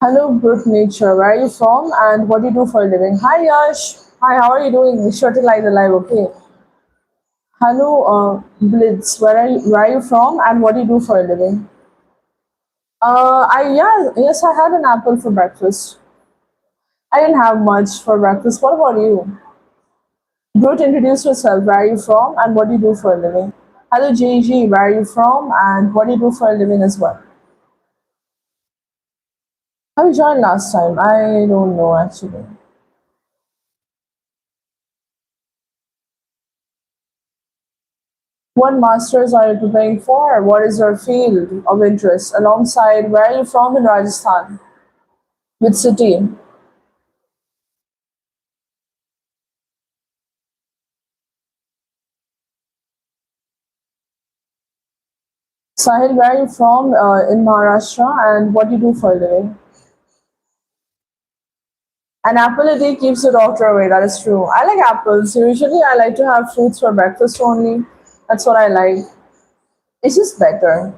Hello, good nature. Where are you from and what do you do for a living? Hi, Yash. Hi, how are you doing? Be sure to like the live, okay? Hello, Blitz. Where are you from and what do you do for a living? Yes, I had an apple for breakfast. I didn't have much for breakfast. What about you? Brute, introduce yourself. Where are you from and what do you do for a living? Hello, JG. Where are you from and what do you do for a living as well? How you joined last time? I don't know actually. What masters are you preparing for? What is your field of interest? Alongside, where are you from in Rajasthan? Which city? Sahil, where are you from in Maharashtra and what do you do for a living? An apple a day keeps the doctor away, that is true. I like apples. Usually, I like to have fruits for breakfast only. That's what I like. It's just better.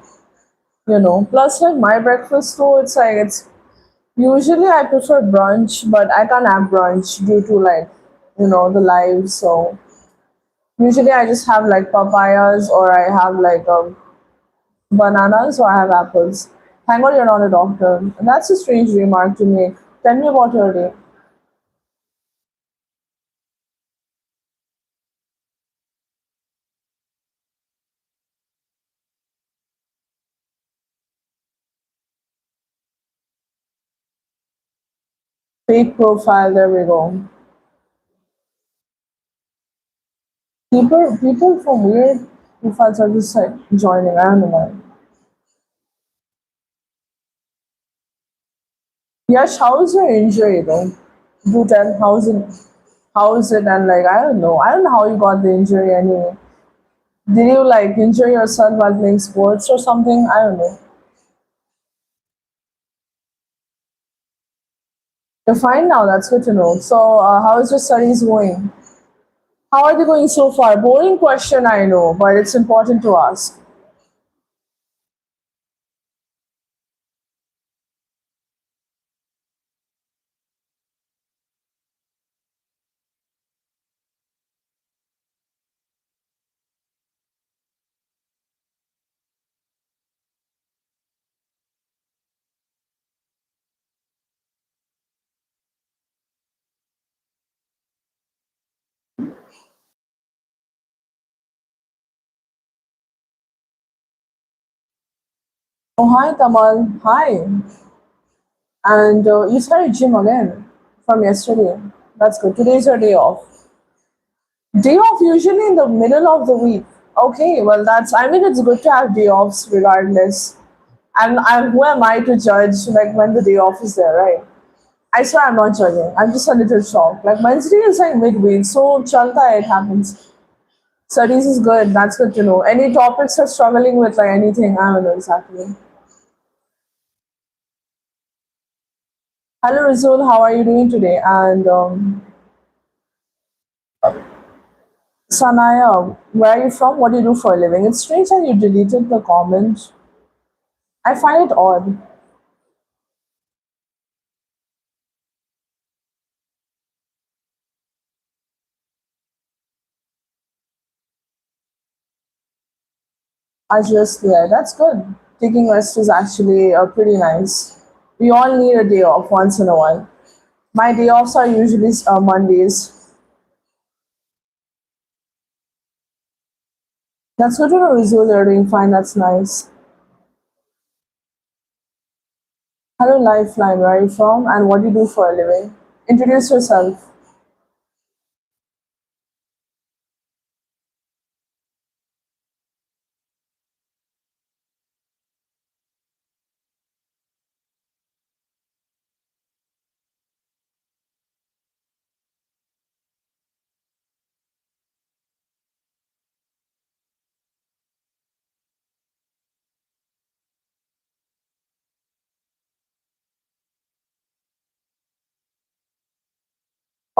Plus, like my breakfast too, it's usually I prefer brunch, but I can't have brunch due to the live. So usually I just have like papayas or I have like bananas or I have apples. Thank God you're not a doctor. That's a strange remark to make. Tell me about your day. Fake profile, there we go. People from weird profiles are just like joining. I don't know why. Yash, how's your injury though? Do tell how's it and like I don't know. I don't know how you got the injury anyway. Did you like injure yourself while playing sports or something? I don't know. You're fine now, that's good to know. So, how is your studies going? How are they going so far? Boring question, I know, but it's important to ask. Oh, hi, Tamal. Hi. And you started gym again from yesterday. That's good. Today's your day off. Day off usually in the middle of the week. Okay, well, I mean, it's good to have day offs regardless. Who am I to judge like when the day off is there, right? I swear I'm not judging. I'm just a little shocked. Like Wednesday is like midweek, so chalta hai, it happens. Studies is good. That's good to know. Any topics you're struggling with, like anything? I don't know exactly. Hello, Rizul. How are you doing today? And Sanaya, where are you from? What do you do for a living? It's strange that you deleted the comment. I find it odd. Yeah, that's good. Taking rest is actually pretty nice. We all need a day off once in a while. My day offs are usually Mondays. That's good to know, Rizul. You're doing fine. That's nice. Hello, Lifeline. Where are you from? And what do you do for a living? Introduce yourself.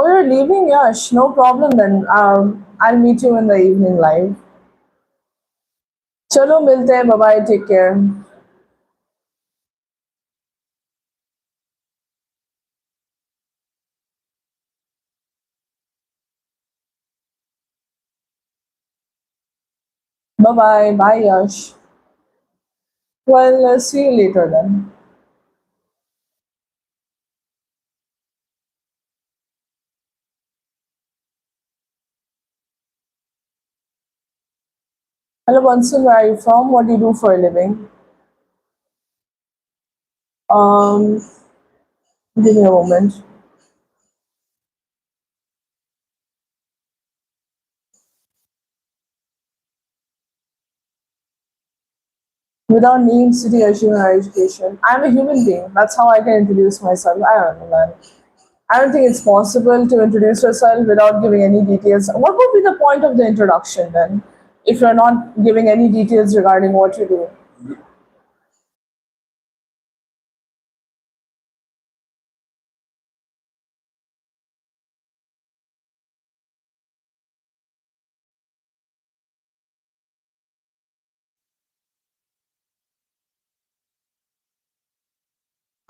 Oh, you're leaving? Yash, no problem then. I'll meet you in the evening live. Chalo, milte hain. Bye bye. Take care. Bye bye. Bye, Yash. Well, see you later then. Hello, Bunsen. Where are you from? What do you do for a living? Um, Give me a moment. Without name, city, achievement, or education, I'm a human being. That's how I can introduce myself. I don't know, man. I don't think it's possible to introduce yourself without giving any details. What would be the point of the introduction then, if you're not giving any details regarding what you do?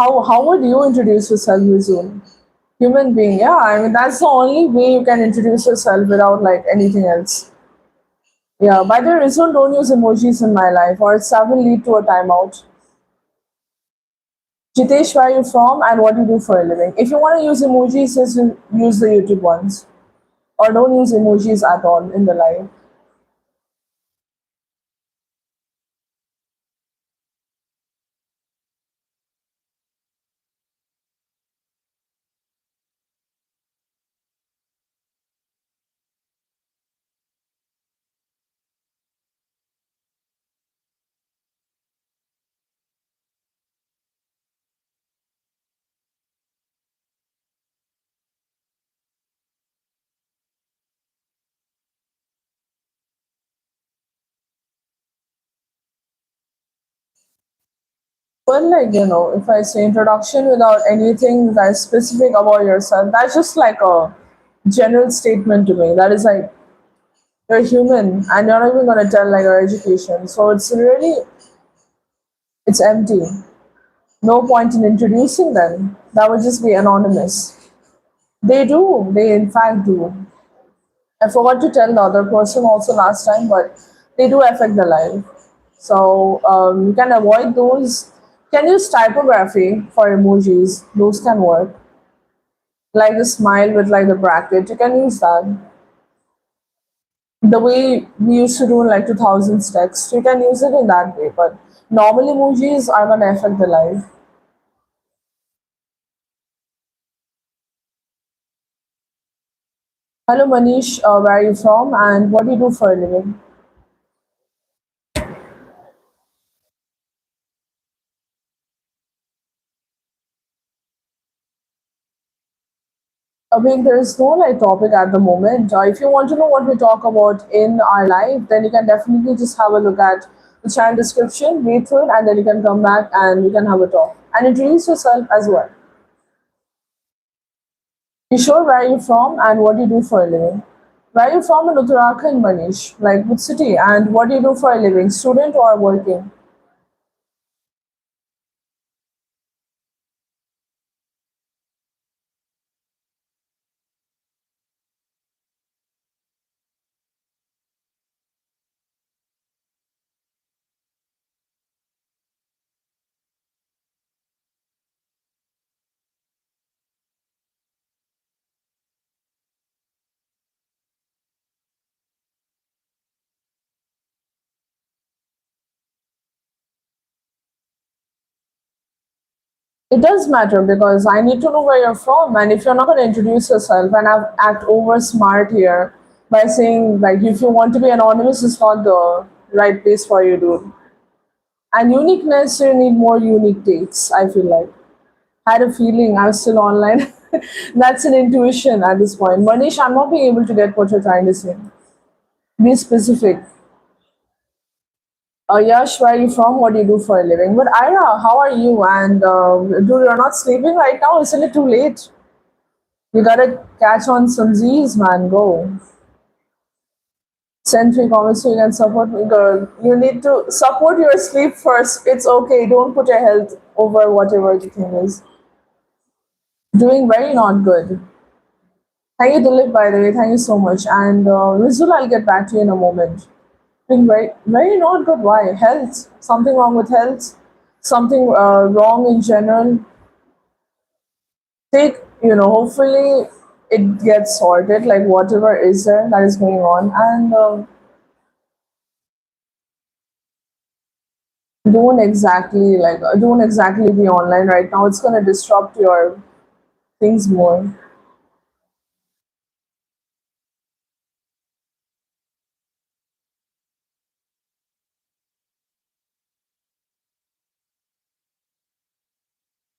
How would you introduce yourself, Mizun? Human being, yeah. I mean, that's the only way you can introduce yourself without like anything else. Yeah. By the way, Rizwan, don't use emojis in my life, or it's that will lead to a timeout. Jitesh, where are you from, and what do you do for a living? If you want to use emojis, just use the YouTube ones, or don't use emojis at all in the live. Well, like, if I say introduction without anything that's specific about yourself, that's just like a general statement to me. That is like you're human and you're not even gonna tell like your education. So it's empty. No point in introducing them. That would just be anonymous. They do. They in fact do. I forgot to tell the other person also last time, but they do affect the life. So you can avoid those. Can use typography for emojis. Those can work. Like the smile with like the bracket. You can use that. The way we used to do in like 2000s text, you can use it in that way. But normal emojis are gonna affect the life. Hello Manish, where are you from and what do you do for a living? I mean, there is no like topic at the moment. If you want to know what we talk about in our life, then you can definitely just have a look at the channel description, read through it, and then you can come back and we can have a talk and introduce yourself as well. You sure where are you from and what do you do for a living? Where are you from in Uttarakhand, Manish? Like which city and what do you do for a living? Student or working? It does matter because I need to know where you're from, and if you're not going to introduce yourself and act over smart here by saying like if you want to be anonymous, it's not the right place for you, dude. And uniqueness, you need more unique takes. I feel like had a feeling I was still online. That's an intuition at this point. Manish, I'm not being able to get what you're trying to say. Be specific. Yash, where are you from? What do you do for a living? But Ira, how are you? And dude, you're not sleeping right now? Isn't it too late? You gotta catch on some Z's, man. Go. Send 3 comments so you can support me, girl. You need to support your sleep first. It's okay. Don't put your health over whatever the thing is. Doing very not good. Thank you, Dilip, by the way. Thank you so much. And Rizul, I'll get back to you in a moment. Being very, very not good. Why? Health. Something wrong with health. Something wrong in general. Take, hopefully it gets sorted, like whatever is there that is going on. And don't exactly be online right now. It's going to disrupt your things more.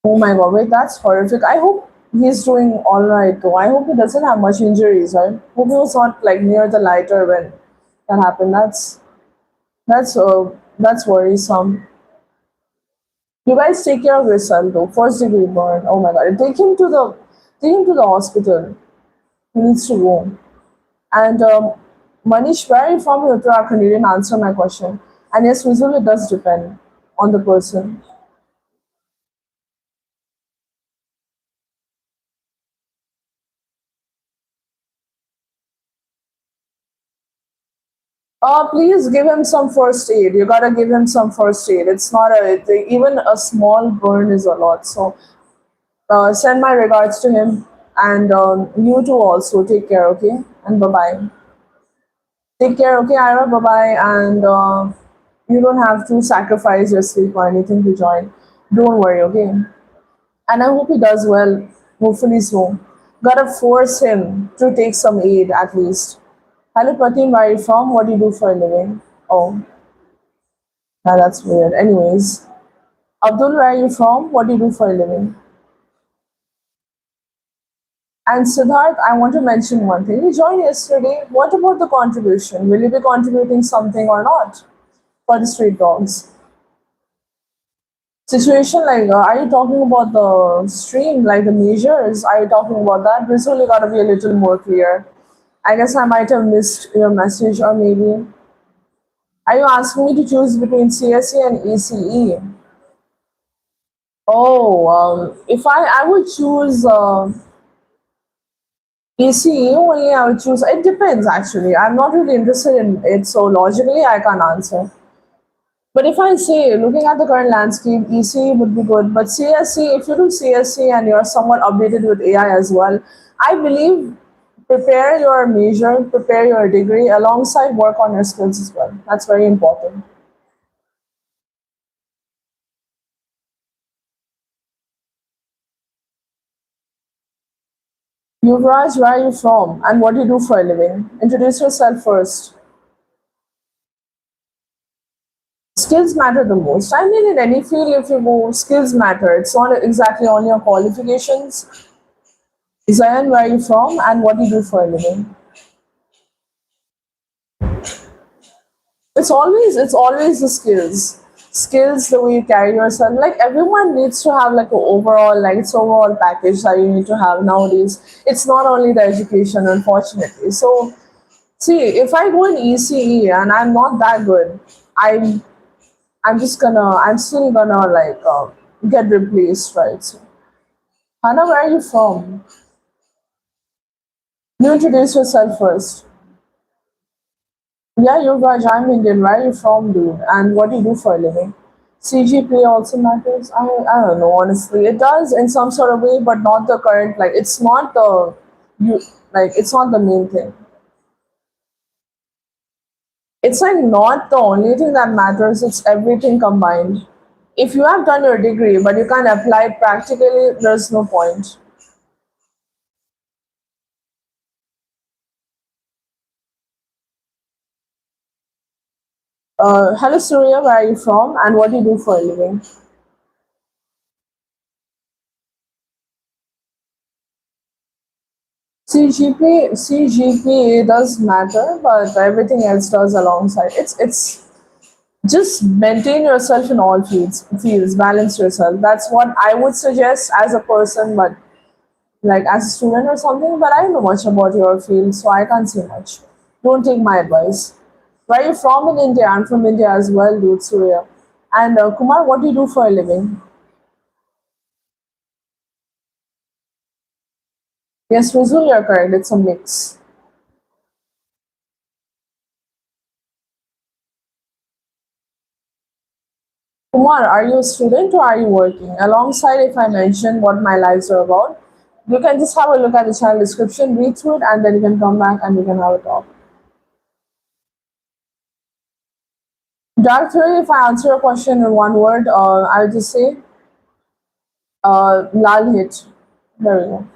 Oh my god, wait, that's horrific. I hope he's doing all right though. I hope he doesn't have much injuries. I hope he was not like near the lighter when that happened. That's worrisome. You guys take care of yourself though. First degree burn. Oh my god. Take him to the hospital. He needs to go. And Manish, where are you from? Uttarakhand. You didn't answer my question. And yes, visually it does depend on the person. Please give him some first aid. You gotta give him some first aid. It's not even a small burn is a lot. So send my regards to him, and you too also take care. Okay, and bye bye. Take care. Okay, Ira. Bye bye. And you don't have to sacrifice your sleep or anything to join. Don't worry. Okay. And I hope he does well. Hopefully so. Gotta force him to take some aid at least. Hello, Pratim. Where are you from? What do you do for a living? Oh, yeah, that's weird. Anyways, Abdul, where are you from? What do you do for a living? And Siddharth, I want to mention one thing. You joined yesterday. What about the contribution? Will you be contributing something or not for the street dogs? Situation like, are you talking about the stream, like the measures? Are you talking about that? This really got to be a little more clear. I guess I might have missed your message, or maybe. Are you asking me to choose between CSE and ECE? Oh, if I would choose ECE only, I would choose. It depends actually. I'm not really interested in it, so logically I can't answer. But if I say, looking at the current landscape, ECE would be good. But CSE, if you do CSE and you're somewhat updated with AI as well, I believe prepare your major, prepare your degree alongside work on your skills as well. That's very important. Yuvraj, where are you from? And what do you do for a living? Introduce yourself first. Skills matter the most. I mean, in any field, if you go, skills matter. It's not exactly on your qualifications. Zayan, where are you from? And what do you do for a living? It's always the skills. Skills, the way you carry yourself. Like everyone needs to have like an overall, like it's overall package that you need to have nowadays. It's not only the education, unfortunately. So see, if I go in ECE and I'm not that good, I'm I'm still gonna like get replaced, right? So, Hannah, where are you from? You introduce yourself first. Yeah, you're Raj. I'm Indian. Where are you from, dude? And what do you do for a living? CGPA also matters. I don't know, honestly. It does in some sort of way, but not the current. Like, it's not the you like it's not the main thing. It's like not the only thing that matters. It's everything combined. If you have done your degree, but you can't apply it practically, there's no point. Hello, Surya. Where are you from? And what do you do for a living? CGPA does matter, but everything else does alongside. It's just maintain yourself in all fields, balance yourself. That's what I would suggest as a person, but like as a student or something. But I don't know much about your field, so I can't say much. Don't take my advice. Where are you from in India? I'm from India as well, dude. Surya. And Kumar, what do you do for a living? Yes, Rizul, you're correct. It's a mix. Kumar, are you a student or are you working? Alongside, if I mention what my lives are about, you can just have a look at the channel description, read through it, and then you can come back and we can have a talk. Dark theory, if I answer your question in one word, I'll just say lal hit. There we go.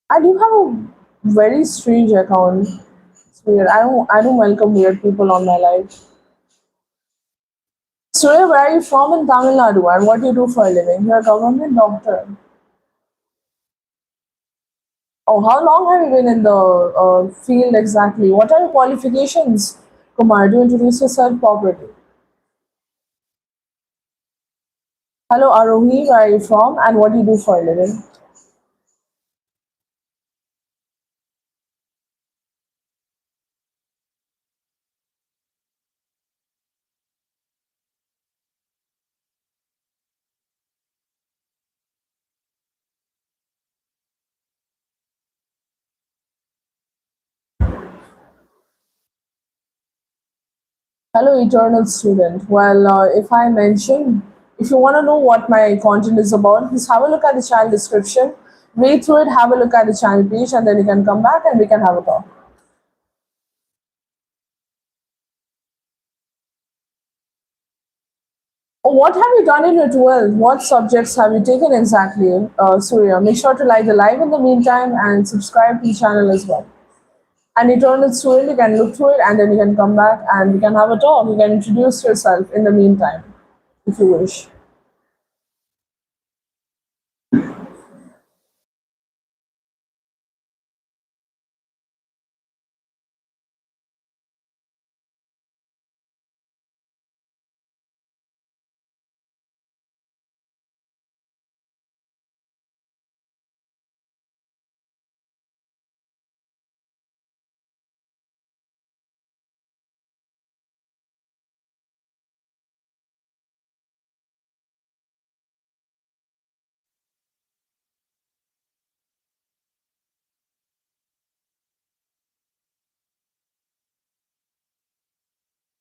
I do have a very strange account. It's weird. I don't welcome weird people on my life. Surya, where are you from in Tamil Nadu and what do you do for a living? You're a government doctor. Oh, how long have you been in the field exactly? What are your qualifications? Kumar, do introduce yourself properly. Hello, Arohi, where are you from and what do you do for a living? Hello, eternal student. Well, if I mention, if you want to know what my content is about, just have a look at the channel description, read through it, have a look at the channel page, and then you can come back and we can have a talk. Oh, what have you done in your 12th? What subjects have you taken exactly, Surya? Make sure to like the live in the meantime and subscribe to the channel as well. And eternal student, you can look through it and then you can come back and we can have a talk. You can introduce yourself in the meantime, if you wish.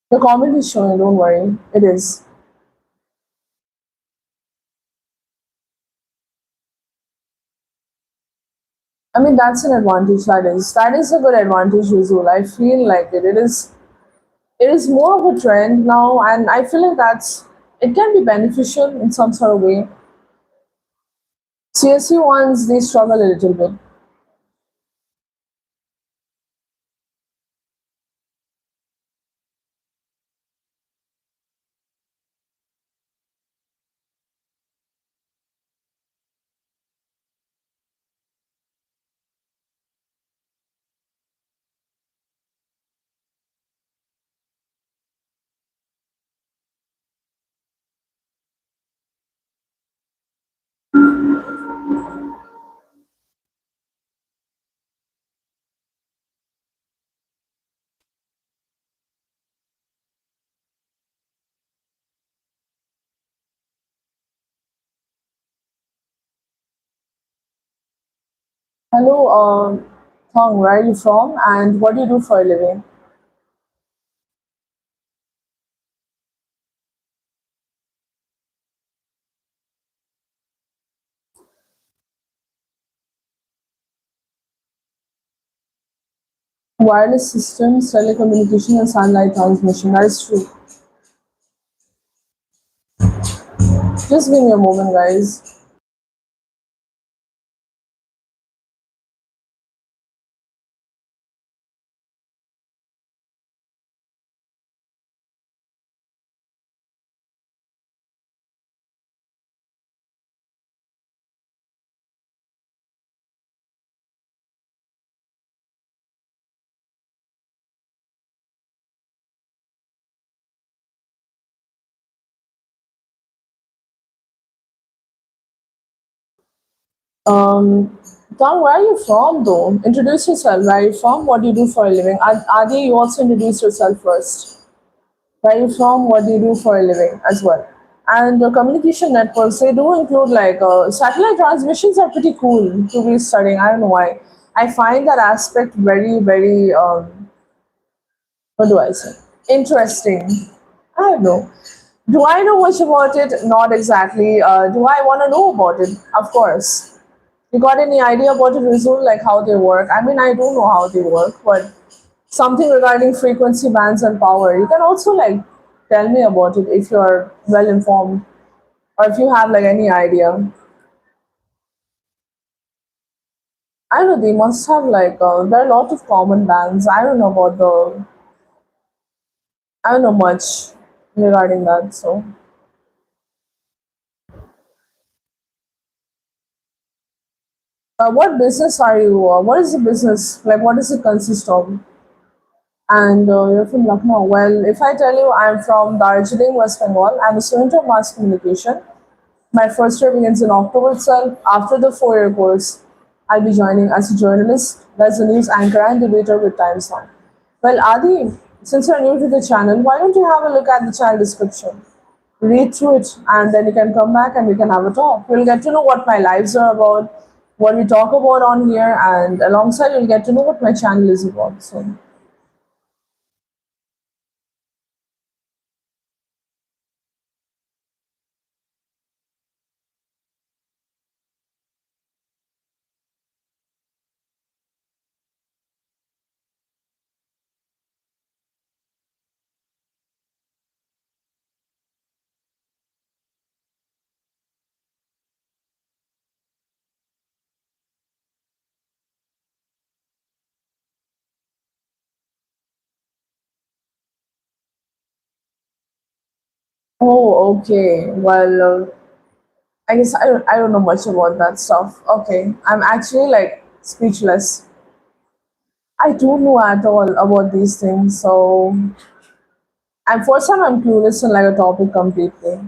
The comment is showing, don't worry. It is. I mean, that's an advantage. That is a good advantage, Rizul. I feel like it. It is more of a trend now, and I feel like it can be beneficial in some sort of way. CSC ones they struggle a little bit. Hello, Thong, where are you from, and what do you do for a living? Wireless systems, telecommunication, and satellite transmission. That is true. Just give me a moment, guys. Um, Tom, where are you from, though? Introduce yourself. Where are you from? What do you do for a living? Adi, you also introduce yourself first. Where are you from? What do you do for a living as well? And the communication networks, they do include like satellite transmissions are pretty cool to be studying. I don't know why. I find that aspect very, very, what do I say? Interesting. I don't know. Do I know much about it? Not exactly. Do I want to know about it? Of course. You got any idea about it, Rizul, like how they work? I mean, I don't know how they work, but something regarding frequency bands and power. You can also like tell me about it if you're well informed or if you have like any idea. I don't know, they must have like, there are a lot of common bands. I don't know about I don't know much regarding that. So, what business are you? What is the business? Like, what does it consist of? And you're from Lucknow. Well, if I tell you I'm from Darjeeling, West Bengal, I'm a student of mass communication. My first year begins in October itself. After the 4 year course, I'll be joining as a journalist, as a news anchor and debater with Times Now. Well, Adi, since you're new to the channel, why don't you have a look at the channel description? Read through it, and then you can come back and we can have a talk. You'll get to know what my lives are about, what we talk about on here, and alongside, you'll get to know what my channel is about. So, oh, okay. Well, I guess I don't know much about that stuff. Okay, I'm actually like speechless. I don't know at all about these things, so and for some I'm clueless in like a topic completely.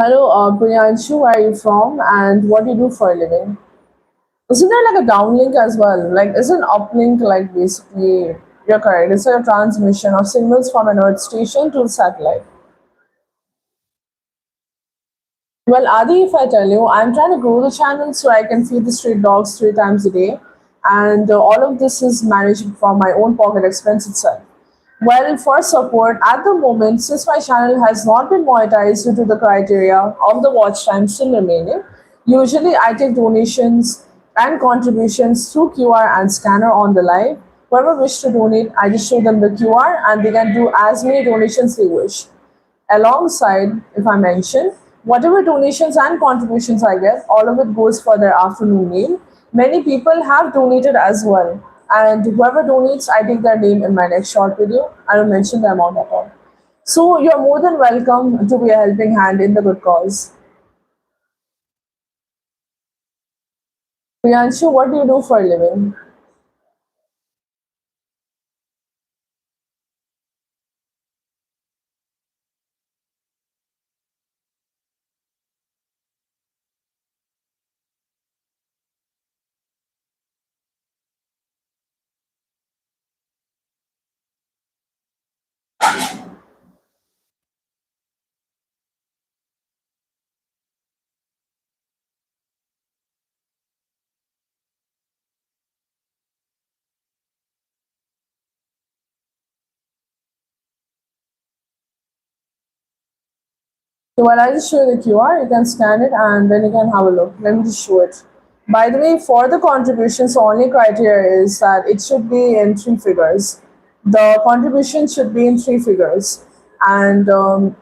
Hello, Priyanshu, where are you from and what do you do for a living? Isn't there like a downlink as well? Like, isn't uplink like basically, you're correct, it's like a transmission of signals from an Earth station to satellite. Well, Adi, if I tell you, I'm trying to grow the channel so I can feed the street dogs 3 times a day, and all of this is managed from my own pocket expense itself. Well, for support, at the moment, since my channel has not been monetized due to the criteria of the watch time still remaining, usually I take donations and contributions through QR and scanner on the live. Whoever wish to donate, I just show them the QR and they can do as many donations they wish. Alongside, if I mention, whatever donations and contributions I get, all of it goes for their afternoon meal. Many people have donated as well. And whoever donates, I take their name in my next short video. I don't mention the amount at all. So you're more than welcome to be a helping hand in the good cause. Priyanshu, what do you do for a living? So while I just show you the QR, you can scan it and then you can have a look. Let me just show it. By the way, for the contributions, the only criteria is that it should be in 3 figures. The contribution should be in 3 figures. And then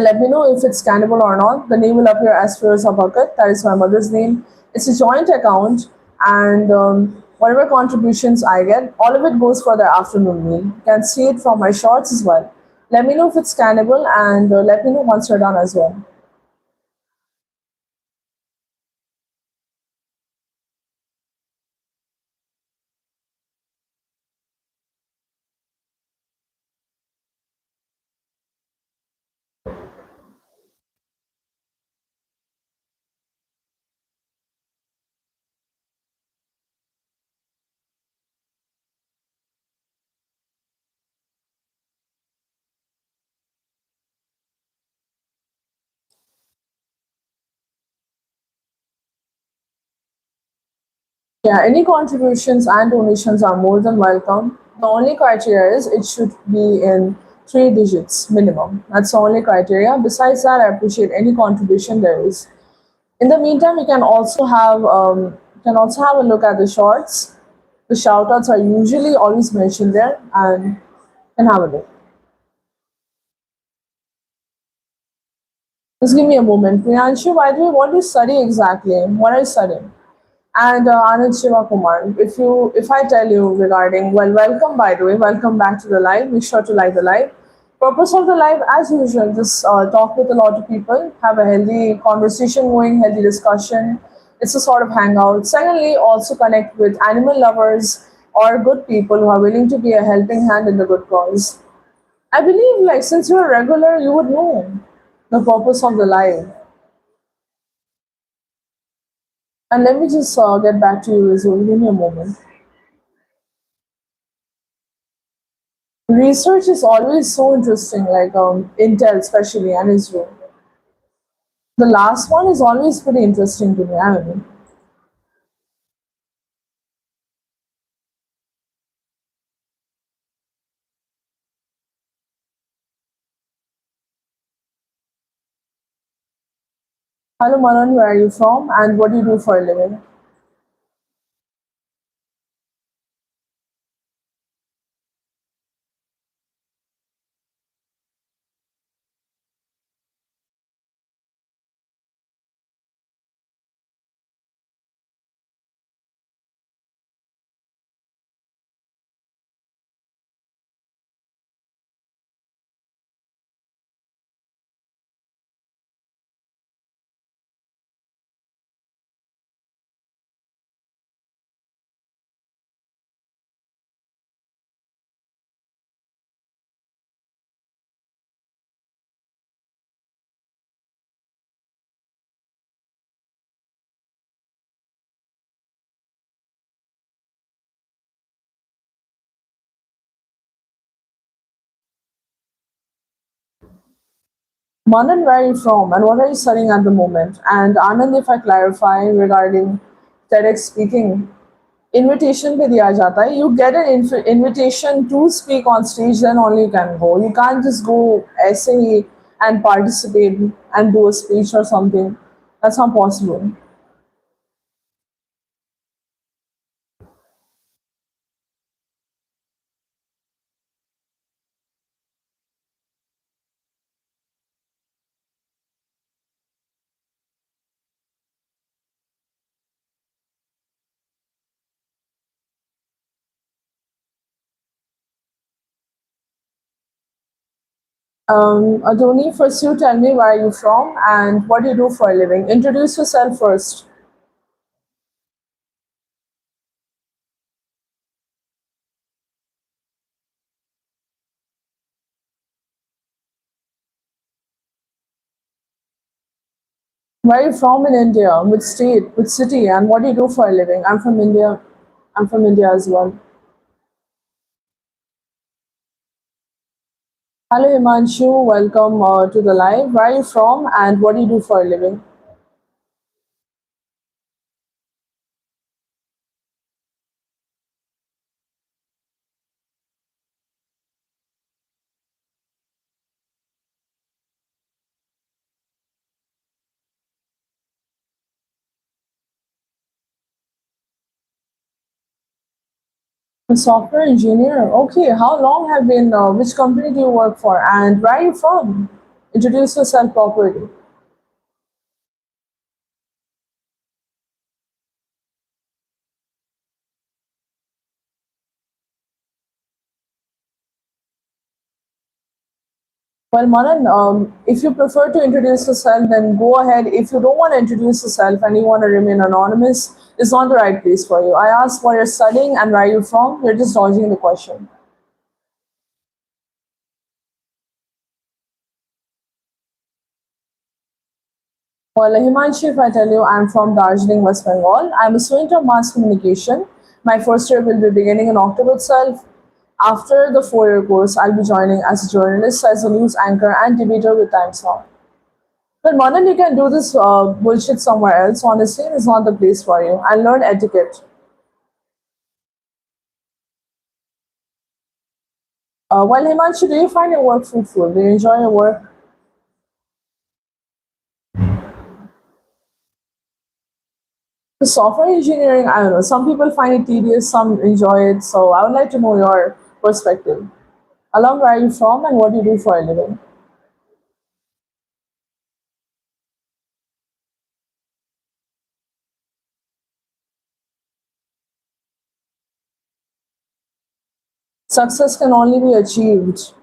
let me know if it's scannable or not. The name will appear as Firoz Abakat. That is my mother's name. It's a joint account, and whatever contributions I get, all of it goes for the afternoon meal. You can see it from my shorts as well. Let me know if it's scannable, and let me know once you're done as well. Yeah, any contributions and donations are more than welcome. The only criteria is it should be in three digits minimum. That's the only criteria. Besides that, I appreciate any contribution there is. In the meantime, you can also have a look at the shorts. The shoutouts are usually always mentioned there, and you can have a look. Just give me a moment. Priyanshu, by the way, what do you study exactly? What are you studying? And Anand Shiva Kumar, if I tell you regarding, well, welcome by the way, welcome back to the live. Make sure to like the live. Purpose of the live, as usual, just talk with a lot of people, have a healthy conversation going, healthy discussion. It's a sort of hangout. Secondly, also connect with animal lovers or good people who are willing to be a helping hand in the good cause. I believe, like, since you're a regular, you would know the purpose of the live. And let me just get back to you, Rizul. Give me a moment. Research is always so interesting, like Intel, especially, and Israel. The last one is always pretty interesting to me. I don't know. Hello, Manan, where are you from, and what do you do for a living? Manan, where are you from, and what are you studying at the moment? And Anand, if I clarify regarding TEDx speaking, invitation पे दिया जाता है. You get an invitation to speak on stage, then only you can go. You can't just go ऐसे ही and participate and do a speech or something. That's not possible. Adoni, first you tell me where are you from and what do you do for a living. Introduce yourself first. Where are you from in India? Which state? Which city? And what do you do for a living? I'm from India. I'm from India as well. Hello Himanshu, welcome to the live. Where are you from and what do you do for a living? A software engineer. Okay, how long have been? Which company do you work for, and where are you from? Introduce yourself properly. Well, Manan, if you prefer to introduce yourself, then go ahead. If you don't want to introduce yourself and you want to remain anonymous, it's not the right place for you. I asked what you're studying and where you're from. You're just dodging the question. Well, Himanshi, if I tell you I'm from Darjeeling, West Bengal, I'm a student of mass communication. My first year will be beginning in October itself. After the 4 year course, I'll be joining as a journalist, as a news anchor, and debater with Times Now. But Manan, you can do this bullshit somewhere else. Honestly, it's not the place for you. And learn etiquette. Well, Himanshu, do you find your work fruitful? Do you enjoy your work? The software engineering, I don't know. Some people find it tedious, some enjoy it. So I would like to know your perspective. Along, where are you from and what do you do for a living? Success can only be achieved.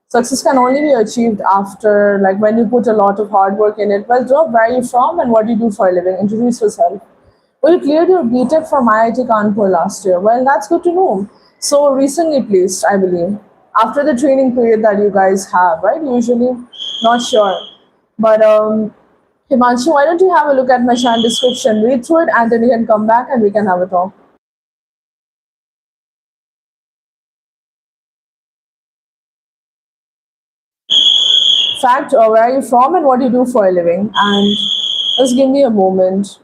Success can only be achieved after, like, when you put a lot of hard work in it. Well, Job, where are you from and what do you do for a living? Introduce yourself. Well, you cleared your BTech from IIT Kanpur last year. Well, that's good to know. So recently placed, I believe, after the training period that you guys have, right? Usually, not sure. But Himanshu, why don't you have a look at my channel description, read through it, and then you can come back and we can have a talk. Fact, where are you from and what do you do for a living? And just give me a moment.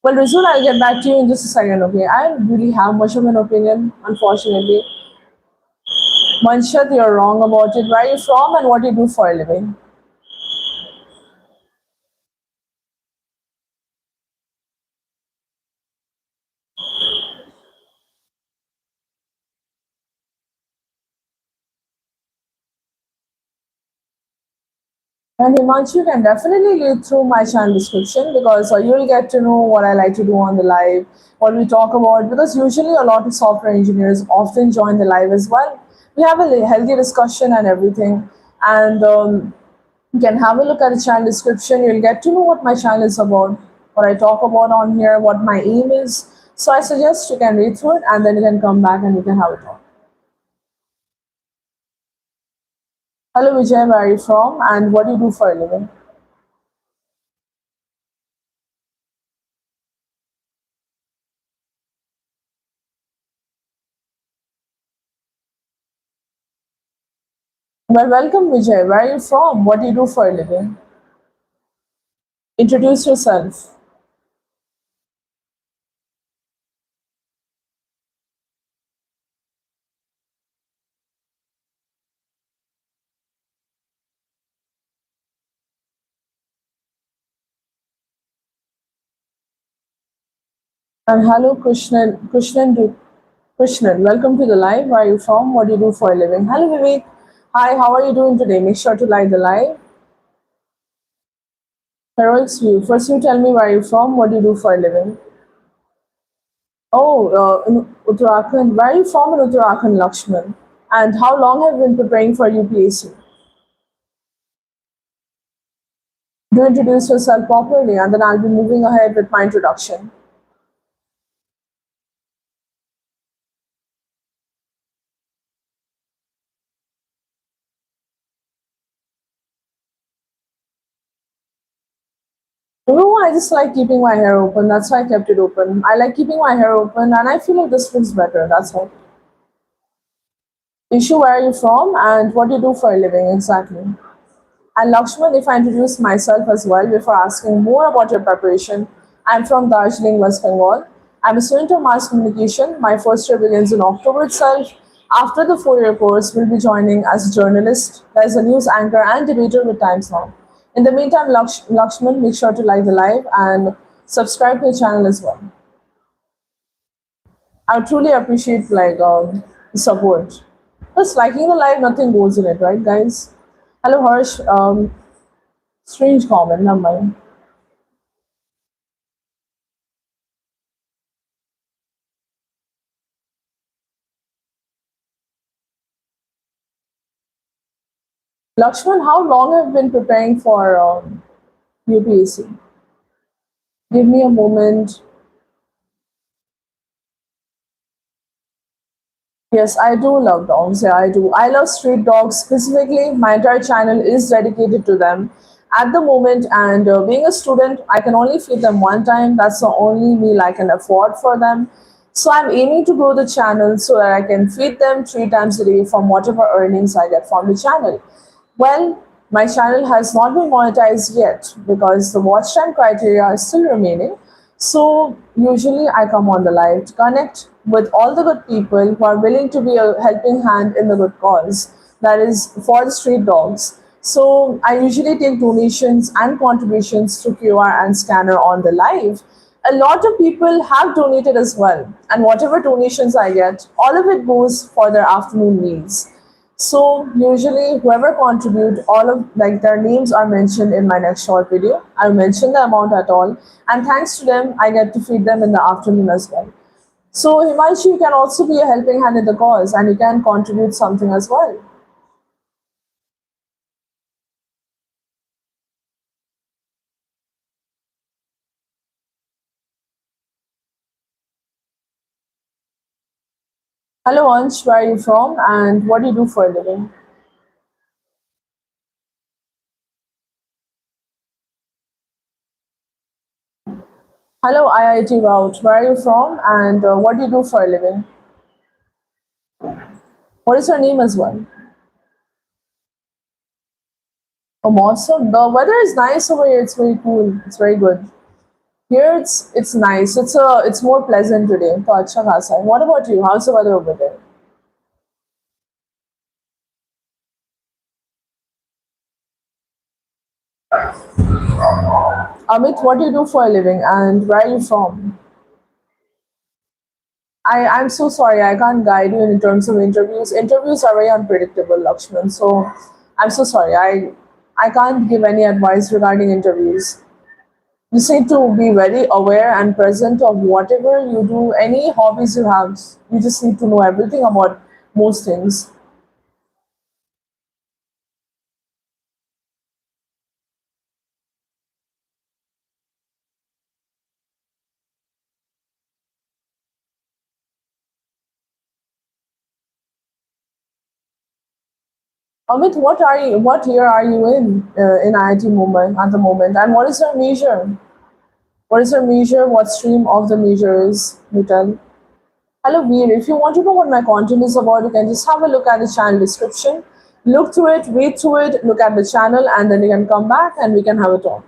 Well, Rizul, I'll get back to you in just a second, okay? I don't really have much of an opinion, unfortunately. Manshad, you're wrong about it. Where are you from and what do you do for a living? And Himanshu can definitely read through my channel description because you'll get to know what I like to do on the live, what we talk about. Because usually a lot of software engineers often join the live as well. We have a healthy discussion and everything. And you can have a look at the channel description. You'll get to know what my channel is about, what I talk about on here, what my aim is. So I suggest you can read through it and then you can come back and we can have a talk. Hello Vijay, where are you from and what do you do for a living? Well, welcome Vijay. Where are you from? What do you do for a living? Introduce yourself. And hello Krishnan. Welcome to the live. Where are you from? What do you do for a living? Hello Vivek. Hi, how are you doing today? Make sure to like the live. Heroics view. First you tell me where are you from? What do you do for a living? Oh, in Uttarakhand. Where are you from in Uttarakhand, Lakshman? And how long have you been preparing for UPSC? Do introduce yourself properly and then I'll be moving ahead with my introduction. No, I just like keeping my hair open. That's why I kept it open. I like keeping my hair open and I feel like this looks better. That's all. Ishu, where are you from and what do you do for a living exactly? And Lakshman, if I introduce myself as well before asking more about your preparation, I'm from Darjeeling, West Bengal. I'm a student of mass communication. My first year begins in October itself. After the 4 year course, we'll be joining as a journalist, as a news anchor and debater with Times Now. In the meantime, Lakshman, make sure to like the live and subscribe to the channel as well. I would truly appreciate the support. Just liking the live, nothing goes in it, right, guys? Hello, Harsh. Strange comment, never mind. Lakshman, how long have you been preparing for UPSC? Give me a moment. Yes, I do love dogs. Yeah, I do. I love street dogs specifically. My entire channel is dedicated to them at the moment. And being a student, I can only feed them one time. That's the only meal I can afford for them. So I'm aiming to grow the channel so that I can feed them 3 times a day from whatever earnings I get from the channel. Well, my channel has not been monetized yet because the watch time criteria is still remaining. So usually I come on the live to connect with all the good people who are willing to be a helping hand in the good cause, that is for the street dogs. So I usually take donations and contributions through QR and scanner on the live. A lot of people have donated as well, and whatever donations I get, all of it goes for their afternoon meals. So usually whoever contribute, all of like their names are mentioned in my next short video. I'll mention the amount at all, and thanks to them, I get to feed them in the afternoon as well. So Himanshu, you can also be a helping hand in the cause, and you can contribute something as well. Hello Ansh, where are you from, and what do you do for a living? Hello IIT Route, where are you from, and what do you do for a living? What is your name as well? Oh, awesome. The weather is nice over here. It's very cool. It's very good. Here it's nice. It's more pleasant today. तो अच्छा खासा है. What about you? How's the weather over there? Amit, what do you do for a living, and where are you from? I'm so sorry. I can't guide you in terms of interviews. Interviews are very unpredictable, Lakshman. So I'm so sorry. I can't give any advice regarding interviews. You just need to be very aware and present of whatever you do, any hobbies you have. You just need to know everything about most things. Amit, what year are you in IIT Mumbai at the moment? And what is your major? What is your major? What stream of the major is? You tell. Hello, Veer. If you want to know what my content is about, you can just have a look at the channel description. Look through it, read through it, look at the channel, and then you can come back and we can have a talk.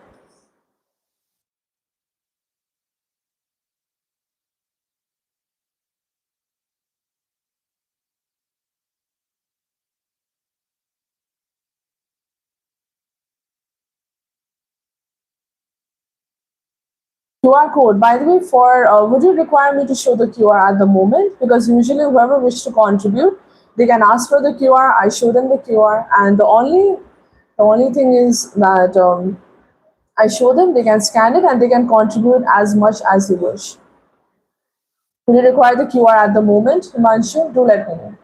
QR code. By the way, for would you require me to show the QR at the moment? Because usually whoever wish to contribute, they can ask for the QR. I show them the QR, and the only thing is that I show them they can scan it and they can contribute as much as they wish. Would you require the QR at the moment, Himanshu? Do let me know.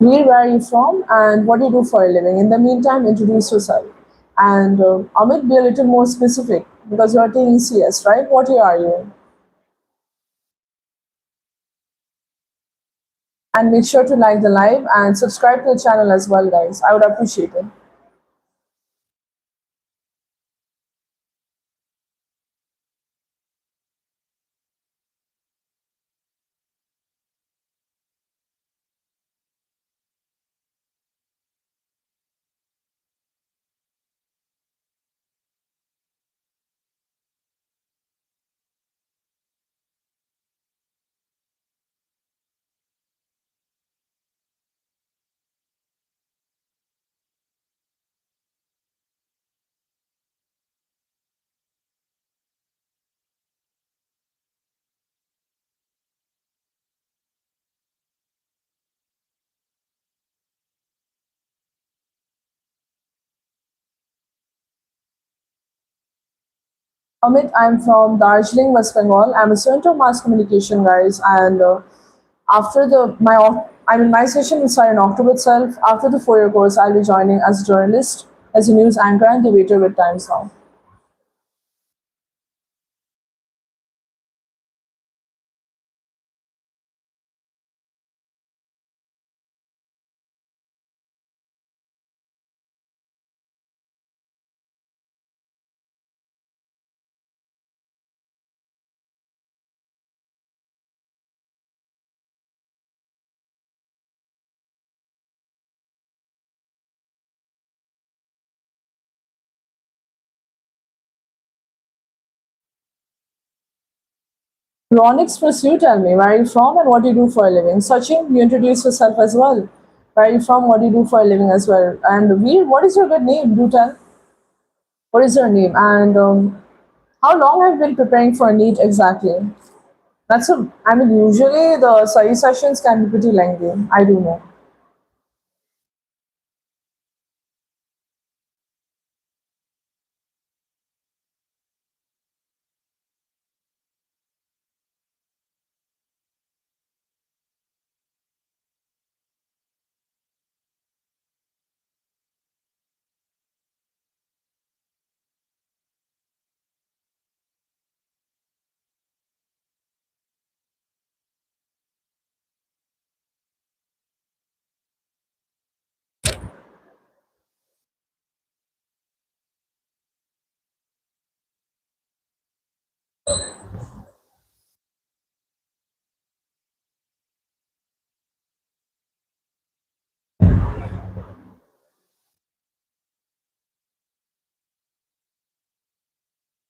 Where are you from, and what do you do for a living? In the meantime, introduce yourself. And Amit, be a little more specific because you're taking CS, right? What year are you in? And make sure to like the live and subscribe to the channel as well, guys. I would appreciate it. Amit, I'm from Darjeeling, West Bengal. I'm a student of mass communication, guys. And after the my I mean my session will start in October itself. After the 4 year course, I'll be joining as a journalist, as a news anchor, and debater with Times Now. Ron Express, you tell me where are you from and what do you do for a living. Sachin, you introduce yourself as well. Where are you from? What do you do for a living as well? And Veer, what is your good name? Do tell. What is your name? And how long have you been preparing for a NEET exactly? That's a. I mean, usually the study sessions can be pretty lengthy. I do know.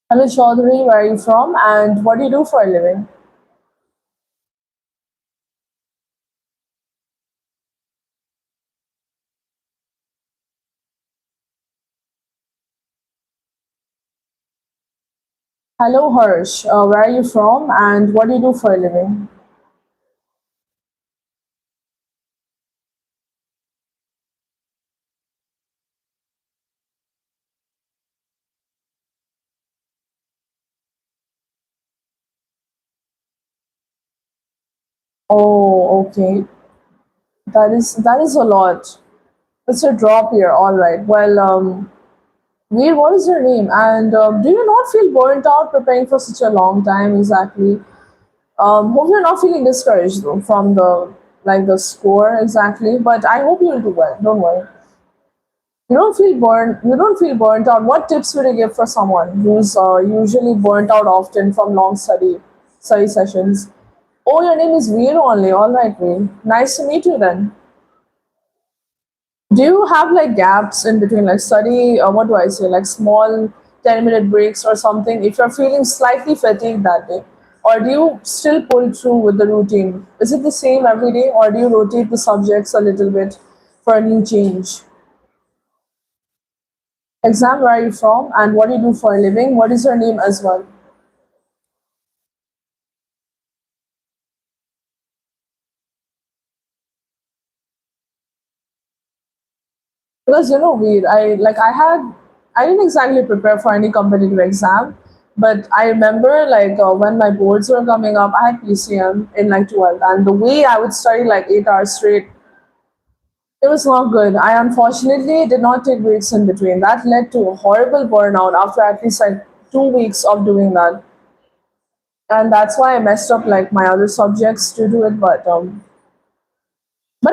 Hello, Chaudhary, where are you from? And what do you do for a living? Hello, Harsh. Where are you from? And what do you do for a living? Oh, okay. That is a lot. It's a drop here. All right. Well, Veer, what is your name? And do you not feel burnt out preparing for such a long time? Exactly. Hope you're not feeling discouraged though from the score exactly. But I hope you'll do well. Don't worry. You don't feel burnt out. What tips would you give for someone who's usually burnt out often from long study sessions? Oh, your name is Veer only. All right, Veer. Nice to meet you then. Do you have like gaps in between like study or what do I say, like small 10-minute breaks or something if you're feeling slightly fatigued that day? Or do you still pull through with the routine? Is it the same every day or do you rotate the subjects a little bit for a new change? Exam, where are you from and what do you do for a living? What is your name as well? Because Veer, I didn't exactly prepare for any competitive exam, but I remember like when my boards were coming up, I had PCM in like 12th, and the way I would study like 8 hours straight, it was not good. I unfortunately did not take breaks in between. That led to a horrible burnout after at least like 2 weeks of doing that, and that's why I messed up like my other subjects to do it. But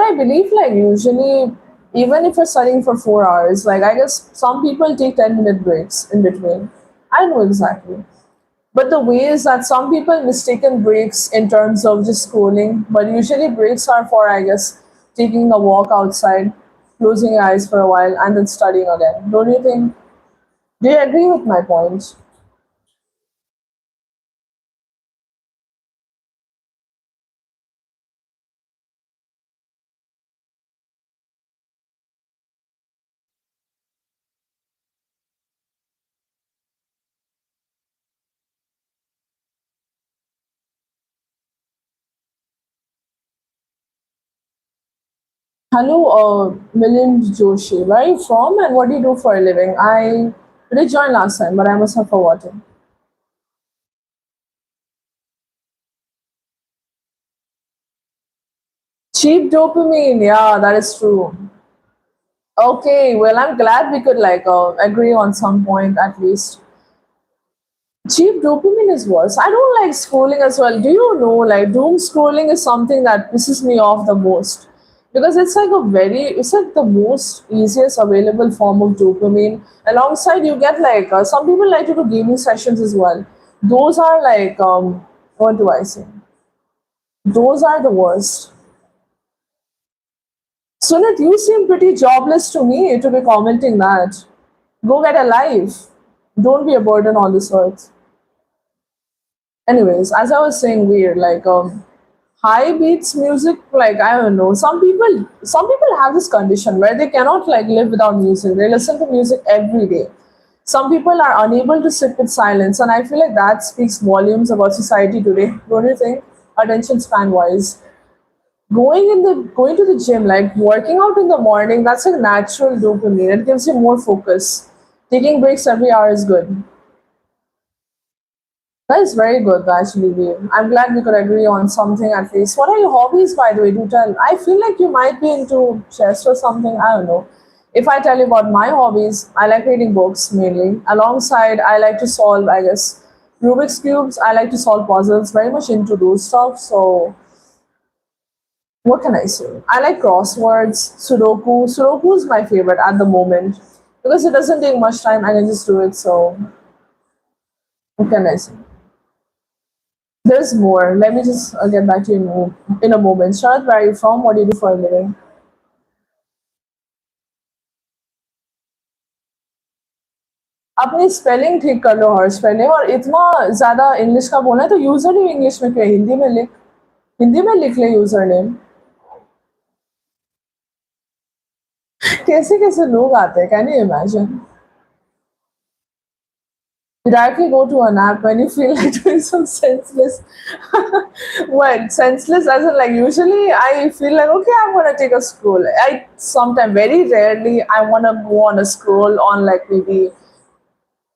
I believe like usually even if you're studying for 4 hours, like I guess some people take 10-minute breaks in between. I know exactly. But the way is that some people mistaken breaks in terms of just scrolling, but usually breaks are for I guess taking a walk outside, closing your eyes for a while and then studying again. Don't you think? Do you agree with my point? Hello, Milind Joshi. Where are you from and what do you do for a living? I did join last time, but I must have forgotten. Cheap dopamine, yeah, that is true. Okay, well, I'm glad we could like agree on some point at least. Cheap dopamine is worse. I don't like scrolling as well. Do you know, like, doom scrolling is something that pisses me off the most because it's like the most easiest available form of dopamine. Alongside, you get like some people like to do gaming sessions as well. Those are like, what do I say? Those are the worst. Sunit, you seem pretty jobless to me to be commenting that. Go get a life. Don't be a burden on this earth. Anyways, as I was saying, weird, like high beats music, like I don't know, some people have this condition where they cannot like live without music. They listen to music every day. Some people are unable to sit with silence, and I feel like that speaks volumes about society today, don't you think? Attention span wise, going to the gym, like working out in the morning, that's a natural dopamine. It gives you more focus. Taking breaks every hour is good. That is very good, actually, Veer. I'm glad we could agree on something at least. What are your hobbies, by the way? Do tell. I feel like you might be into chess or something. I don't know. If I tell you about my hobbies, I like reading books mainly. Alongside, I like to solve, I guess, Rubik's cubes. I like to solve puzzles. Very much into those stuff. So, what can I say? I like crosswords, Sudoku. Sudoku is my favorite at the moment because it doesn't take much time. I can just do it. So, what can I say? There's more. Let me just get back to you in a moment. Sharad, where are you from? What do you do for a living? अपनी spelling ठीक कर लो हर spelling और इतना ज़्यादा English का बोलना है तो यूज़र नेम इंग्लिश में क्यों है? हिंदी में लिख ले यूज़र नेम कैसे कैसे लोग आते हैं can you imagine directly go to an app when you feel like doing some senseless what senseless as in like usually I feel like okay I'm gonna take a scroll I sometimes very rarely I wanna go on a scroll on like maybe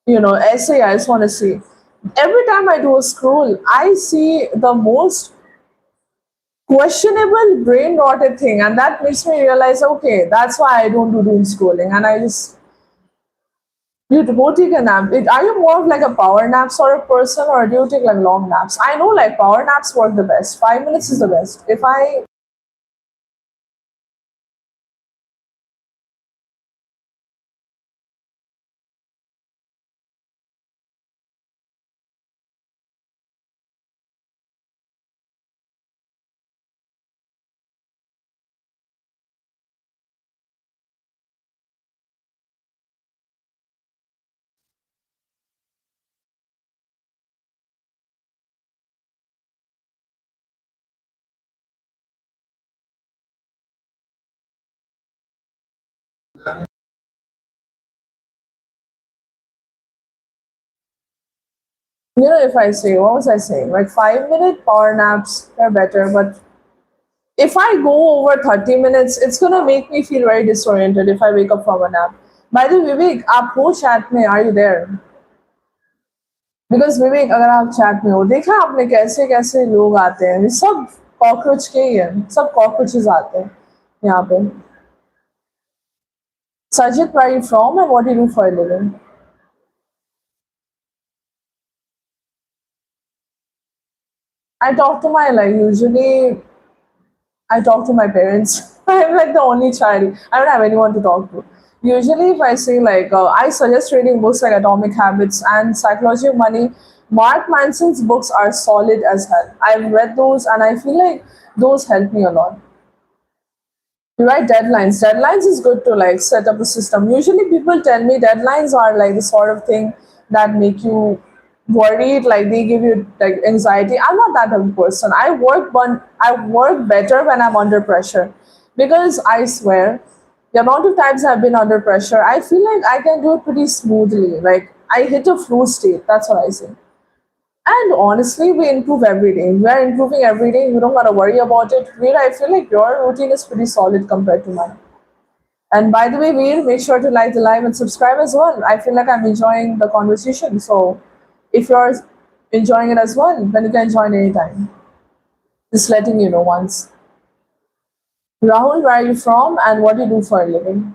essay I just want to see. Every time I do a scroll, I see the most questionable brain rotted thing, and that makes me realize, okay, that's why I don't do doom scrolling, and I just you go take a nap. Are you more of like a power nap sort of person, or do you take like long naps? I know like power naps work the best. 5 minutes is the best. If I if I say what was I saying? Like 5 minute power naps are better, but if I go over 30 minutes, it's gonna make me feel very disoriented if I wake up from a nap. By the way, Vivek, आप हो chat में? Are you there? Because विवेक अगर आप chat में हो, देखा आपने कैसे कैसे लोग आते हैं? ये सब कॉकरोच के ही हैं, सब कॉकरोचेस आते हैं यहाँ पे. Sajid, where are you from and what do you do for a living? I talk to my like usually I talk to my parents. I'm like the only child. I don't have anyone to talk to. Usually, if I say like, I suggest reading books like Atomic Habits and Psychology of Money. Mark Manson's books are solid as hell. I've read those and I feel like those help me a lot. You write deadlines. Deadlines is good to like set up a system. Usually people tell me deadlines are like the sort of thing that make you worried, like they give you like anxiety. I'm not that type of person. I work better when I'm under pressure. Because I swear, the amount of times I've been under pressure, I feel like I can do it pretty smoothly. Like I hit a flow state. That's what I say. And honestly, we improve every day. We are improving every day. You don't gotta worry about it. Veer, I feel like your routine is pretty solid compared to mine. And by the way, Veer, make sure to like the live and subscribe as well. I feel like I'm enjoying the conversation. So if you're enjoying it as well, then you can join anytime. Just letting you know once. Rahul, where are you from and what do you do for a living?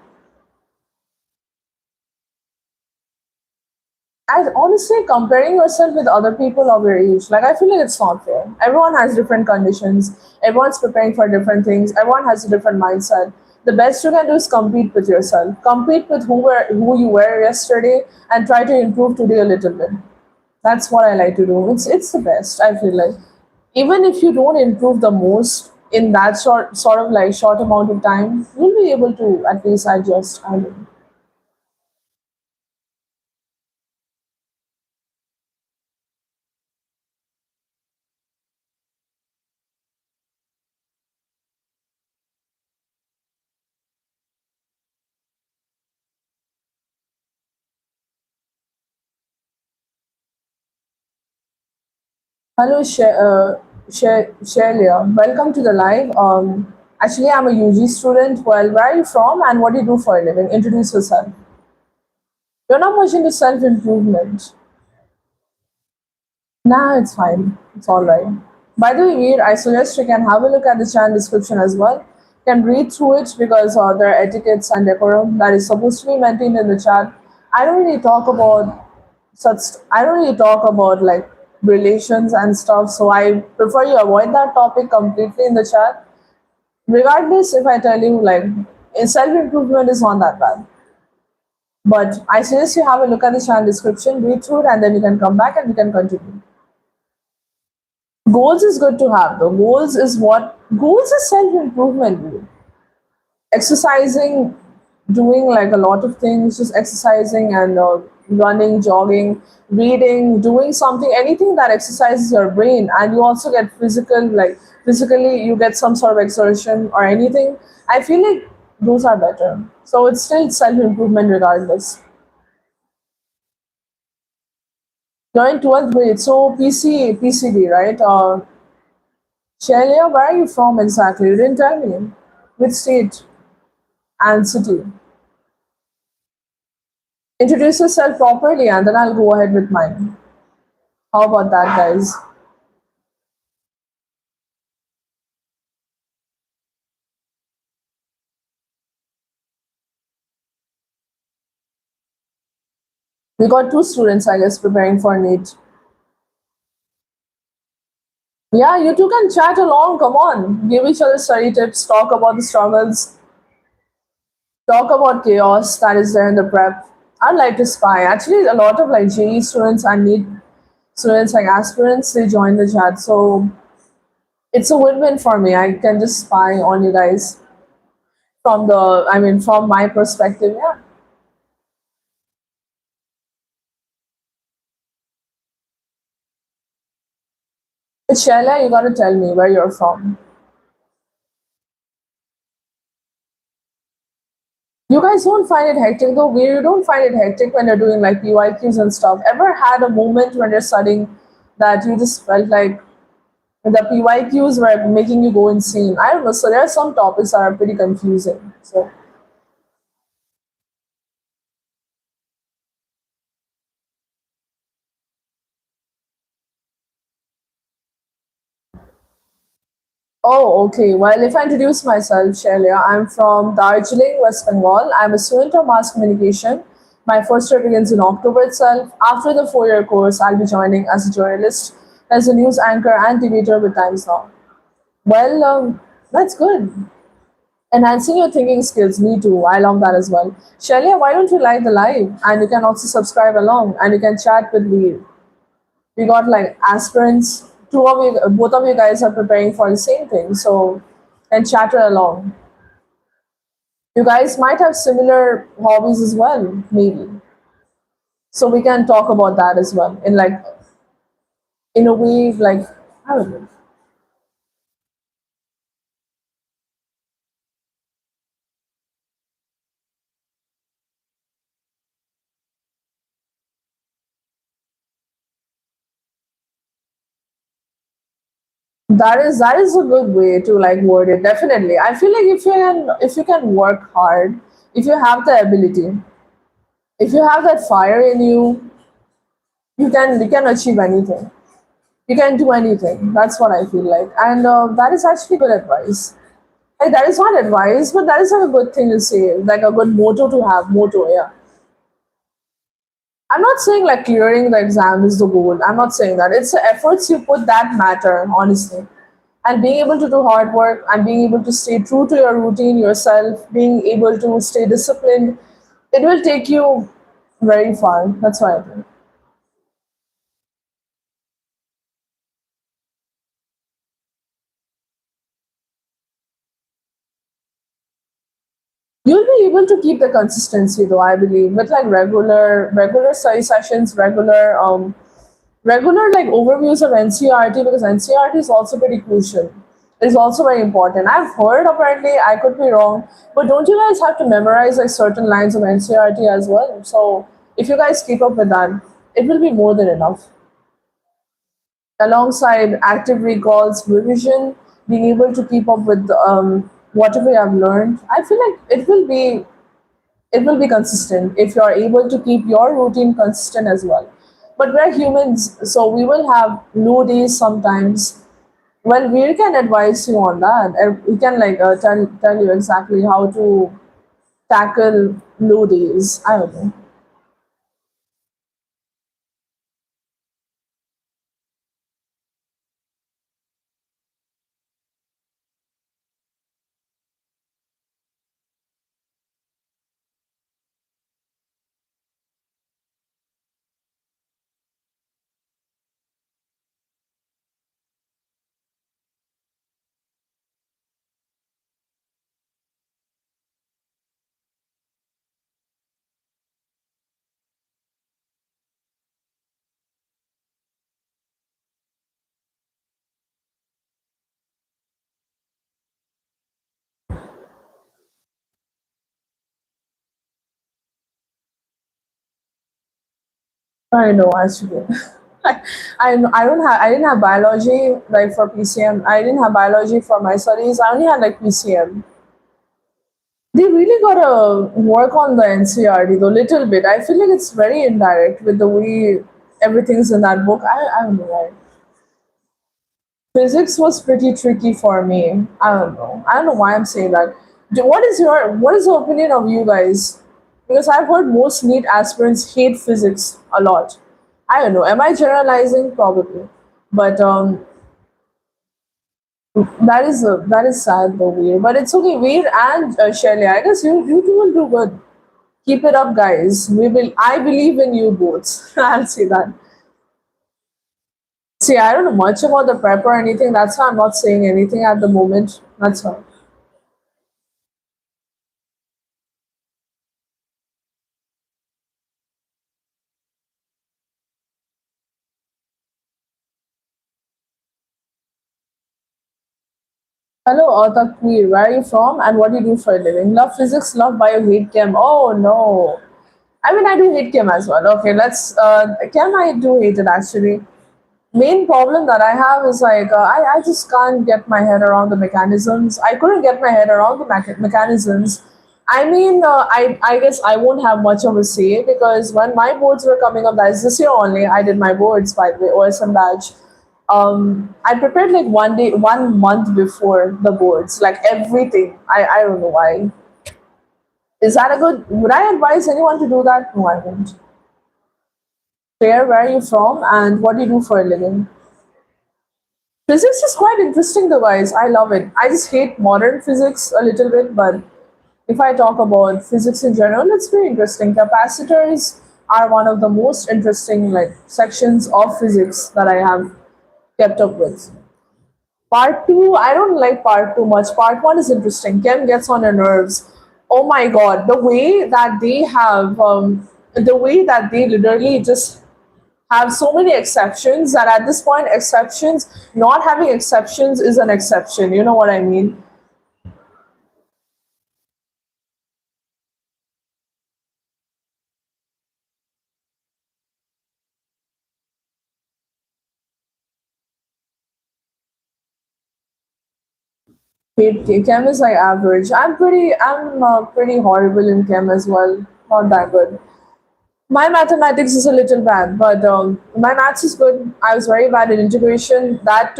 And honestly, comparing yourself with other people of your age, like I feel like it's not fair. Everyone has different conditions. Everyone's preparing for different things. Everyone has a different mindset. The best you can do is compete with yourself. Compete with who you were yesterday, and try to improve today a little bit. That's what I like to do. It's the best. I feel like even if you don't improve the most in that sort of like short amount of time, you'll be able to at least adjust. I mean, Hello, Shelia. Welcome to the live. Actually, I'm a UG student. Well, where are you from and what do you do for a living? Introduce yourself. You're not much into self improvement. Nah, it's fine. It's all right. By the way, Veer, I suggest you can have a look at the channel description as well. You can read through it because there are etiquettes and decorum that is supposed to be maintained in the chat. I don't really talk about I don't really talk about like relations and stuff, so I prefer you avoid that topic completely in the chat. Regardless, if I tell you like self improvement is not that bad. But I suggest you have a look at the channel description, read through it, and then you can come back and we can continue. Goals is good to have though. Goals is self improvement. Exercising, doing like a lot of things, just exercising and running, jogging, reading, doing something, anything that exercises your brain, and you also get physical, like physically, you get some sort of exertion or anything. I feel like those are better. So it's still self improvement regardless. You're in 12th grade, so PCB, right? Shelia, where are you from exactly? You didn't tell me. Which state and city? Introduce yourself properly and then I'll go ahead with mine. How about that, guys? We got two students, I guess, preparing for NEET. Yeah, you two can chat along. Come on. Give each other study tips, talk about the struggles, talk about chaos that is there in the prep. I'd like to spy. Actually, a lot of like JE students and NEET students, like aspirants, they join the chat. So it's a win-win for me. I can just spy on you guys from my perspective. Yeah. But Shaila, you gotta tell me where you're from. You guys don't find it hectic though. You don't find it hectic when you're doing like PYQs and stuff. Ever had a moment when you're studying that you just felt like the PYQs were making you go insane? I don't know. So there are some topics that are pretty confusing. So oh, okay. Well, if I introduce myself, Shelia, I'm from Darjeeling, West Bengal. I'm a student of mass communication. My first year begins in October itself. After the 4 year course, I'll be joining as a journalist, as a news anchor and debater with Times Now. Well, that's good. Enhancing your thinking skills, me too. I love that as well. Shelia, why don't you like the live? And you can also subscribe along and you can chat with me. We got like aspirants. Two of you, both of you guys are preparing for the same thing. So, and chatter along. You guys might have similar hobbies as well, maybe. So we can talk about that as well. In a way, like, I don't know. That is a good way to like word it. Definitely, I feel like if you can work hard, if you have the ability, if you have that fire in you, you can achieve anything. You can do anything. That's what I feel like, and that is actually good advice. Like that is not advice, but that is like a good thing to say, like a good motto to have. Motto, yeah. I'm not saying like clearing the exam is the goal. I'm not saying that. It's the efforts you put that matter, honestly. And being able to do hard work and being able to stay true to your routine yourself, being able to stay disciplined, it will take you very far. That's what I think. You'll be able to keep the consistency though, I believe, with like regular study sessions, regular like overviews of NCRT, because NCRT is also pretty crucial. It's also very important. I've heard, apparently, I could be wrong, but don't you guys have to memorize like certain lines of NCRT as well? So if you guys keep up with that, it will be more than enough. alongside active recalls, revision, being able to keep up with whatever I've learned. I feel like it will be consistent if you're able to keep your routine consistent as well. But we're humans, so we will have low days sometimes. Well, we can advise you on that. We can like tell you exactly how to tackle low days. I don't know. I know actually. I didn't have biology like for PCM. I didn't have biology for my studies. I only had like PCM. They really gotta work on the NCRD though, little bit. I feel like it's very indirect with the way everything's in that book. I don't know why. Physics was pretty tricky for me. I don't know. I don't know why I'm saying that. What is the opinion of you guys? Because I've heard most NEET aspirants hate physics a lot. I don't know. Am I generalizing? Probably. But that is sad though, Veer. But it's okay, Veer and Shelly. I guess you two will do good. Keep it up, guys. We will. I believe in you both. I'll say that. See, I don't know much about the prep or anything. That's why I'm not saying anything at the moment. That's why. Hello, Takweer. Where are you from and what do you do for a living? Love physics, love bio, hate chem. Oh no. I mean, I do hate chem as well. Okay, chem I do hate it actually. Main problem that I have is like I just can't get my head around the mechanisms. I couldn't get my head around the mechanisms. I mean, I guess I won't have much of a say because when my boards were coming up, that's this year only. I did my boards by the way, OSM badge. I prepared like 1 day, 1 month before the boards, like everything. I don't know why. Is that a good? Would I advise anyone to do that? No, I won't. Where are you from, and what do you do for a living? Physics is quite interesting, though, guys. I love it. I just hate modern physics a little bit, but if I talk about physics in general, it's very interesting. Capacitors are one of the most interesting like sections of physics that I have kept up with. Part two, I don't like part two much. Part one is interesting. Chem gets on your nerves. Oh my god, the way that they literally just have so many exceptions that at this point, not having exceptions is an exception. You know what I mean? Chem is like average. I'm pretty horrible in chem as well. Not that good. My mathematics is a little bad, but my maths is good. I was very bad in integration. That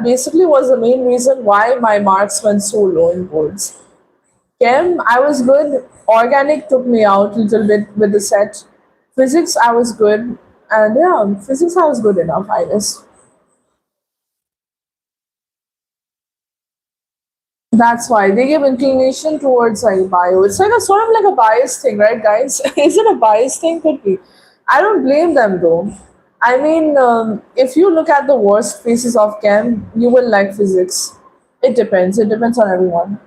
basically was the main reason why my marks went so low in boards. Chem, I was good. Organic took me out a little bit with the set. Physics, I was good, and yeah, physics I was good enough, I guess. That's why they give inclination towards like bio. It's like a sort of like a bias thing, right, guys? Is it a bias thing? Could be. I don't blame them though. I mean, if you look at the worst phases of chem, you will like physics. It depends. It depends on everyone.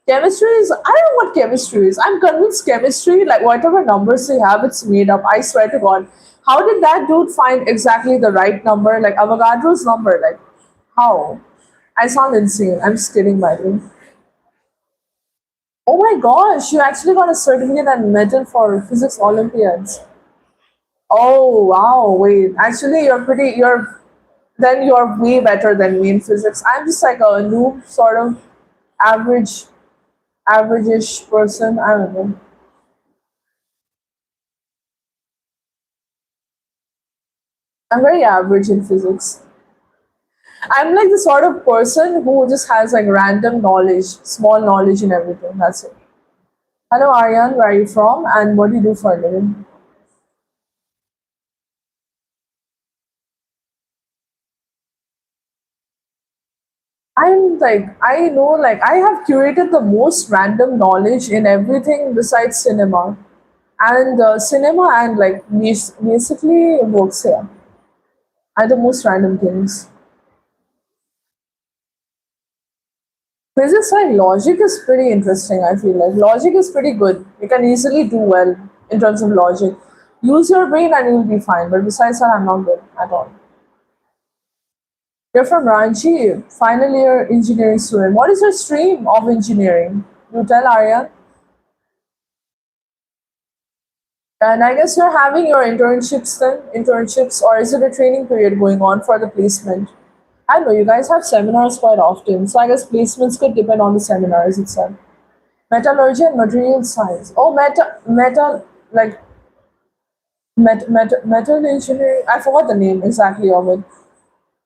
Chemistry is. I don't know what chemistry is. I'm convinced chemistry, like whatever numbers they have, it's made up. I swear to God. How did that dude find exactly the right number, like Avogadro's number? Like, how? I sound insane. I'm just kidding, by the way. Oh my gosh, you actually got a certificate and medal for physics Olympiads. Oh wow, wait. Actually, you're pretty. You're Then you're way better than me in physics. I'm just like a noob, sort of average, average-ish person. I don't know. I'm very average in physics. I'm like the sort of person who just has like random knowledge, small knowledge in everything. That's it. Hello, Aryan. Where are you from? And what do you do for a living? I'm like, I know, like, I have curated the most random knowledge in everything besides cinema. And cinema and like basically books here are the most random things. Physics like logic is pretty interesting, I feel like. Logic is pretty good. You can easily do well in terms of logic. Use your brain and you'll be fine. But besides that, I'm not good at all. You're from Ranchi, final year engineering student. What is your stream of engineering? You tell Aryan. And I guess you're having your internships then, internships, or is it a training period going on for the placement? I know you guys have seminars quite often, so I guess placements could depend on the seminars itself. Metallurgy and material science. Oh, like metal engineering. I forgot the name exactly of it.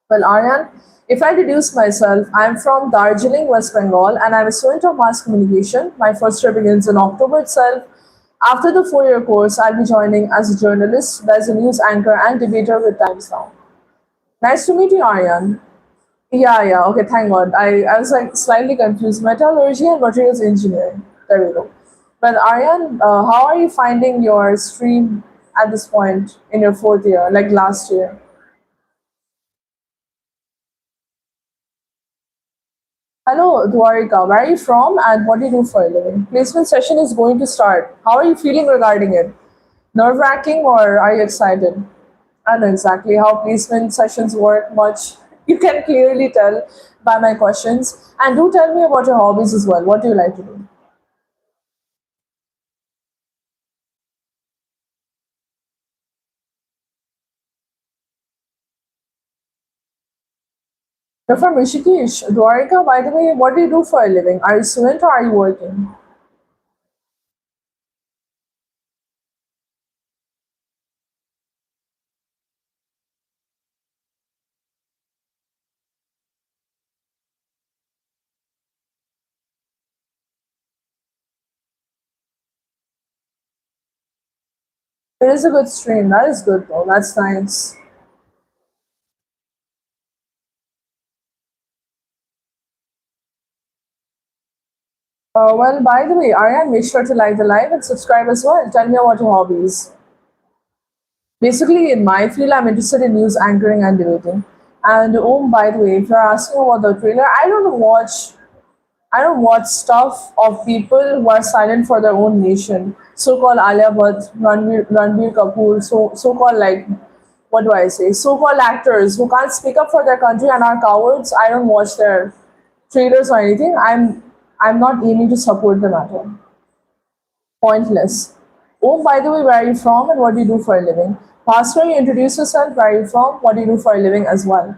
Well, Aryan, if I introduce myself, I'm from Darjeeling, West Bengal, and I'm a student of mass communication. My first year begins in October itself. After the 4 year course, I'll be joining as a journalist, as a news anchor, and debater with Times Now. Nice to meet you, Aryan. Yeah, yeah. Okay, thank God. I was like slightly confused. Metallurgy and materials engineering. There we go. But Aryan, how are you finding your stream at this point in your fourth year, like last year? Hello, Dwarika. Where are you from and what do you do for a living? Placement session is going to start. How are you feeling regarding it? Nerve wracking or are you excited? I don't know exactly how placement sessions work much. You can clearly tell by my questions. And do tell me about your hobbies as well. What do you like to do? You're from Rishikesh. Dwarika, by the way, what do you do for a living? Are you a student or are you working? It is a good stream. That is good though. That's nice. Well, by the way, Aryan, make sure to like the live and subscribe as well. Tell me about your hobbies. Basically, in my field, I'm interested in news anchoring and debating. And by the way, if you're asking about the trailer, I don't watch stuff of people who are silent for their own nation. So-called Alia Bhatt, Ranbir Kapoor, so-called like what do I say? So-called actors who can't speak up for their country and are cowards. I don't watch their trailers or anything. I'm not aiming to support them at all. Pointless. Oh, by the way, where are you from and what do you do for a living? Faster, you introduce yourself, where are you from, what do you do for a living as well.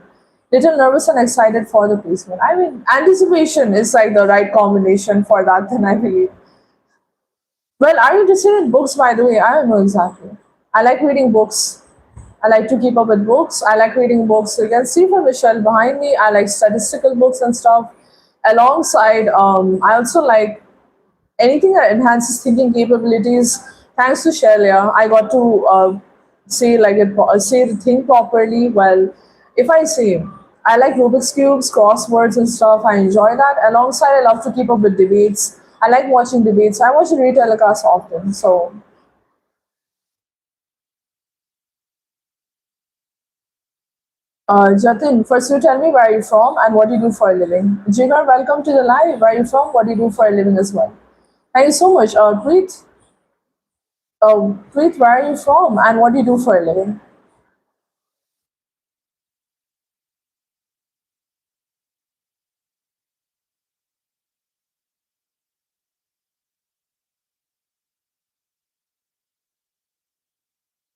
Little nervous and excited for the placement. I mean, anticipation is like the right combination for that, then I believe. Well, are you interested in books, by the way? I don't know exactly. I like reading books. I like to keep up with books. I like reading books. You can see from Michelle behind me, I like statistical books and stuff. Alongside, I also like anything that enhances thinking capabilities. Thanks to Shelia, I got to say the thing properly. Well, if I say I like Rubik's cubes, crosswords, and stuff, I enjoy that. Alongside, I love to keep up with debates. I like watching debates. I watch the telecast often. So, Jatin, first you tell me where you're from and what you do for a living. Jigar, welcome to the live. Where are you from? What do you do for a living as well? Thank you so much. Preet, where are you from and what do you do for a living?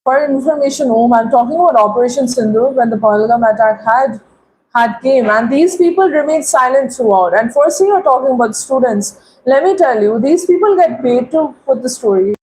For information, home, I'm talking about Operation Sindoor when the Pahalgam attack had came, and these people remained silent throughout. And firstly, you're talking about students. Let me tell you, these people get paid to put the story.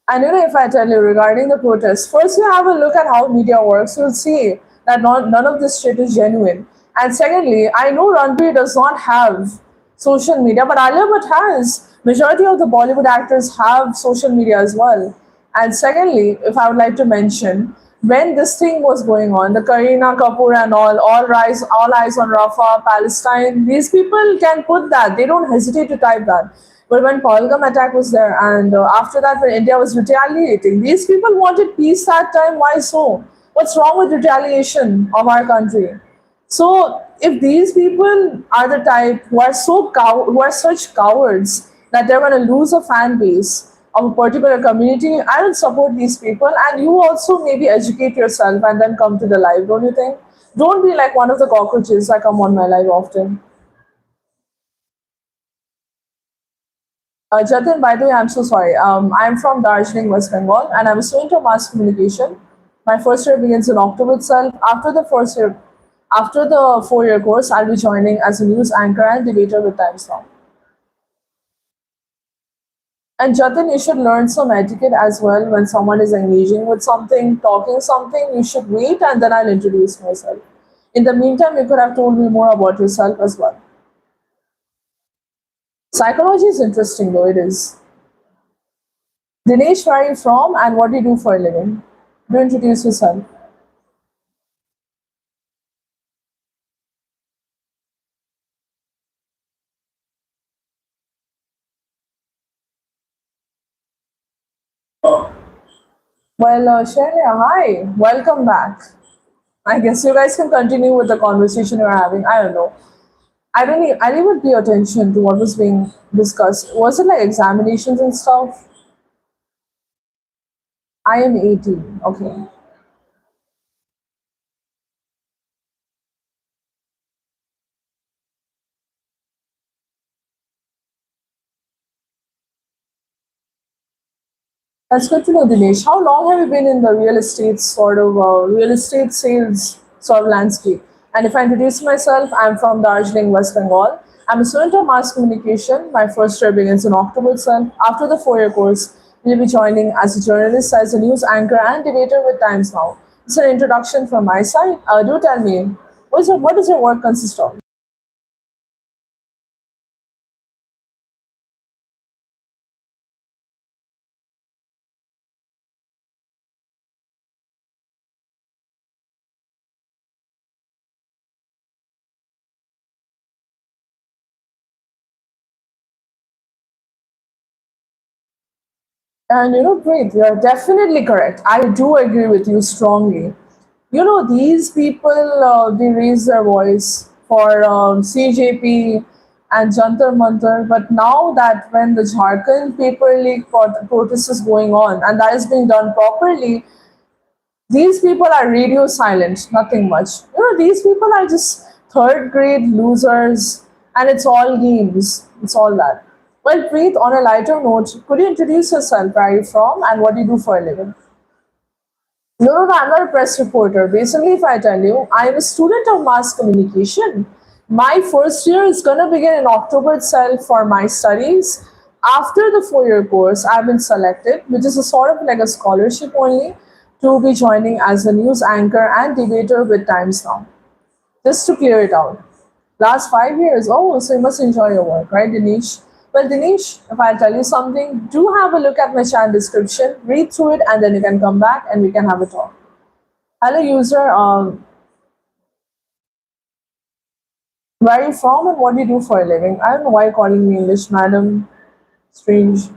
And if I tell you regarding the protests, first you have a look at how media works, you'll see that none of this shit is genuine. And secondly, I know Ranbir does not have social media, but Alia Bhatt has. Majority of the Bollywood actors have social media as well. And secondly, if I would like to mention, when this thing was going on, the Kareena Kapoor and all eyes on Rafah, Palestine, these people can put that. They don't hesitate to type that. But when Pahalgam attack was there, and after that, when India was retaliating, these people wanted peace that time. Why so? What's wrong with retaliation of our country? So if these people are the type who are who are such cowards that they're going to lose a fan base of a particular community, I don't support these people. And you also maybe educate yourself and then come to the live, don't you think? Don't be like one of the cockroaches that come on my live often. Jatin, by the way, I'm so sorry. I'm from Darjeeling, West Bengal, and I'm a student of mass communication. My first year begins in October itself. After the 4-year course, I'll be joining as a news anchor and debater with Times Now. And Jatin, you should learn some etiquette as well when someone is engaging with something, talking something. You should wait, and then I'll introduce myself. In the meantime, you could have told me more about yourself as well. Psychology is interesting, though it is. Dinesh, where are you from and what do you do for a living? Do introduce yourself. Well, Shreya, hi, welcome back. I guess you guys can continue with the conversation you're having. I don't know. I didn't even pay attention to what was being discussed. Was it like examinations and stuff? I am 18. Okay. That's good to know, Dinesh. How long have you been in the real estate sales sort of landscape? And if I introduce myself, I'm from Darjeeling, West Bengal. I'm a student of mass communication. My first year begins in October itself. After the 4-year course, we'll be joining as a journalist, as a news anchor, and debater with Times Now. It's an introduction from my side. Do tell me, what does your work consist of? And Preet, you're definitely correct. I do agree with you strongly. These people, they raise their voice for CJP and Jantar Mantar, but now that when the Jharkhand paper leak protest is going on and that is being done properly, these people are radio silent, nothing much. These people are just third grade losers and it's all games. It's all that. Well, Preet, on a lighter note, could you introduce yourself, where are you from, and what do you do for a living? No, I'm not a press reporter. Basically, if I tell you, I'm a student of mass communication. My first year is going to begin in October itself for my studies. After the 4-year course, I've been selected, which is a sort of like a scholarship only, to be joining as a news anchor and debater with Times Now. Just to clear it out. Last 5 years, oh, so you must enjoy your work, right, Dinesh? Well, Dinesh, if I tell you something, do have a look at my channel description, read through it, and then you can come back and we can have a talk. Hello, user. Where are you from and what do you do for a living? I don't know why you're calling me English, madam. Strange.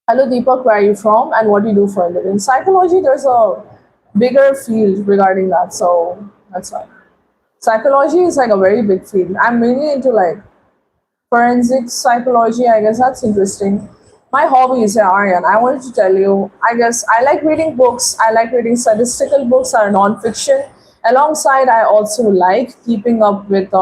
Hello, Deepak. Where are you from and what do you do for a living? Psychology, there's a bigger field regarding that, so that's why. Psychology is like a very big field. I'm mainly into like forensic psychology. I guess that's interesting. My hobbies, yeah, Aryan. I wanted to tell you. I guess I like reading books. I like reading statistical books or non-fiction. Alongside, I also like keeping up with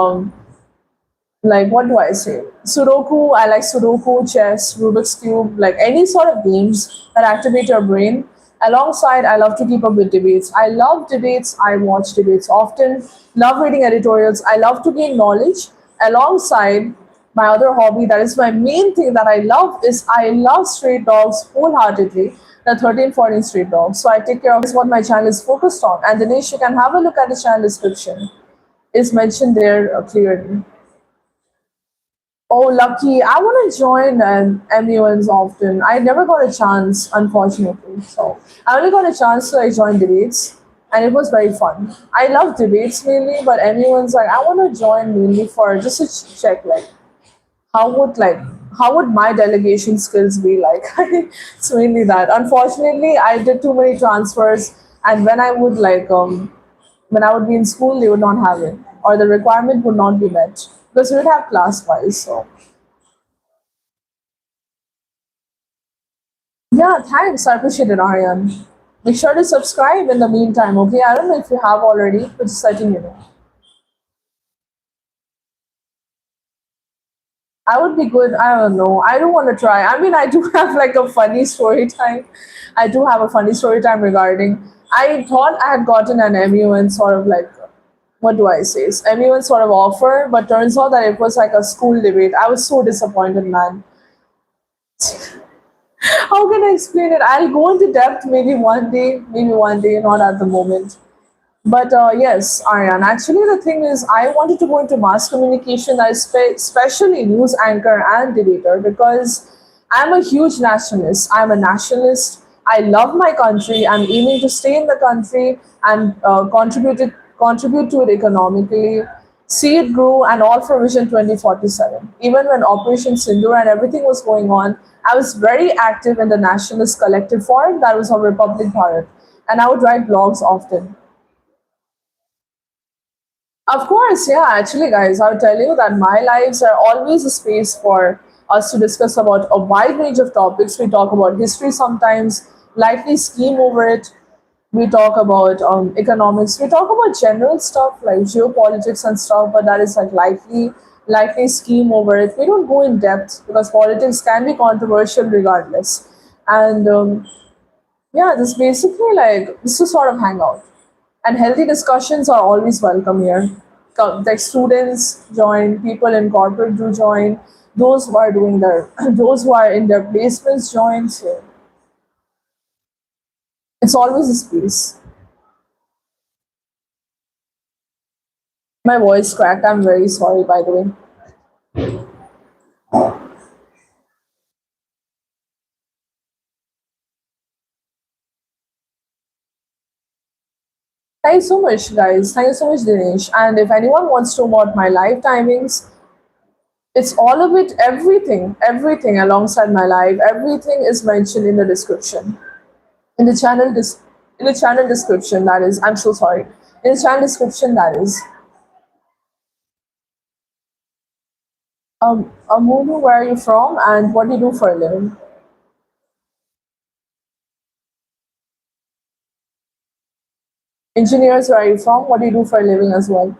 like what do I say? Sudoku. I like Sudoku, chess, Rubik's cube, like any sort of games that activate your brain. Alongside, I love to keep up with debates. I love debates. I watch debates often. Love reading editorials. I love to gain knowledge. Alongside, my other hobby, that is my main thing that I love, is I love street dogs wholeheartedly. The 13, 14 street dogs. So I take care of is what my channel is focused on. And Dinesh, you can have a look at the channel description. It's mentioned there clearly. Oh, lucky. I want to join MUNs often. I never got a chance, unfortunately. So I only got a chance to like, join debates, and it was very fun. I love debates mainly, but MUNs, like, I want to join mainly for just to check, how would like, how would my delegation skills be like? It's mainly that. Unfortunately, I did too many transfers, and when I would be in school, they would not have it, or the requirement would not be met because we would have class wise. So yeah, thanks. I appreciate it, Aryan. Make sure to subscribe in the meantime, okay? I don't know if you have already, but just letting you know. I would be good. I don't know. I don't want to try. I mean, I do have like a funny story time. I do have a funny story time regarding. I thought I had gotten an MUN sort of like, what do I say? MUN sort of offer, but turns out that it was like a school debate. I was so disappointed, man. How can I explain it? I'll go into depth maybe one day, not at the moment. But yes, Aryan, actually, the thing is, I wanted to go into mass communication, especially news anchor and debater, because I'm a huge nationalist. I'm a nationalist. I love my country. I'm aiming to stay in the country and contribute to it economically, see it grow, and all for Vision 2047. Even when Operation Sindoor and everything was going on, I was very active in the nationalist collective forum that was on Republic Bharat, and I would write blogs often. Of course, yeah. Actually, guys, I'll tell you that my lives are always a space for us to discuss about a wide range of topics. We talk about history sometimes, lightly skim over it. We talk about economics. We talk about general stuff like geopolitics and stuff, but that is like lightly skim over it. We don't go in depth because politics can be controversial regardless. And yeah, this basically like this is sort of hangout. And healthy discussions are always welcome here. Like students join, people in corporate do join, those who are doing their those who are in their placements join. So it's always a space. My voice cracked. I'm very sorry, by the way. Thank you so much, guys. Thank you so much, Dinesh. And if anyone wants to know about my live timings, it's all of it, everything alongside my live, everything is mentioned in the description. In the in the channel description, that is. I'm so sorry. In the channel description, that is. Amunu, where are you from, and what do you do for a living? Engineers, where are you from? What do you do for a living as well?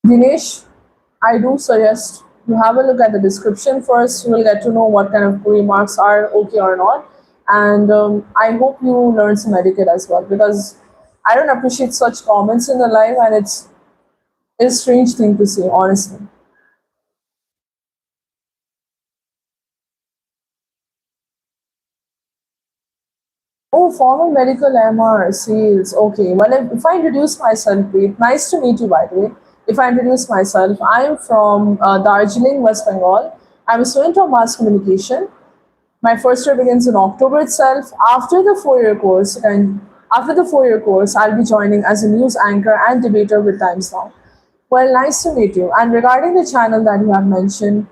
Dinesh, I do suggest you have a look at the description first. You will get to know what kind of remarks are okay or not. And I hope you learn some etiquette as well because I don't appreciate such comments in the live, and it's a strange thing to say, honestly. Oh, former medical MR sales. Okay. Well, if I introduce myself, wait, nice to meet you, by the way. If I introduce myself, I'm from Darjeeling, West Bengal. I'm a student of mass communication. My first year begins in October itself. After the 4-year course, I'll be joining as a news anchor and debater with Times Now. Well, nice to meet you. And regarding the channel that you have mentioned,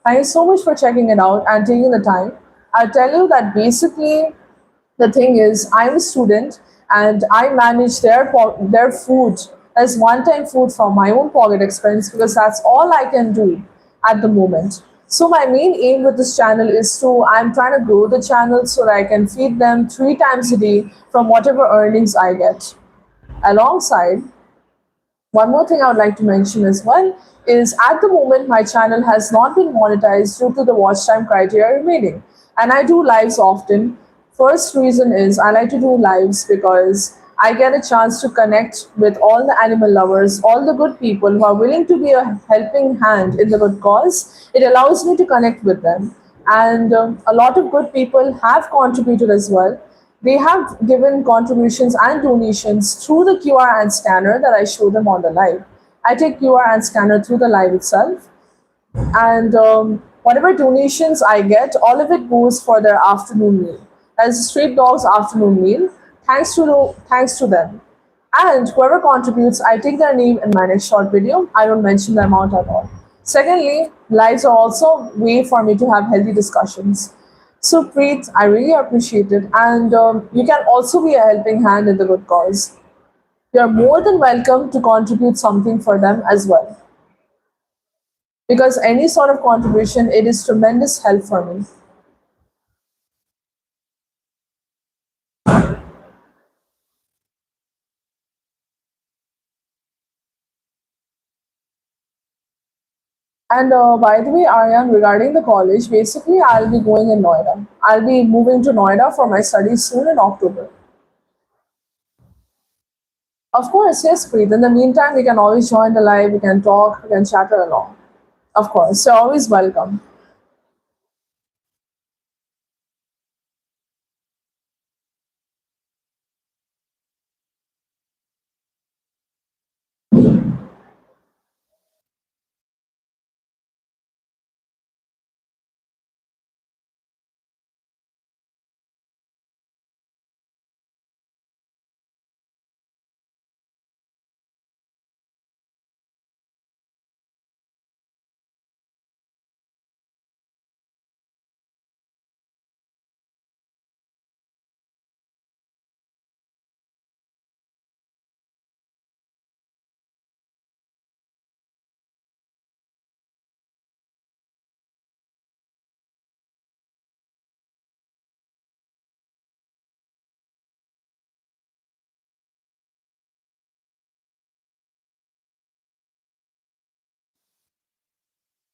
thank you so much for checking it out and taking the time. I'll tell you that basically the thing is, I'm a student and I manage their food as one-time food from my own pocket expense because that's all I can do at the moment. So my main aim with this channel is to I'm trying to grow the channel so that I can feed them 3 times a day from whatever earnings I get. Alongside, one more thing I would like to mention as well is at the moment my channel has not been monetized due to the watch time criteria remaining. And I do lives often. First reason is I like to do lives because I get a chance to connect with all the animal lovers, all the good people who are willing to be a helping hand in the good cause. It allows me to connect with them. And a lot of good people have contributed as well. They have given contributions and donations through the QR and scanner that I show them on the live. I take QR and scanner through the live itself, and whatever donations I get, all of it goes for their afternoon meal. As street dogs' afternoon meal, thanks to them. And whoever contributes, I take their name in my next short video. I don't mention the amount at all. Secondly, lives are also a way for me to have healthy discussions. So, Preet, I really appreciate it. And you can also be a helping hand in the good cause. You're more than welcome to contribute something for them as well. Because any sort of contribution, it is tremendous help for me. And by the way, Aryan, regarding the college, basically I'll be going in Noida. I'll be moving to Noida for my studies soon in October. Of course, yes, Preet. In the meantime, we can always join the live, we can talk, we can chatter along. Of course, you're always welcome.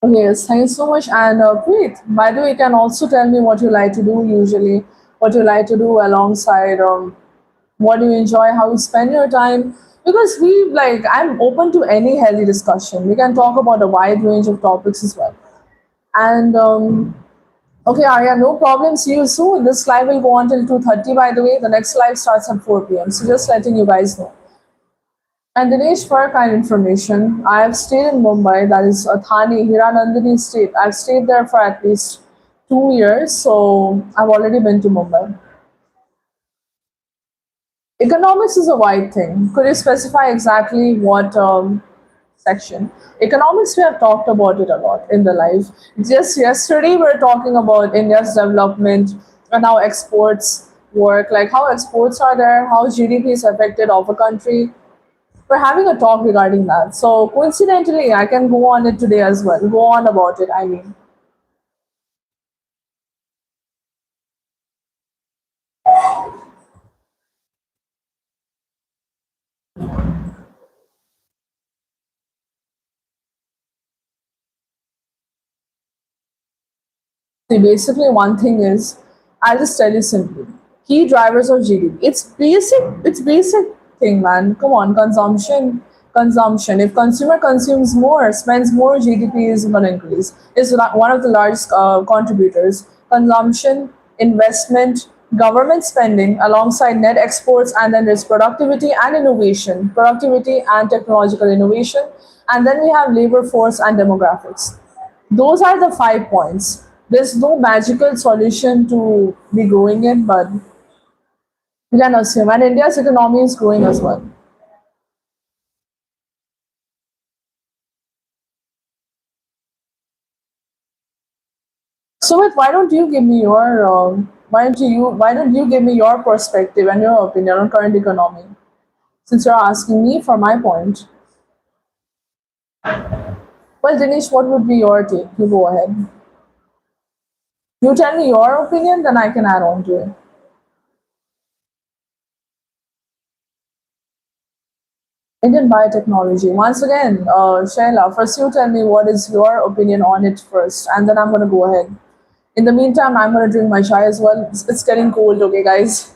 Okay, yes, thank you so much. And Preet, by the way, you can also tell me what you like to do usually, what you like to do alongside what do you enjoy, how you spend your time, because I'm open to any healthy discussion. We can talk about a wide range of topics as well. And okay, Arya, no problem. See you soon. This live will go on till 2:30. By the way, the next live starts at 4 p.m. So just letting you guys know. And Dinesh, for kind information, I have stayed in Mumbai, that is Thane, Hiranandani state. I've stayed there for at least 2 years, so I've already been to Mumbai. Economics is a wide thing. Could you specify exactly what section? Economics, we have talked about it a lot in the live. Just yesterday, we were talking about India's development and how exports work, like how exports are there, how GDP is affected of a country. We're having a talk regarding that. So coincidentally, I can go on it today as well. Go on about it, I mean. See, basically, one thing is, I'll just tell you simply. Key drivers of GDP. It's basic. It's basic thing, man. Come on, consumption, consumption. If consumer consumes more, spends more, GDP is gonna increase. Is one of the largest contributors. Consumption, investment, government spending, alongside net exports, and then there's productivity and innovation, productivity and technological innovation, and then we have labor force and demographics. Those are the 5 points. There's no magical solution to be growing in, but you can assume. And India's economy is growing as well. So wait, why don't you give me your why don't you give me your perspective and your opinion on current economy? Since you're asking me for my point. Well, Dinesh, what would be your take? You go ahead. You tell me your opinion, then I can add on to it. Indian biotechnology. Once again, Shaila, first you tell me what is your opinion on it first, and then I'm gonna go ahead. In the meantime, I'm gonna drink my chai as well. It's getting cold, okay, guys?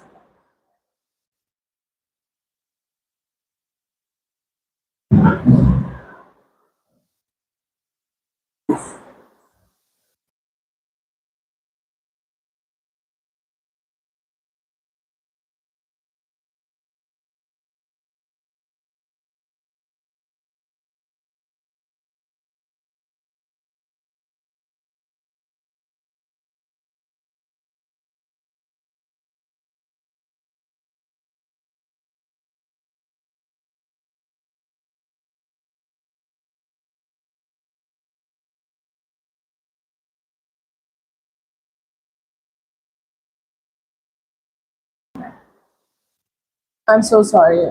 I'm so sorry.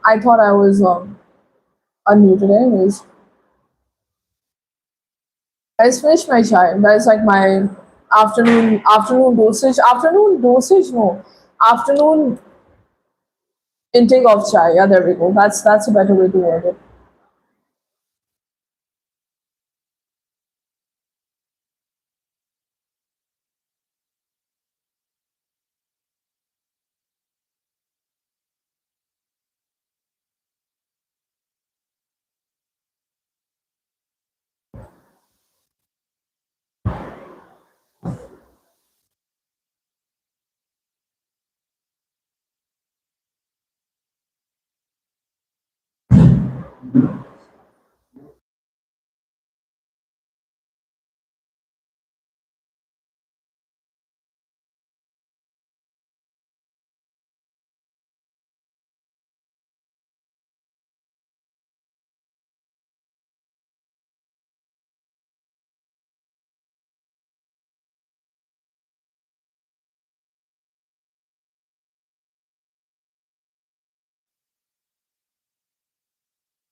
I thought I was unmuted anyways. I just finished my chai. That's like my afternoon dosage. Afternoon dosage, no. Afternoon intake of chai. Yeah, there we go. That's a better way to word it.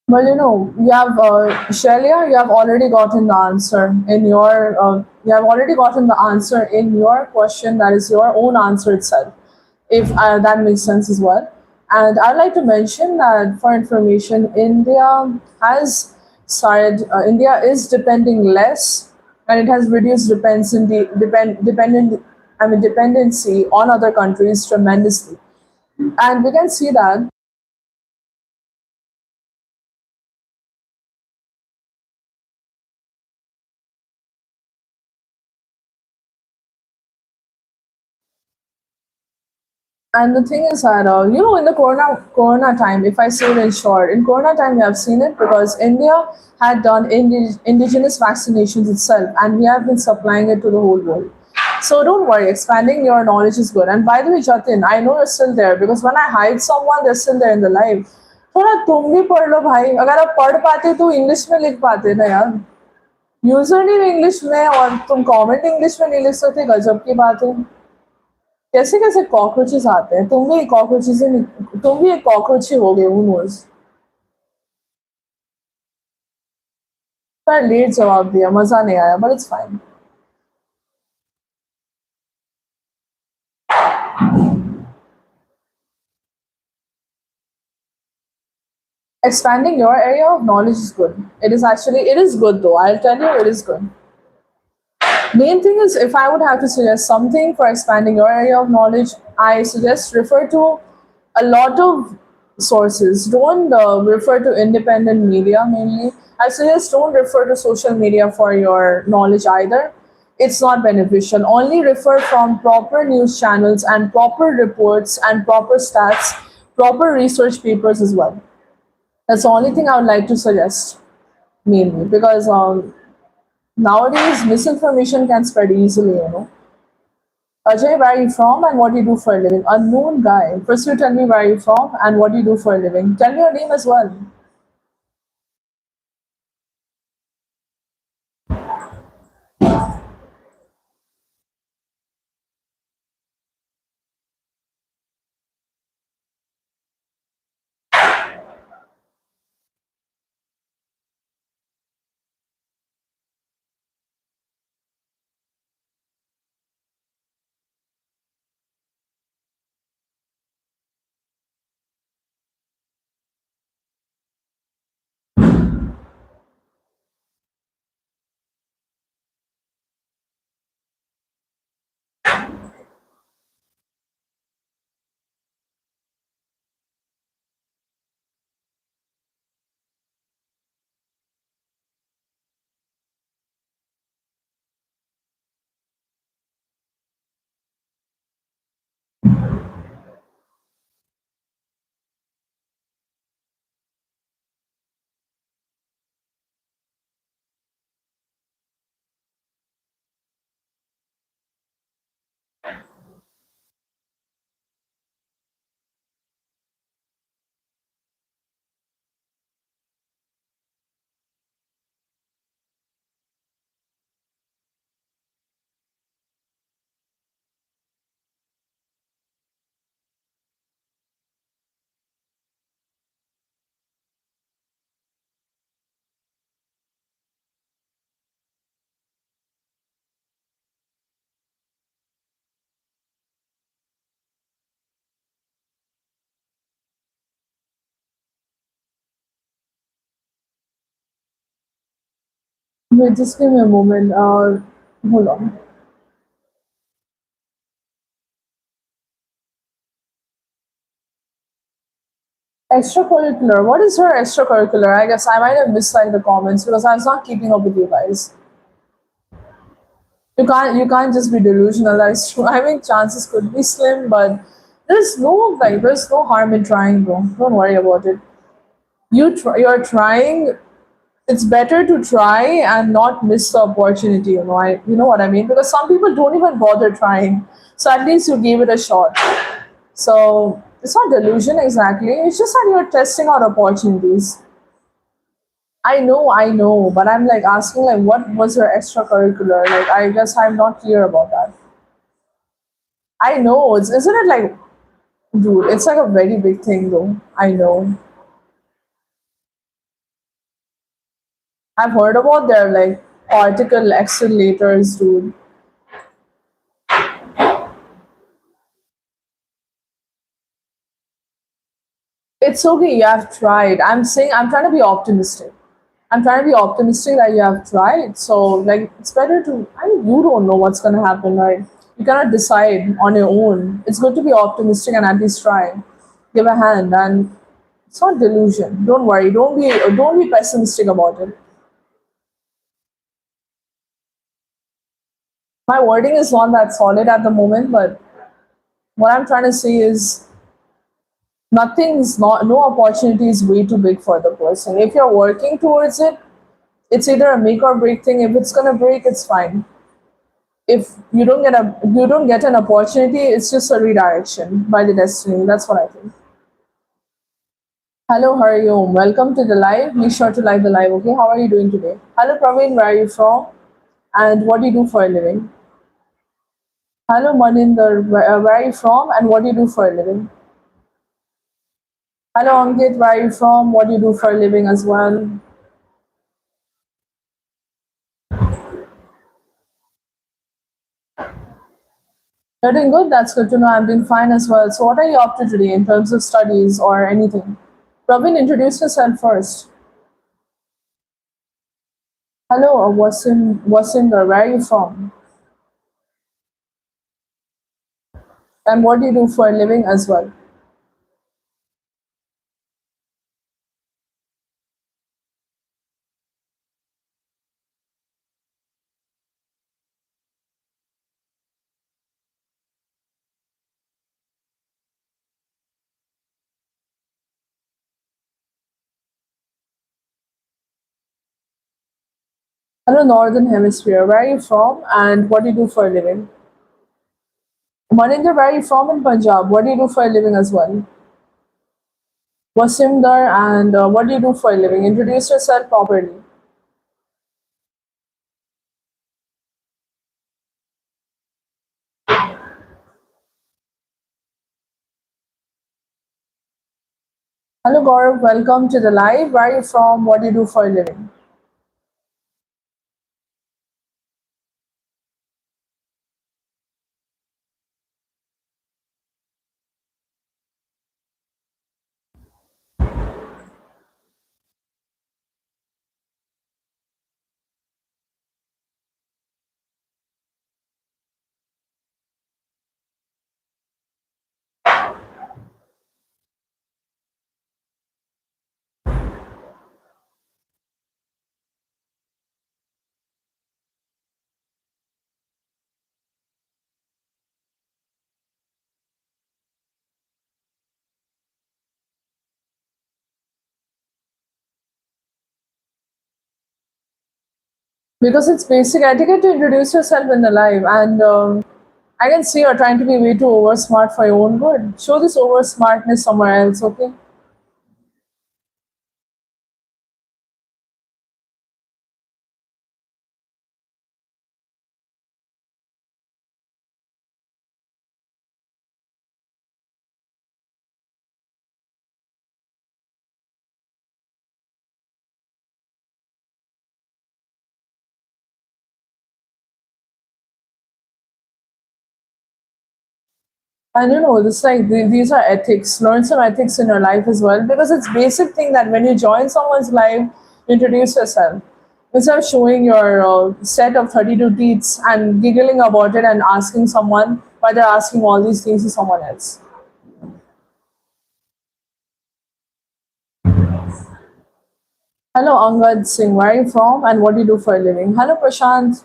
Well, Shelia, you have already gotten the answer in your. You have already gotten the answer in your question. That is your own answer itself, if that makes sense as well. And I'd like to mention that for information, has India is depending less, and it has reduced dependency on other countries tremendously. And we can see that. And the thing is that, in the corona time, if I say it in short, in corona time, we have seen it because India had done indigenous vaccinations itself, and we have been supplying it to the whole world. So don't worry, expanding your knowledge is good. And by the way, Jatin, I know you're still there because when I hide someone, they're still there in the live. थोड़ा तुम भी पढ़ लो भाई अगर आप पढ़ पाते तो इंग्लिश में लिख पाते ना यार यूजर नेम इंग्लिश में और तुम कमेंट इंग्लिश में नहीं लिख सकते गजब की बात है कैसे कैसे कॉकरोचेस आते हैं तुम भी एक कॉकरोच ही हो गए हूँ नोज पर लेट जवाब दिया मजा नहीं आया but it's fine expanding your area of knowledge is good it is good though I'll tell you it is good main thing is if I would have to suggest something for expanding your area of knowledge I suggest refer to a lot of sources don't refer to independent media mainly I suggest don't refer to social media for your knowledge either it's not beneficial only refer from proper news channels and proper reports and proper stats proper research papers as well that's the only thing I would like to suggest mainly because nowadays misinformation can spread easily. Ajay, where are you from and what do you do for a living? Unknown guy. First, you tell me where are you from and what do you do for a living. Tell me your name as well. Wait, just give me a moment. Hold on. Extracurricular. What is her extracurricular? I guess I might have missed like the comments because I was not keeping up with you guys. You can't just be delusional. That's true. I mean, chances could be slim, but there's no harm in trying, bro. Don't worry about it. You're trying. It's better to try and not miss the opportunity. You know what I mean? Because some people don't even bother trying. So at least you gave it a shot. So it's not delusion exactly. It's just that you're testing out opportunities. I know, but I'm like asking like what was her extracurricular? Like I guess I'm not clear about that. I know, isn't it like dude, it's like a very big thing though. I know. I've heard about their like particle accelerators, dude. It's okay, you have tried. I'm trying to be optimistic. I'm trying to be optimistic that you have tried. So like it's better to I mean you don't know what's gonna happen, right? You cannot decide on your own. It's good to be optimistic and at least try. Give a hand and it's not delusion. Don't worry. Don't be pessimistic about it. My wording is not that solid at the moment, but what I'm trying to say is no opportunity is way too big for the person. If you're working towards it, it's either a make or break thing. If it's gonna break, it's fine. If you don't get an opportunity, it's just a redirection by the destiny. That's what I think. Hello, how are you? Welcome to the live. Be sure to like the live, okay? How are you doing today? Hello, Praveen, where are you from? And what do you do for a living? Hello, Maninder, where are you from? And what do you do for a living? Hello, Ankit, where are you from? What do you do for a living as well? You're doing good. That's good to know. I'm doing fine as well. So, what are you up to today in terms of studies or anything? Praveen, introduce yourself first. Hello, Wasinder, where are you from? And what do you do for a living as well? Hello, Northern Hemisphere. Where are you from? And what do you do for a living? Maninder, where are you from in Punjab? What do you do for a living as well? Wasinder, and what do you do for a living? Introduce yourself properly. Hello, Gaurav. Welcome to the live. Where are you from? What do you do for a living? Because it's basic etiquette to introduce yourself in the live, and I can see you're trying to be way too over smart for your own good. Show this over smartness somewhere else, okay? I don't know. This like these are ethics. Learn some ethics in your life as well, because it's basic thing that when you join someone's life, introduce yourself. Instead of showing your set of 32 teeth and giggling about it and asking someone why they're asking all these things to someone else. Hello, Angad Singh. Where are you from and what do you do for a living? Hello, Prashant.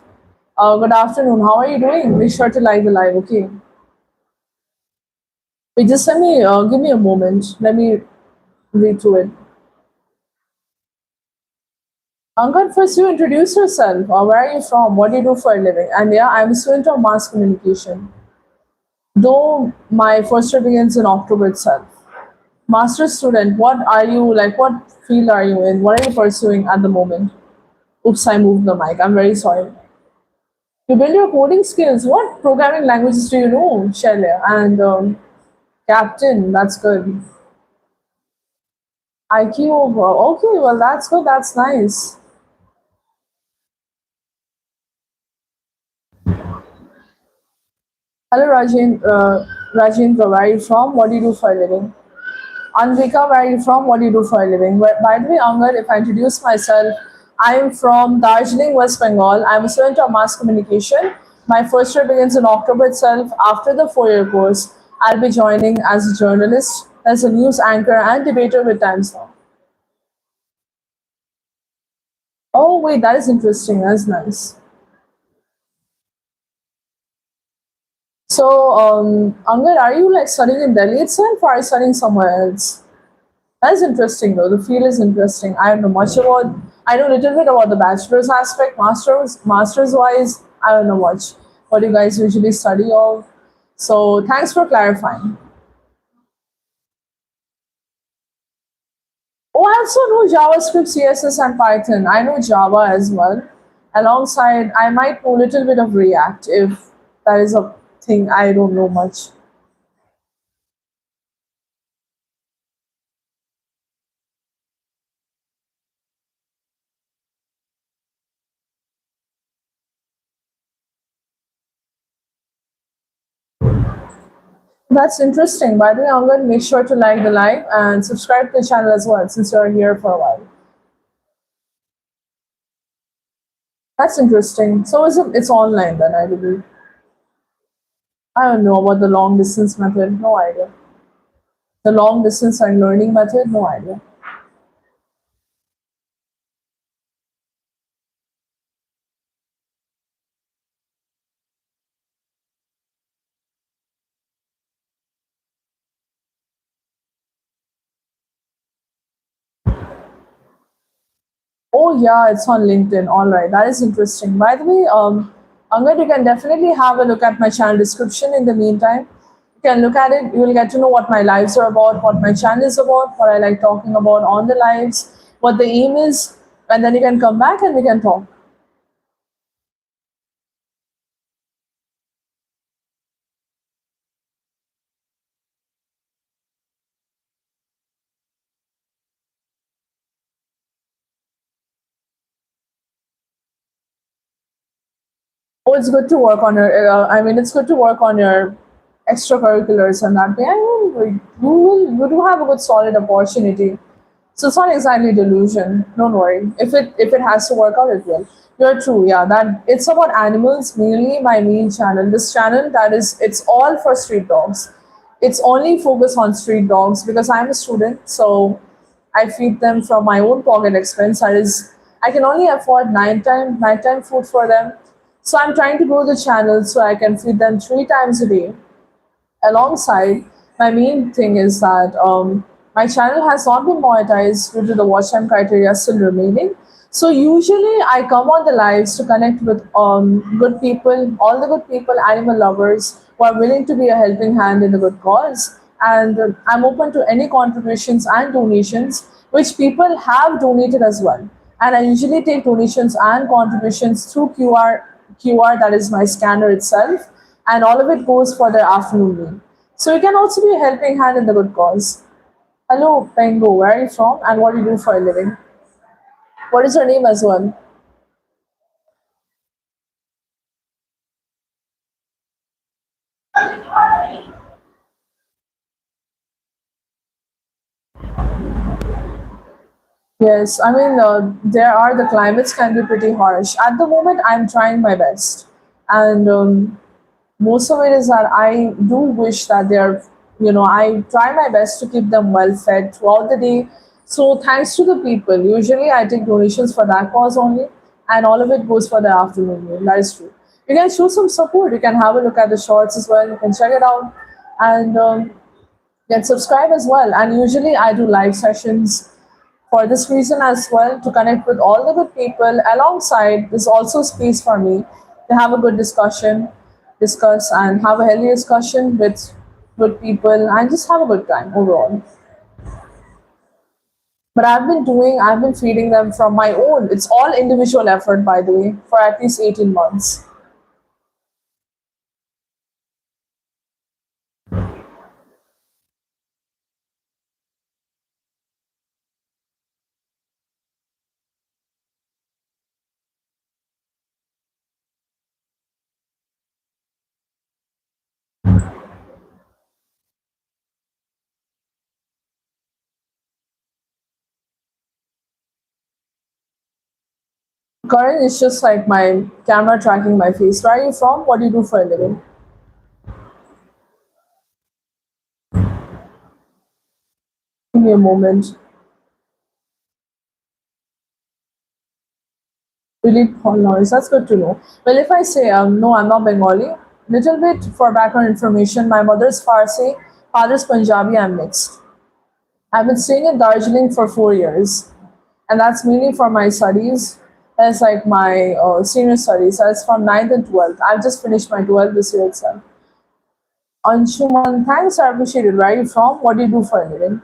Good afternoon. How are you doing? Be sure to like the live, okay? Wait, just give me a moment. Let me read through it. Angad, first you introduce yourself. Where are you from? What do you do for a living? And yeah, I'm a student of mass communication. Though my first year begins in October itself. Master's student, what are you like? What field are you in? What are you pursuing at the moment? Oops, I moved the mic. I'm very sorry. You build your coding skills. What programming languages do you know, Shailia? And Captain, that's good. IQ, okay, well, that's good. That's nice. Hello, Rajendra, where are you from? What do you do for a living? Anvika, where are you from? What do you do for a living? By the way, Angad, if I introduce myself, I am from Darjeeling, West Bengal. I'm a student of mass communication. My first year begins in October itself. After the 4 year course, I'll be joining as a journalist, as a news anchor, and debater with Times Now. Oh, wait, that is interesting. That's nice. So, Angad, are you like studying in Delhi itself or are you studying somewhere else? That's interesting though. The field is interesting. I don't know much about. I know a little bit about the bachelor's aspect. Masters wise, I don't know much. What you guys usually study of. So thanks for clarifying. Oh, I also know JavaScript, CSS, and Python. I know Java as well. Alongside, I might know a little bit of React if that is a thing. I don't know much. That's interesting. By the way, I'm going to make sure to like the live and subscribe to the channel as well since you're here for a while. That's interesting. So it's online then, I believe. I don't know about the long distance method. No idea. The long distance and learning method. No idea. Oh yeah, it's on LinkedIn. All right, that is interesting. By the way, Angad, you can definitely have a look at my channel description. In the meantime, you can look at it. You will get to know what my lives are about, what my channel is about, what I like talking about on the lives, what the aim is, and then you can come back and we can talk. Oh, it's good to work on your. I mean, it's good to work on your extracurriculars and that way. I mean, you do have a good solid opportunity. So it's not exactly delusion. Don't worry. If it has to work out, it will. You're true. Yeah, that it's about animals. Mainly my main channel. This channel that is it's all for street dogs. It's only focused on street dogs because I'm a student. So I feed them from my own pocket expense. That is, I can only afford nighttime food for them. So I'm trying to grow the channel so I can feed them 3 times a day. Alongside, my main thing is that my channel has not been monetized due to the watch time criteria still remaining. So usually I come on the lives to connect with good people, all the good people, animal lovers who are willing to be a helping hand in the good cause. And I'm open to any contributions and donations which people have donated as well. And I usually take donations and contributions through QR, that is my scanner itself, and all of it goes for their afternoon meal. So you can also be a helping hand in the good cause. Hello, Pengo, where are you from and what do you do for a living? What is your name as well? Yes, I mean, there are the climates can be pretty harsh. At the moment, I'm trying my best, and most of it is that I do wish that they're, I try my best to keep them well fed throughout the day. So thanks to the people. Usually, I take donations for that cause only, and all of it goes for the afternoon meal. That is true. You can show some support. You can have a look at the shorts as well. You can check it out, and get subscribe as well. And usually, I do live sessions for this reason as well, to connect with all the good people. Alongside, there's also space for me to have a good discussion, discuss and have a healthy discussion with good people and just have a good time overall. But I've been feeding them from my own. It's all individual effort, by the way, for at least 18 months. Current is just like my camera tracking my face. Where are you from? What do you do for a living? Give me a moment. Really Paul noise. That's good to know. Well, if I say no, I'm not Bengali. Little bit for background information. My mother's Farsi, father's Punjabi. I'm mixed. I've been staying in Darjeeling for 4 years, and that's mainly for my studies. That's like my senior studies. That's from ninth and 12th. I've just finished my 12th this year itself. Anshuman, thanks. I appreciate it. Where are you from? What do you do for a living?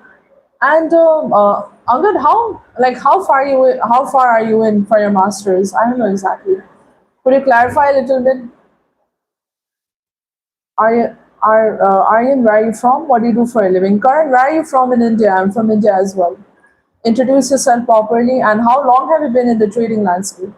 And Angad, how far are you in for your masters? I don't know exactly. Could you clarify a little bit? Aryan, where are you from? What do you do for a living? Karan, where are you from in India? I'm from India as well. Introduce yourself properly and how long have you been in the trading landscape?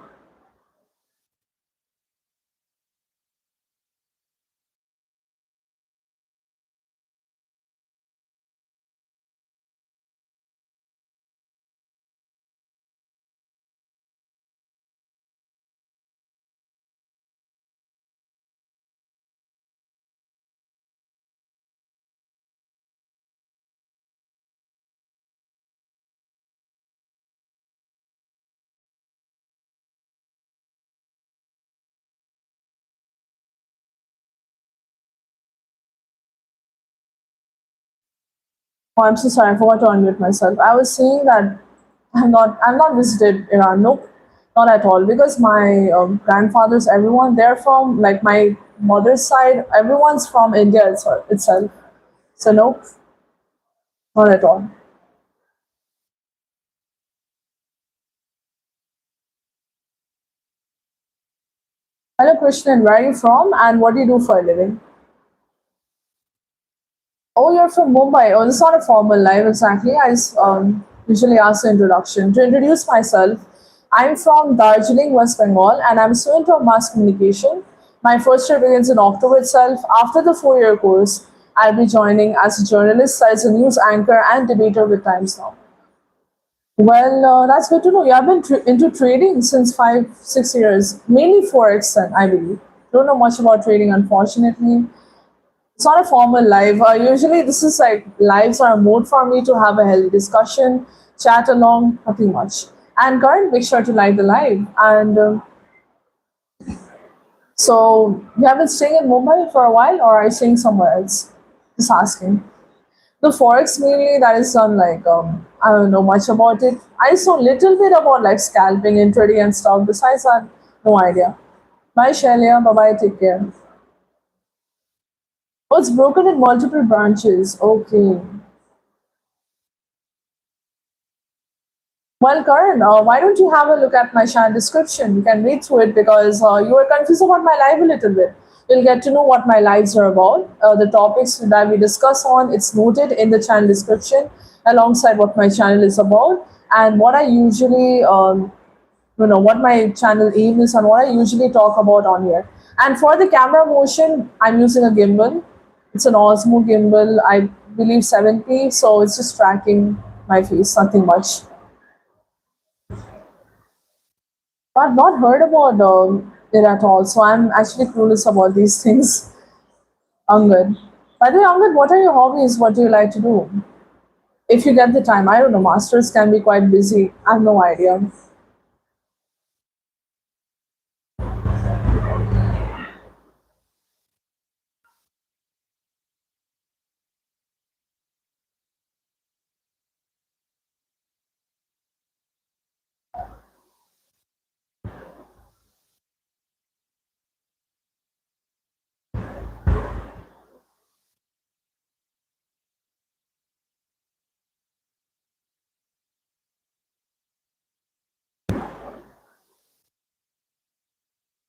Oh, I'm so sorry, I forgot to unmute myself. I was saying that I'm not visited Iran. Nope, not at all. Because my grandfathers, everyone, they're from like my mother's side. Everyone's from India itself. So nope, not at all. Hello, Krishnan. Where are you from, and what do you do for a living? Oh, you're from Mumbai. Oh, it's not a formal live exactly. I just, usually ask the introduction. To introduce myself, I'm from Darjeeling, West Bengal, and I'm a student of mass communication. My first year begins in October itself. After the 4 year course, I'll be joining as a journalist, as a news anchor, and debater with Times Now. Well, that's good to know. Yeah, I've been into trading since 6 years, mainly forex. Then I believe. Don't know much about trading, unfortunately. It's not a formal live. Usually, this is like lives are a mode for me to have a healthy discussion, chat along, nothing much. And Karan, make sure to like the live. And so, you have been staying in Mumbai for a while, or are you staying somewhere else? Just asking. The forex mainly that is done like I don't know much about it. I know little bit about like scalping and trading and stuff. Besides that, no idea. Bye Shalia, bye bye, take care. Oh, it's broken in multiple branches. Okay. Well, Karan, why don't you have a look at my channel description? You can read through it because you were confused about my live a little bit. You'll get to know what my lives are about. The topics that we discuss on, it's noted in the channel description alongside what my channel is about and what I usually, what my channel aim is and what I usually talk about on here. And for the camera motion, I'm using a gimbal. It's an Osmo gimbal, I believe 7P, so it's just tracking my face, nothing much. I've not heard about it at all, so I'm actually clueless about these things. Angad. By the way, Angad, what are your hobbies? What do you like to do? If you get the time, I don't know, masters can be quite busy. I have no idea.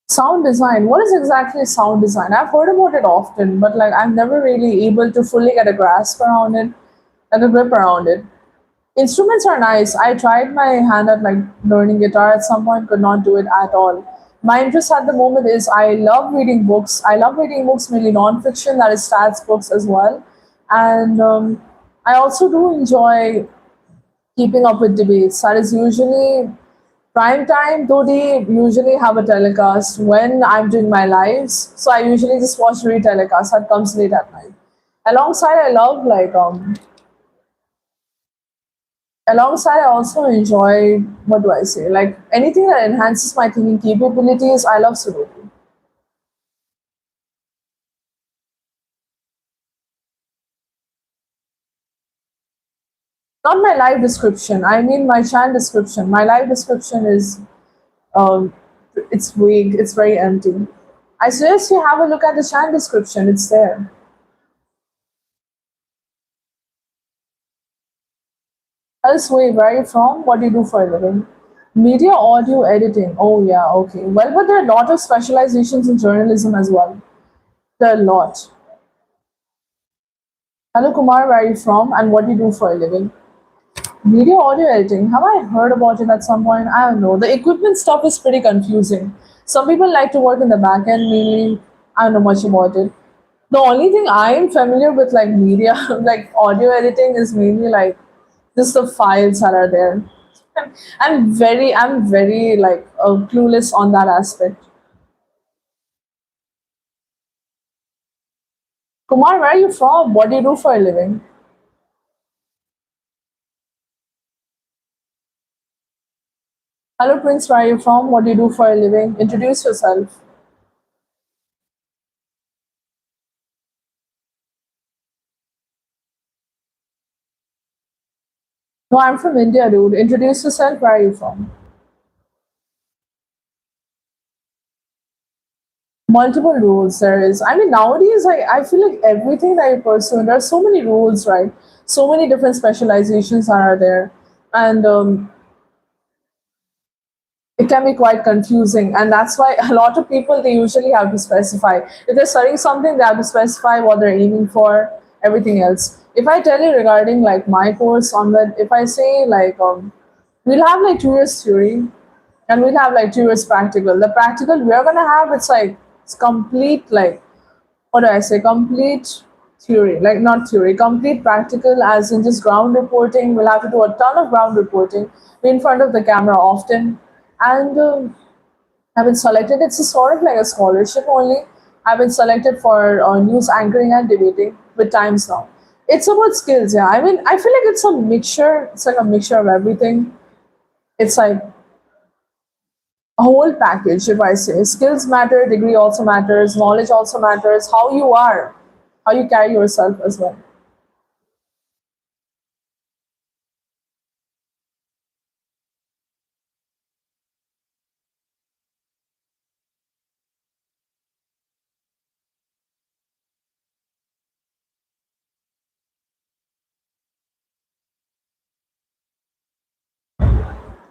Sound design. What is exactly sound design? I've heard about it often, but like I'm never really able to fully get a grasp around it and a grip around it. Instruments are nice. I tried my hand at like learning guitar at some point, could not do it at all. My interest at the moment is I love reading books. I love reading books, mainly non-fiction, that is stats books as well. And I also do enjoy keeping up with debates. That is usually prime time, though they usually have a telecast when I'm doing my lives. So I usually just watch retelecast that comes late at night. Alongside, I love like alongside I also enjoy, what do I say, like anything that enhances my thinking capabilities. I love Sudoku. Not my live description. I mean my channel description. My live description is um, it's vague. It's very empty. I suggest you have a look at the channel description. It's there. Elsewhere, where are you from? What do you do for a living? Media audio editing. Oh yeah, okay. Well, but there are a lot of specializations in journalism as well. There are a lot. Hello Kumar, where are you from and what do you do for a living? Media audio editing. Have I heard about it at some point? I don't know. The equipment stuff is pretty confusing. Some people like to work in the back end, mainly. I don't know much about it. The only thing I am familiar with, like media, like audio editing, is mainly like just the files that are there. I'm very like clueless on that aspect. Kumar, where are you from? What do you do for a living? Hello, Prince. Where are you from? What do you do for a living? Introduce yourself. No, I'm from India, dude. Introduce yourself. Where are you from? Multiple roles there is. I mean, nowadays, I feel like everything that you pursue, there are so many roles, right? So many different specializations that are there. And it can be quite confusing. And that's why a lot of people, they usually have to specify. If they're studying something, they have to specify what they're aiming for, everything else. If I tell you regarding like my course on that, if I say like, we'll have like 2 years theory and we'll have like 2 years practical. The practical we're gonna have, it's like it's complete, like what do I say, complete theory, like not theory, complete practical, as in just ground reporting. We'll have to do a ton of ground reporting, be in front of the camera often, and I've been selected. It's a sort of like a scholarship only. I've been selected for news anchoring and debating with Times now. It's about skills, yeah. I mean, I feel like it's a mixture. It's like a mixture of everything. It's like a whole package, if I say. Skills matter, degree also matters, knowledge also matters, how you are, how you carry yourself as well.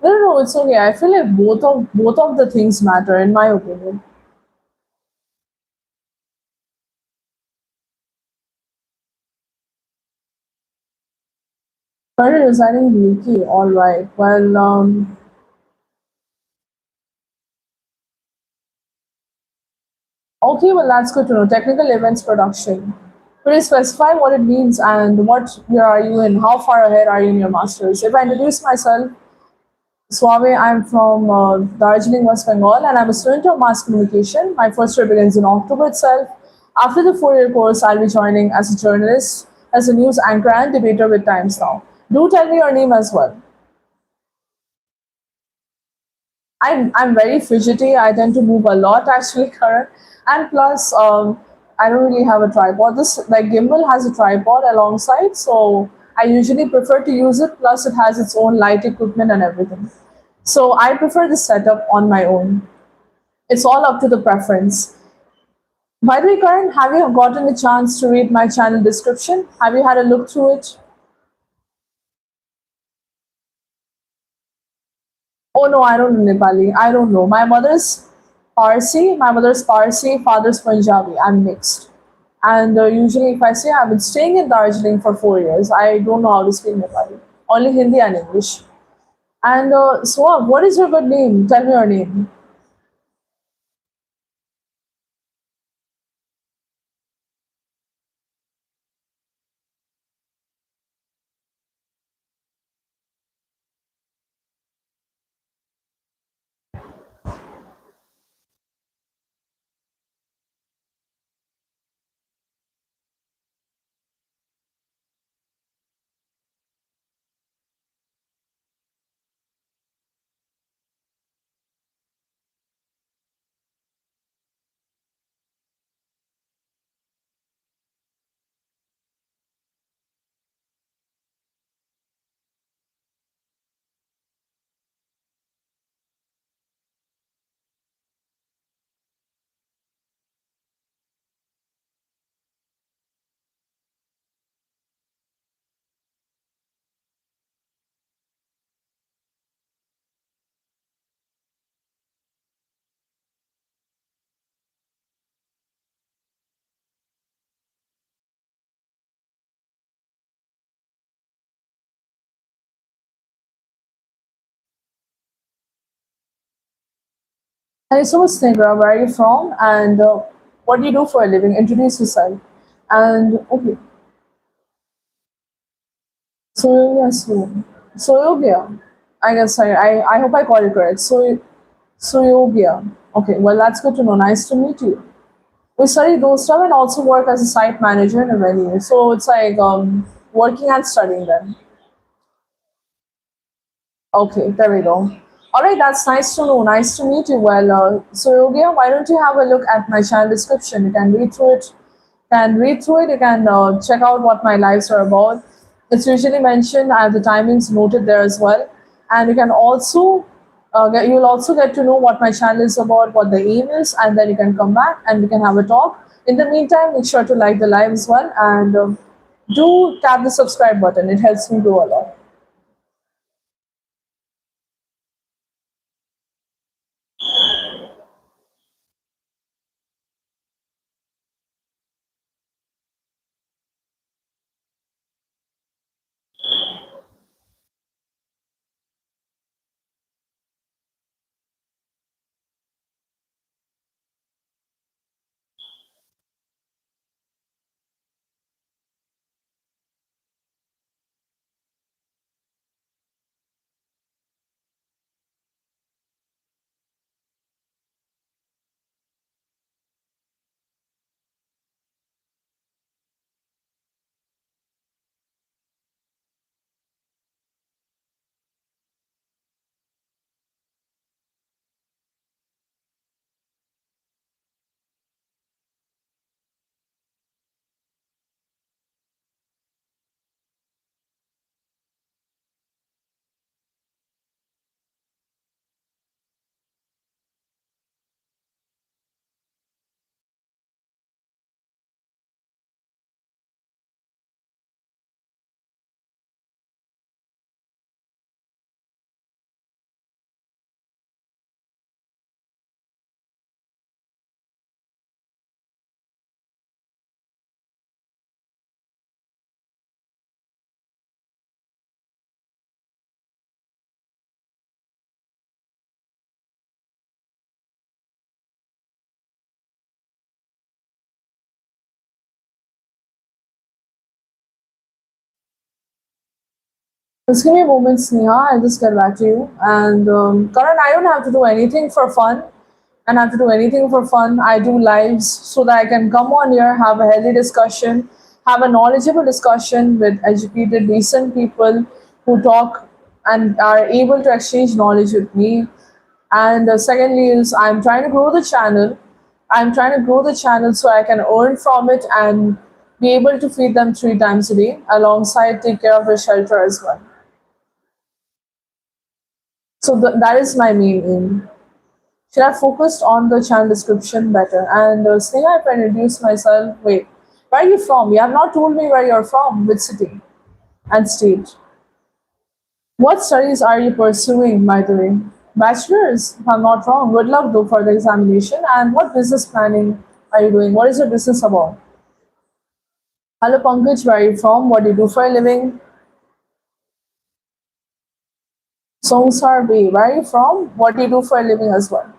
No, no, no, it's okay. I feel like both of the things matter, in my opinion. Currently residing in the UK, all right. Well, okay, well, that's good to know. Technical events production. Could you specify what it means and what year are you in? How far ahead are you in your masters? If I introduce myself, Swami, I'm from Darjeeling, West Bengal, and I'm a student of mass communication. My first year begins in October itself. After the 4 year course, I'll be joining as a journalist, as a news anchor and debater with Times Now. Do tell me your name as well. I'm very fidgety. I tend to move a lot actually, Karan. And plus, I don't really have a tripod. This like gimbal has a tripod alongside, so I usually prefer to use it. Plus, it has its own light equipment and everything. So I prefer the setup on my own. It's all up to the preference. By the way, Karan, have you gotten a chance to read my channel description? Have you had a look through it? Oh no, I don't know Nepali. I don't know. My mother's Parsi, father's Punjabi. I'm mixed. And usually, if I say I've been staying in Darjeeling for 4 years, I don't know how to speak Nepali. Only Hindi and English. And Swab, what is your good name? Tell me your name. Thank you so much, Sneha. Where are you from? And what do you do for a living? Introduce yourself. And okay, so yes, Soyobia. I guess I hope I called it correct. Soyobia. Okay, well that's good to know. Nice to meet you. We study those stuff and also work as a site manager in a venue. So it's like working and studying then. Okay, there we go. All right, that's nice to know. Nice to meet you. Well, so Yogia, why don't you have a look at my channel description? You can read through it. Can read through it. You can check out what my lives are about. It's usually mentioned. I have the timings noted there as well, and you can also you'll also get to know what my channel is about, what the aim is, and then you can come back and we can have a talk. In the meantime, make sure to like the live as well, and do tap the subscribe button. It helps me grow a lot. Just give me a moment, Sneha. I'll just get back to you. And Karan, I don't have to do anything for fun. And have to do anything for fun. I do lives so that I can come on here, have a healthy discussion, have a knowledgeable discussion with educated, decent people who talk and are able to exchange knowledge with me. And secondly, is I'm trying to grow the channel. I'm trying to grow the channel so I can earn from it and be able to feed them 3 times a day, alongside take care of the shelter as well. So that is my main aim. Should have focused on the channel description better. And Sneha, if I introduce myself, wait, where are you from? You have not told me where you're from, which city and state. What studies are you pursuing, by the way? Bachelor's, if I'm not wrong. Good luck though for the examination. And what business planning are you doing? What is your business about? Hello Pankaj, where are you from? What do you do for a living? Songsar B, where are you from? What do you do for a living as well?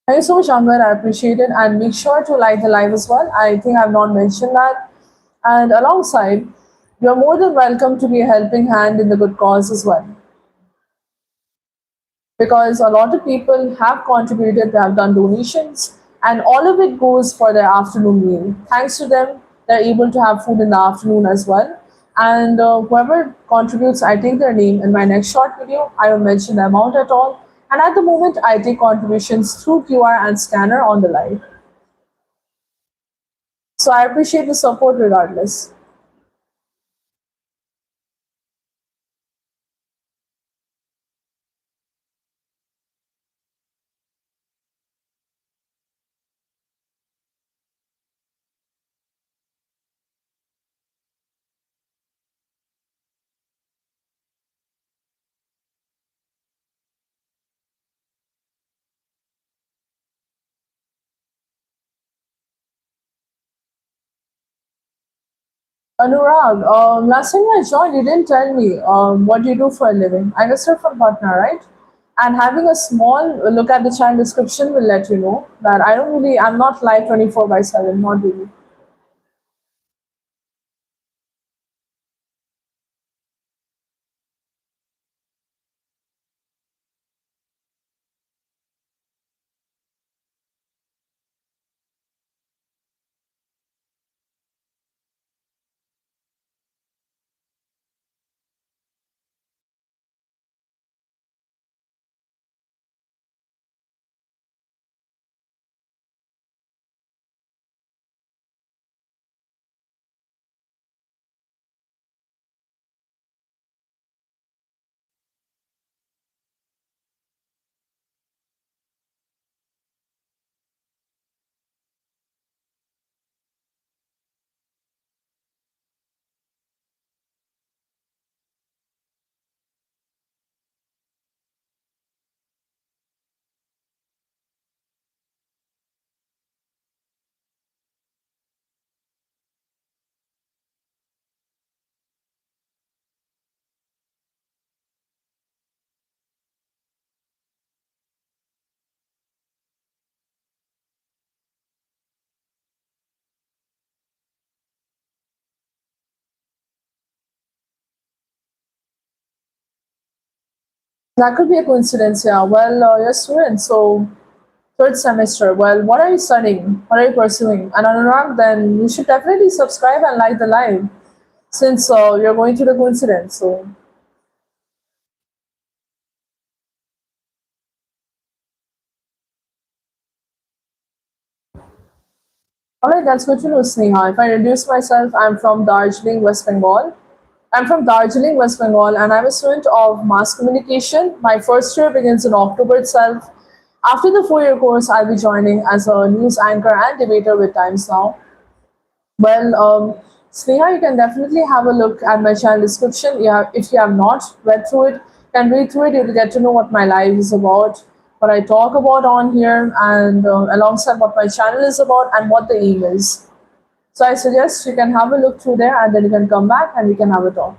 Thank you so much, Amber. I appreciate it. And make sure to like the live as well. I think I've not mentioned that. And alongside, you're more than welcome to be a helping hand in the good cause as well. Because a lot of people have contributed, they have done donations, and all of it goes for their afternoon meal. Thanks to them, they're able to have food in the afternoon as well. And whoever contributes, I take their name in my next short video. I will mention the amount at all. And at the moment, I take contributions through QR and scanner on the live. So I appreciate the support regardless. Anurag, last time I joined, you didn't tell me what you do for a living. I guess you're from Patna, right? And having a small look at the channel description will let you know that I'm not live 24 by 7, not really. That could be a coincidence, yeah. Well, you're a student, so third semester. Well, what are you studying? What are you pursuing? And Anurag, then you should definitely subscribe and like the live since you're going through the coincidence. So, alright, that's good to know, Sneha. If I introduce myself, I'm from Darjeeling, West Bengal. I'm from Darjeeling, West Bengal, and I'm a student of mass communication. My first year begins in October itself. After the 4 year course, I'll be joining as a news anchor and debater with Times Now. Well, Sneha, you can definitely have a look at my channel description. Yeah, if you have not read through it, can read through it. You'll get to know what my life is about, what I talk about on here, and alongside what my channel is about and what the aim is. So I suggest you can have a look through there, and then you can come back and we can have a talk.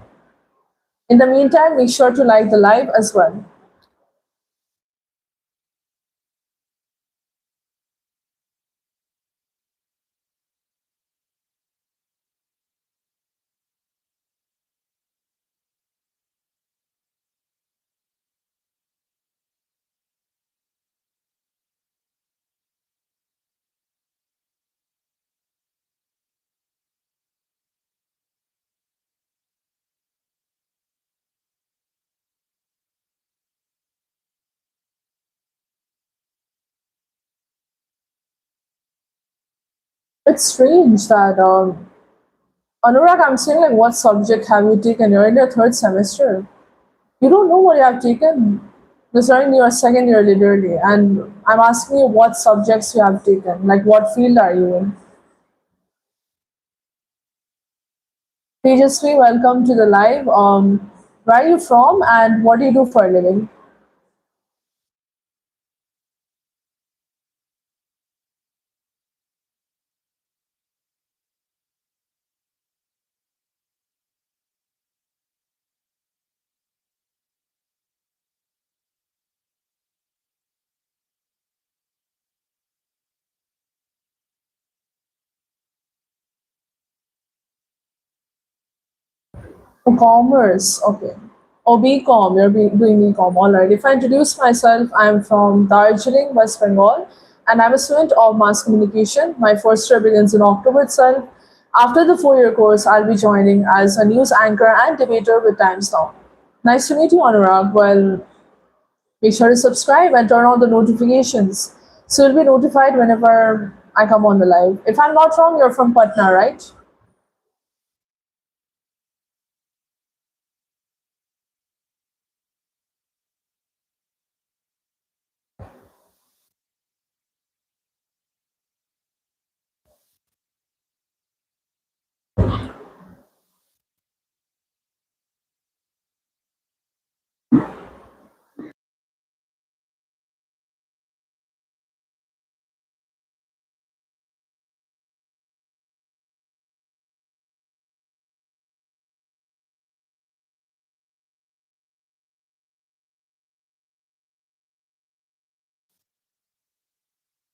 In the meantime, make sure to like the live as well. It's strange that Anurag, I'm saying like, what subject have you taken? You're in your third semester. You don't know what you have taken. This is in your second year literally, and I'm asking you what subjects you have taken. Like, what field are you in? Tejasvi, welcome to the live. Where are you from, and what do you do for a living? Oh, commerce, okay. Oh, BCom, you're doing BCom. All right. If I introduce myself, I'm from Darjeeling, West Bengal, and I'm a student of mass communication. My first year begins in October itself. After the 4 year course, I'll be joining as a news anchor and debater with Times Now. Nice to meet you, Anurag. Well, make sure to subscribe and turn on the notifications so you'll be notified whenever I come on the live. If I'm not wrong, you're from Patna, right?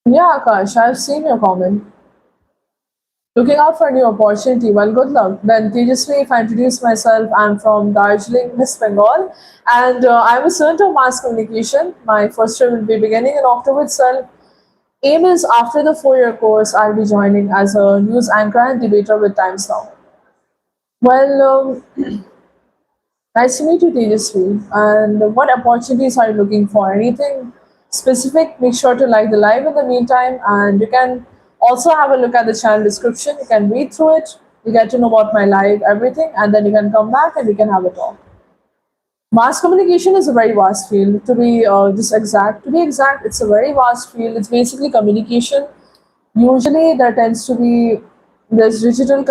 Yeah, Akash, I've seen your comment. Looking out for a new opportunity. Well, good luck. Then, Tejasvi, if I introduce myself, I'm from Darjeeling, West Bengal, and I'm a student of mass communication. My first year will be beginning in October itself. Aim is after the 4 year course, I'll be joining as a news anchor and debater with Times Now. Well, nice to meet you, Tejasvi. And what opportunities are you looking for? Anything specific? Make sure to like the live in the meantime, and you can also have a look at the channel description. You can read through it. You get to know about my live, everything, and then you can come back and we can have a talk. Mass communication is a very vast field. To be exact, it's a very vast field. It's basically communication. Usually, there tends to be there's digital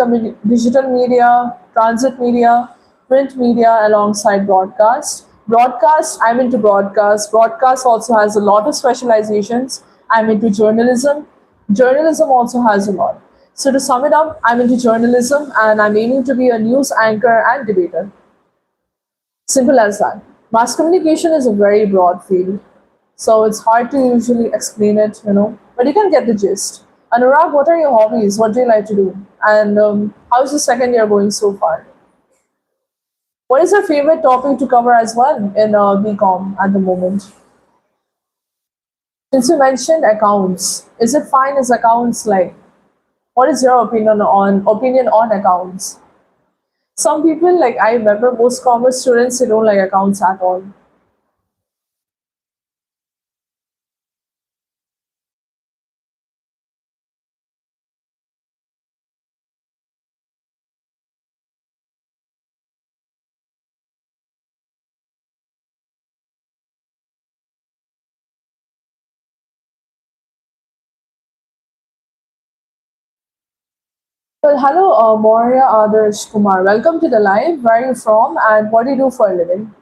media, transit media, print media alongside broadcast. Broadcast, I'm into broadcast. Broadcast also has a lot of specializations. I'm into journalism. Journalism also has a lot. So to sum it up, I'm into journalism and I'm aiming to be a news anchor and debater. Simple as that. Mass communication is a very broad field, so it's hard to usually explain it, but you can get the gist. Anurag, what are your hobbies? What do you like to do? And how's the second year going so far? What is your favorite topic to cover as well in BCom at the moment? Since you mentioned accounts, is it fine as accounts? Like, what is your opinion on accounts? Some people, like I remember, most commerce students they don't like accounts at all. Well, hello, Maurya Adarsh Kumar. Welcome to the live. Where are you from and what do you do for a living?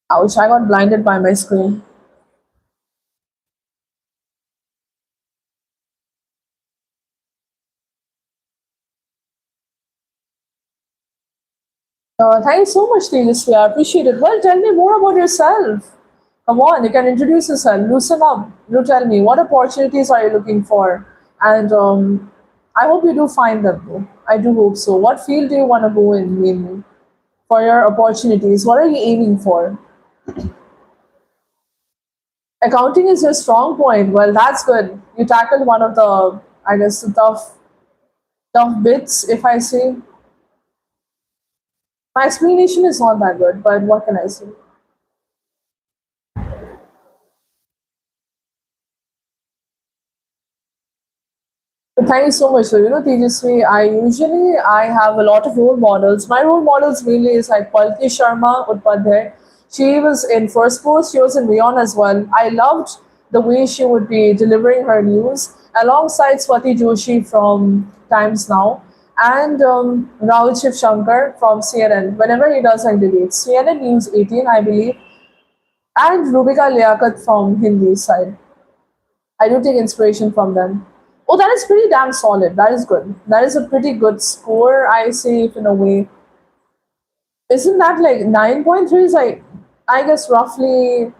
Ouch, I got blinded by my screen. Thank you so much, Tejasvi. I appreciate it. Well, tell me more about yourself. Come on, you can introduce yourself. Loosen up. You tell me, what opportunities are you looking for? And I hope you do find them, though. I do hope so. What field do you want to go in mainly for your opportunities? What are you aiming for? Accounting is your strong point. Well, that's good. You tackled one of the, I guess, the tough bits, if I say. My explanation is not that good, but what can I say? Thank you so much. So, Tejasvi, I have a lot of role models. My role models mainly is like Palki Sharma Upadhyay. She was in First Post, she was in Rion as well. I loved the way she would be delivering her news alongside Swati Joshi from Times Now and Rahul Shiv Shankar from CNN. Whenever he does like debates, CNN News 18, I believe, and Rubika Liaquat from Hindi side. I do take inspiration from them. Oh, that is pretty damn solid. That is good. That is a pretty good score, I say, if in a way. Isn't that like 9.3 is like, I guess roughly,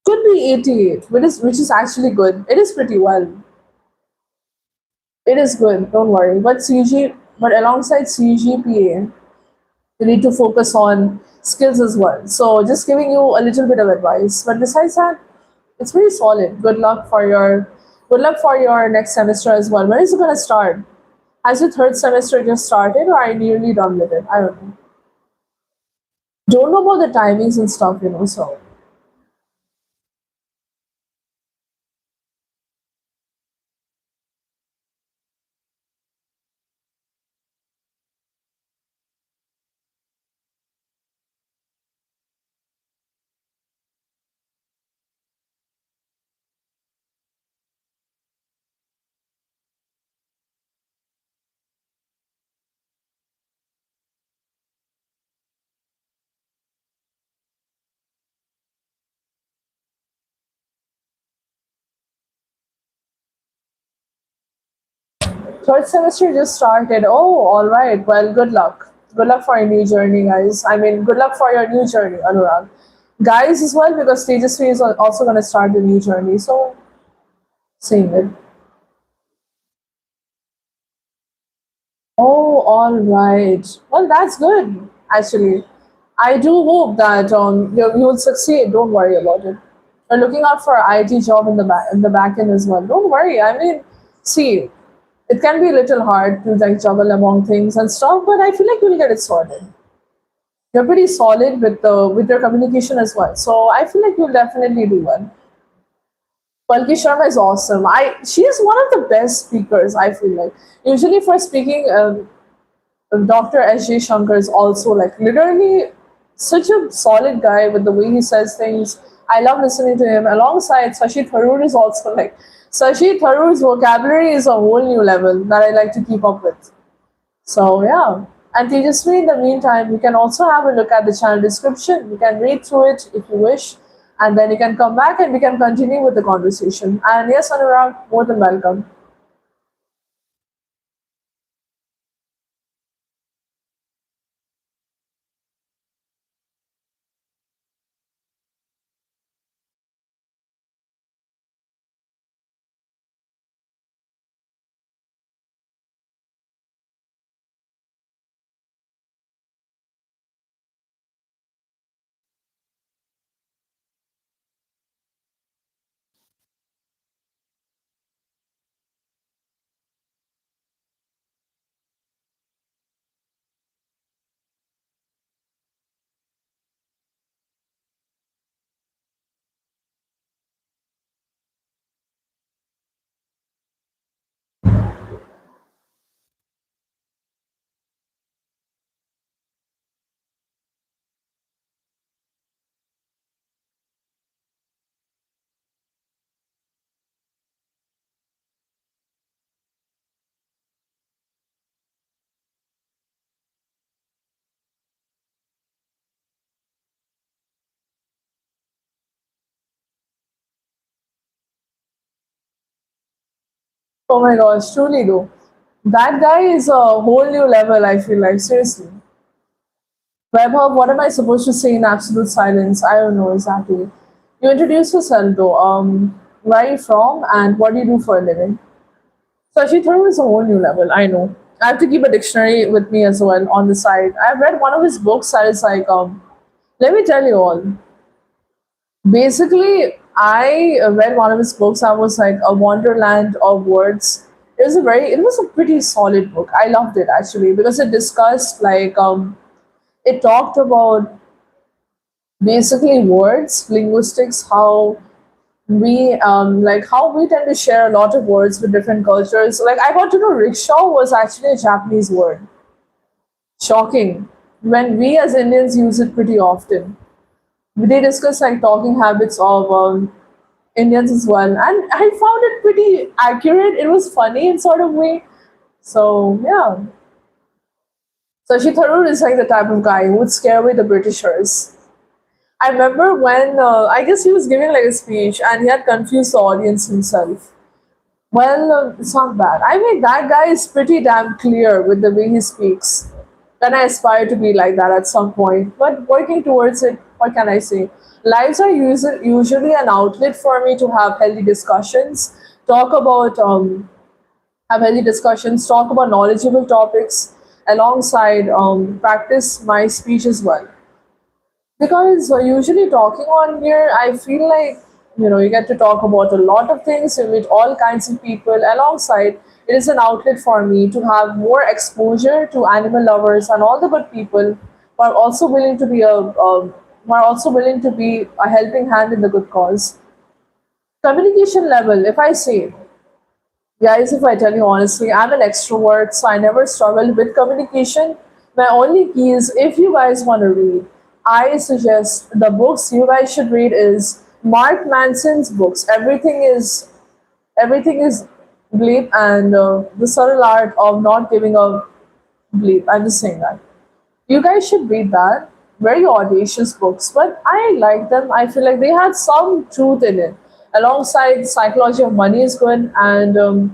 could be 88, which is actually good. It is pretty well. It is good, don't worry. But alongside CGPA, you need to focus on skills as well. So just giving you a little bit of advice. But besides that, it's pretty solid. Good luck for your next semester as well. When is it gonna start? Has your third semester just started or are you nearly done with it? I don't know. Don't know about the timings and stuff, so third semester just started. Oh, all right. Well, good luck. Good luck for your new journey, guys. I mean, good luck for your new journey, Anurag. Guys as well, because Tejasvi is also going to start the new journey. So, same it. Oh, all right. Well, that's good, actually. I do hope that you'll succeed. Don't worry about it. We're looking out for an IT job in the back end as well. Don't worry. I mean, see, it can be a little hard to like juggle among things and stuff, but I feel like you'll get it sorted. You're pretty solid with your communication as well, so I feel like you'll definitely do well. Palki Sharma is awesome. She is one of the best speakers. I feel like usually for speaking, Dr. S.J. Shankar is also like literally such a solid guy with the way he says things. I love listening to him. Alongside Sashi Tharoor is also like Sashi Tharoor's vocabulary is a whole new level that I like to keep up with. So yeah. And Tejasvi, in the meantime, you can also have a look at the channel description. You can read through it if you wish. And then you can come back and we can continue with the conversation. And yes, Anurag, more than welcome. Oh my gosh, truly though. That guy is a whole new level, I feel like, seriously. Vaibhav, what am I supposed to say in absolute silence? I don't know exactly. You introduce yourself though. Where are you from and what do you do for a living? So she thought it was a whole new level. I know. I have to keep a dictionary with me as well on the side. I've read one of his books that is like, let me tell you all. Basically, I read one of his books. I was like a wonderland of words. It was a pretty solid book. I loved it actually because it discussed like, it talked about basically words, linguistics, how We like how we tend to share a lot of words with different cultures. Like I got to know rickshaw was actually a Japanese word. Shocking. When we as Indians use it pretty often. They discuss like talking habits of Indians as well, and I found it pretty accurate. It was funny in sort of way. So yeah, Sashi Tharoor is like the type of guy who would scare away the Britishers. I remember when I guess he was giving like a speech and he had confused the audience himself. Well, it's not bad. I mean, that guy is pretty damn clear with the way he speaks. And I aspire to be like that at some point. But working towards it, what can I say? Lives are usually an outlet for me to have healthy discussions, talk about, have healthy discussions, talk about knowledgeable topics, alongside practice my speech as well. Because usually talking on here, I feel like you get to talk about a lot of things. You meet all kinds of people. Alongside, it is an outlet for me to have more exposure to animal lovers and all the good people who are also willing to be a helping hand in the good cause. Communication level, if I say, guys, if I tell you honestly, I'm an extrovert, so I never struggled with communication. My only key is if you guys want to read, I suggest the books you guys should read is Mark Manson's books. Everything is bleep and the subtle art of not giving a bleep. I'm just saying that. You guys should read that. Very audacious books, but I like them. I feel like they had some truth in it. Alongside Psychology of Money is good and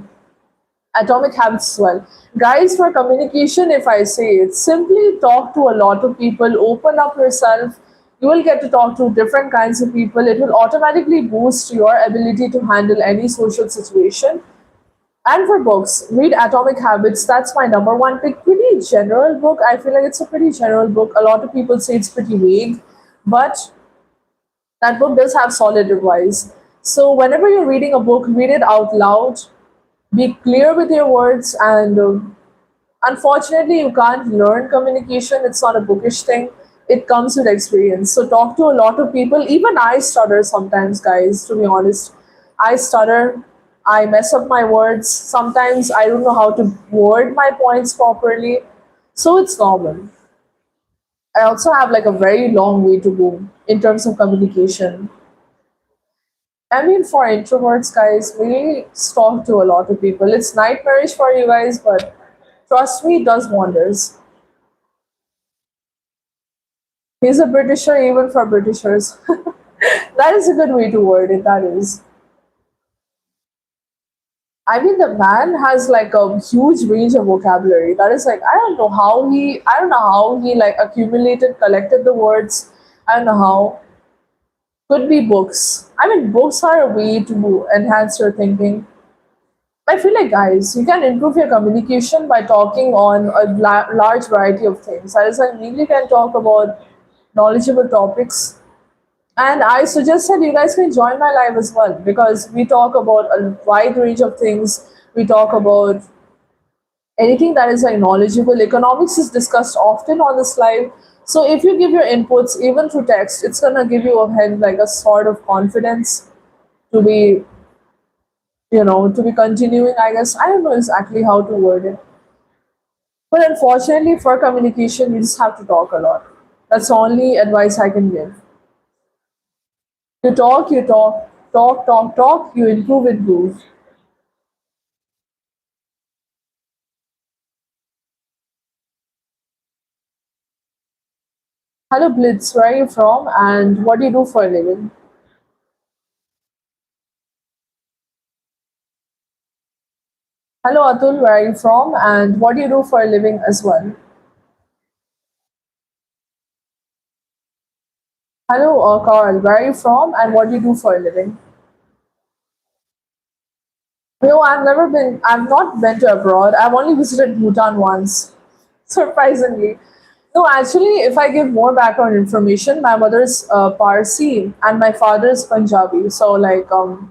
Atomic Habits as well. Guys, for communication, if I say it, simply talk to a lot of people, open up yourself. You will get to talk to different kinds of people. It will automatically boost your ability to handle any social situation. And for books, read Atomic Habits. That's my number one pick. Pretty general book. I feel like it's a pretty general book. A lot of people say it's pretty vague, but that book does have solid advice. So whenever you're reading a book, read it out loud. Be clear with your words and unfortunately, you can't learn communication. It's not a bookish thing. It comes with experience. So talk to a lot of people. Even I stutter sometimes, guys, to be honest. I stutter. I mess up my words. Sometimes I don't know how to word my points properly. So it's normal. I also have like a very long way to go in terms of communication. I mean, for introverts, guys, we talk to a lot of people. It's nightmarish for you guys, but trust me, it does wonders. He's a Britisher even for Britishers. That is a good way to word it, that is. I mean, the man has like a huge range of vocabulary. That is like, I don't know how he like accumulated, collected the words. I don't know how. Could be books. I mean, books are a way to enhance your thinking. I feel like, guys, you can improve your communication by talking on a large variety of things. That is, like, you can talk about knowledgeable topics. And I suggest that you guys can join my live as well because we talk about a wide range of things. We talk about anything that is like knowledgeable. Economics is discussed often on this live. So if you give your inputs even through text, it's gonna give you a head like a sort of confidence to be, to be continuing. I guess I don't know exactly how to word it, but unfortunately for communication, you just have to talk a lot. That's the only advice I can give. You talk, you improve, improve. Hello, Blitz, where are you from and what do you do for a living? Hello, Atul, where are you from and what do you do for a living as well? Hello, Carl, where are you from and what do you do for a living? No, I've not been to abroad. I've only visited Bhutan once, surprisingly. No, actually, if I give more background information, my mother's Parsi and my father's Punjabi. So, like, the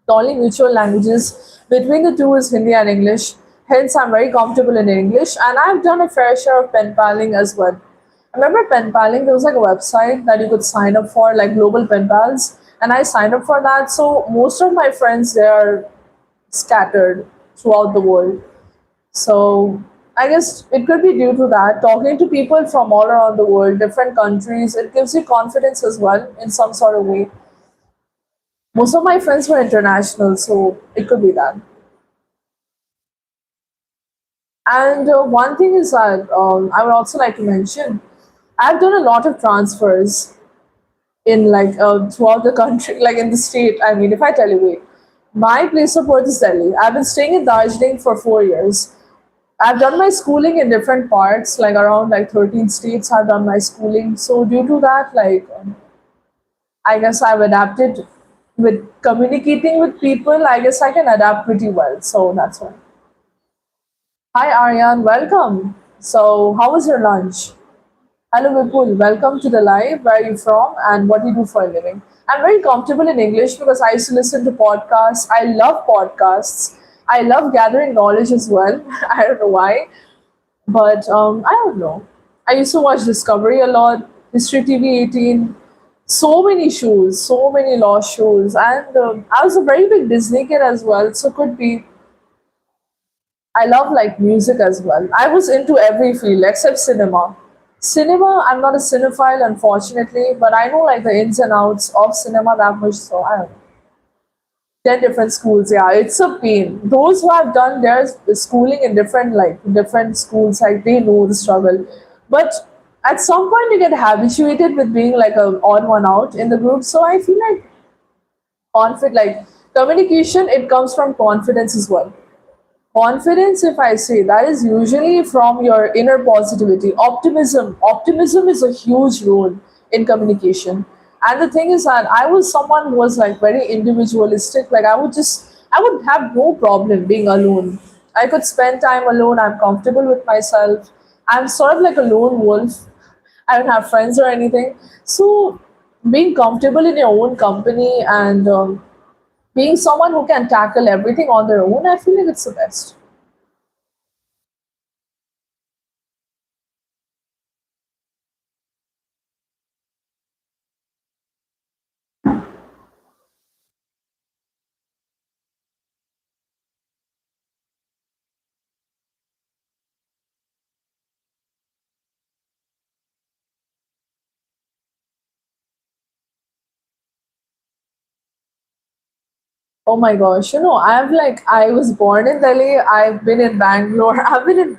only mutual languages between the two is Hindi and English. Hence, I'm very comfortable in English, and I've done a fair share of pen paling as well. I remember pen paling. There was like a website that you could sign up for, like Global Pen Pals, and I signed up for that. So most of my friends, they are scattered throughout the world. So I guess it could be due to that. Talking to people from all around the world, different countries, it gives you confidence as well in some sort of way. Most of my friends were international, so it could be that. And one thing is that I would also like to mention, I've done a lot of transfers in like throughout the country, like in the state. I mean, if I tell you, wait, my place of birth is Delhi. I've been staying in Darjeeling for 4 years. I've done my schooling in different parts, like around like 13 states. I've done my schooling. So due to that, like I guess I've adapted with communicating with people. I guess I can adapt pretty well. So that's why. Hi Aryan, welcome. So how was your lunch? Hello Vipul, welcome to the live. Where are you from and what do you do for a living? I'm very comfortable in English because I used to listen to podcasts. I love podcasts. I love gathering knowledge as well. I don't know why. But I don't know. I used to watch Discovery a lot, History TV 18, so many shows, so many law shows. And I was a very big Disney kid as well, so could be. I love like music as well. I was into every field except cinema. Cinema, I'm not a cinephile, unfortunately, but I know like the ins and outs of cinema that much, so I don't know. 10 different schools, yeah, it's a pain. Those who have done their schooling in different schools, like they know the struggle. But at some point you get habituated with being like a odd one out in the group. So I feel like like communication, it comes from confidence as well. Confidence, if I say, that is usually from your inner positivity. Optimism is a huge role in communication. And the thing is that I was someone who was like very individualistic. Like I would have no problem being alone. I could spend time alone. I'm comfortable with myself. I'm sort of like a lone wolf. I don't have friends or anything. So being comfortable in your own company and being someone who can tackle everything on their own, I feel like it's the best. Oh my gosh, I was born in Delhi, I've been in Bangalore, I've been in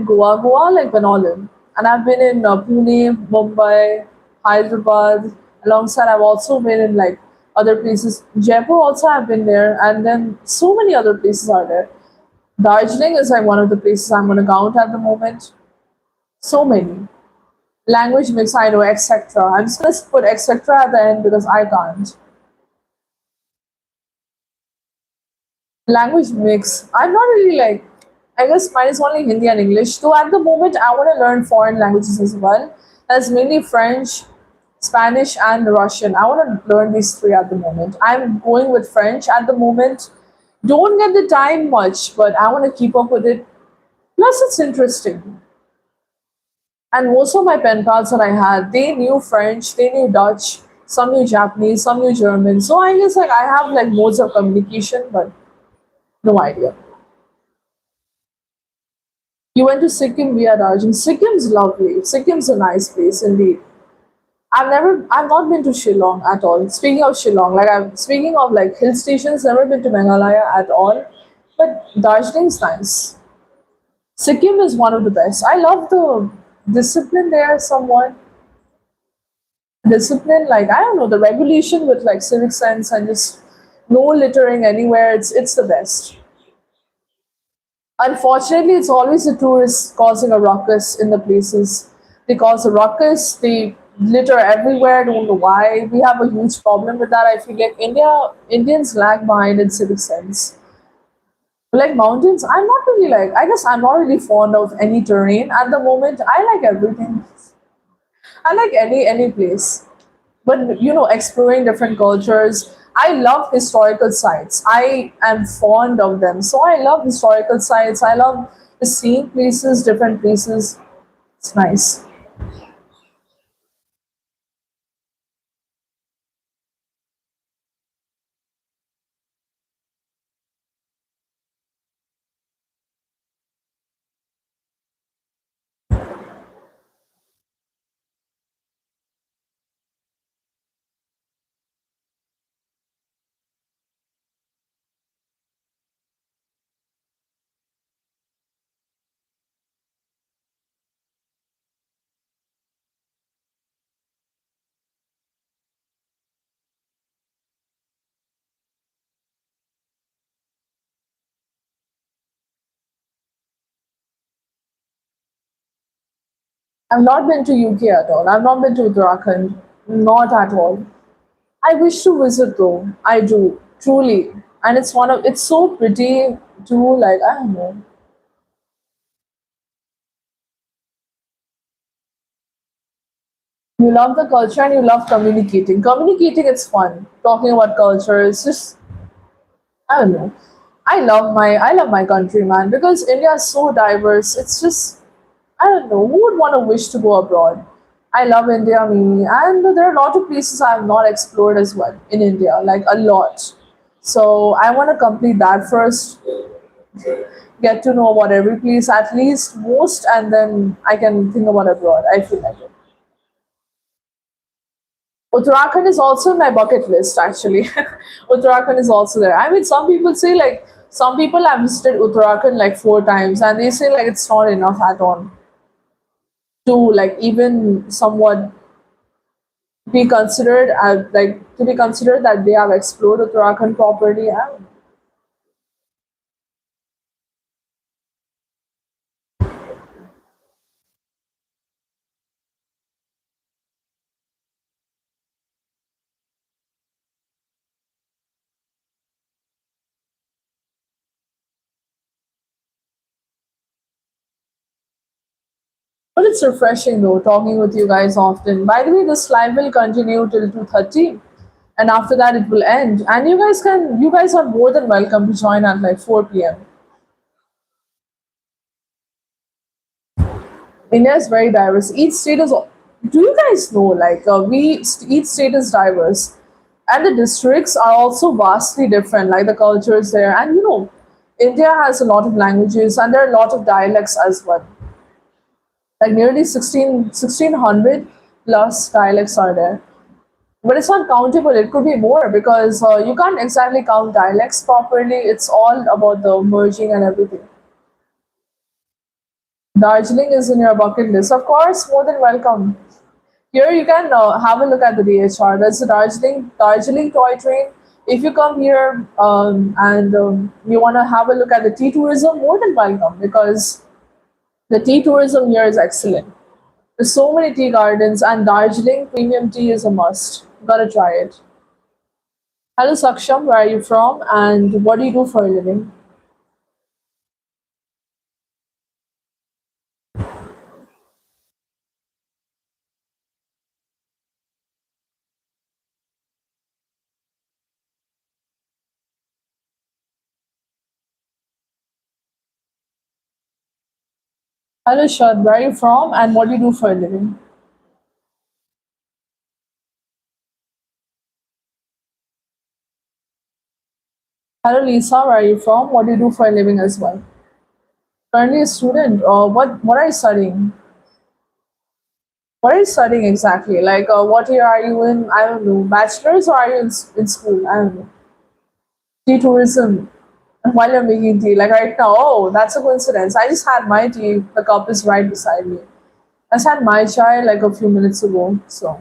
Goa, like Benolan, and I've been in Pune, Mumbai, Hyderabad, alongside I've also been in like other places. Jaipur also I've been there, and then so many other places are there. Darjeeling is like one of the places I'm going to count at the moment. So many. Language mix, I know, etc. I'm just going to put etc. at the end because I can't. Language mix. I'm not really like, I guess mine is only Hindi and English. So at the moment, I want to learn foreign languages as well. That's mainly French, Spanish, and Russian. I want to learn these three at the moment. I'm going with French at the moment. Don't get the time much, but I want to keep up with it. Plus, it's interesting. And most of my pen pals that I had, they knew French, they knew Dutch, some knew Japanese, some knew German. So I guess like I have like modes of communication, but no idea. You went to Sikkim via Darjeeling. Sikkim's lovely. Sikkim's a nice place indeed. I've not been to Shillong at all. Speaking of Shillong, speaking of like hill stations, never been to Meghalaya at all. But Darjeeling's nice. Sikkim is one of the best. I love the discipline there somewhat. Discipline, like I don't know, the regulation with like civic sense and just no littering anywhere. It's the best. Unfortunately, it's always the tourists causing a ruckus in the places. They cause a ruckus, they litter everywhere, don't know why. We have a huge problem with that. I feel like Indians lag behind in civic sense. Like mountains, I'm not really like, I guess I'm not really fond of any terrain at the moment. I like everything. I like any place. But exploring different cultures. I love historical sites. I am fond of them. So I love historical sites. I love seeing places, different places. It's nice. I've not been to UK at all. I've not been to Uttarakhand. Not at all. I wish to visit though. I do. Truly. And it's so pretty too, like I don't know. You love the culture and you love communicating. Communicating it's fun. Talking about culture is just I don't know. I love my country, man, because India is so diverse. It's just I don't know who would want to wish to go abroad. I love India, me, and there are a lot of places I have not explored as well in India, like a lot. So I want to complete that first, get to know about every place at least most, and then I can think about abroad. I feel like it. Uttarakhand is also in my bucket list, actually. Uttarakhand is also there. I mean, some people say like some people have visited Uttarakhand like 4 times, and they say like it's not enough at all to like even somewhat be considered as like to be considered that they have explored Uttarakhand properly. And but it's refreshing though talking with you guys often. By the way, this live will continue till 2:30, and after that it will end. And you guys are more than welcome to join at like 4 p.m. India is very diverse. Each state is. Do you guys know like each state is diverse, and the districts are also vastly different. Like the cultures there, and India has a lot of languages and there are a lot of dialects as well. Like nearly 1600 plus dialects are there. But it's not countable. It could be more because you can't exactly count dialects properly. It's all about the merging and everything. Darjeeling is in your bucket list. Of course, more than welcome. Here you can have a look at the DHR. That's the Darjeeling toy train. If you come here and you want to have a look at the tea tourism, more than welcome because the tea tourism here is excellent. There's so many tea gardens, and Darjeeling premium tea is a must. Gotta try it. Hello, Saksham. Where are you from, and what do you do for a living? Hello, Shad. Where are you from, and what do you do for a living? Hello, Lisa. Where are you from? What do you do for a living as well? Currently a student. What are you studying? What are you studying exactly? Like, what year are you in? I don't know. Bachelor's or are you in school? I don't know. Tea tourism. While you're making tea, like right now. Oh, that's a coincidence. I just had my tea. The cup is right beside me. I just had my chai like a few minutes ago. So,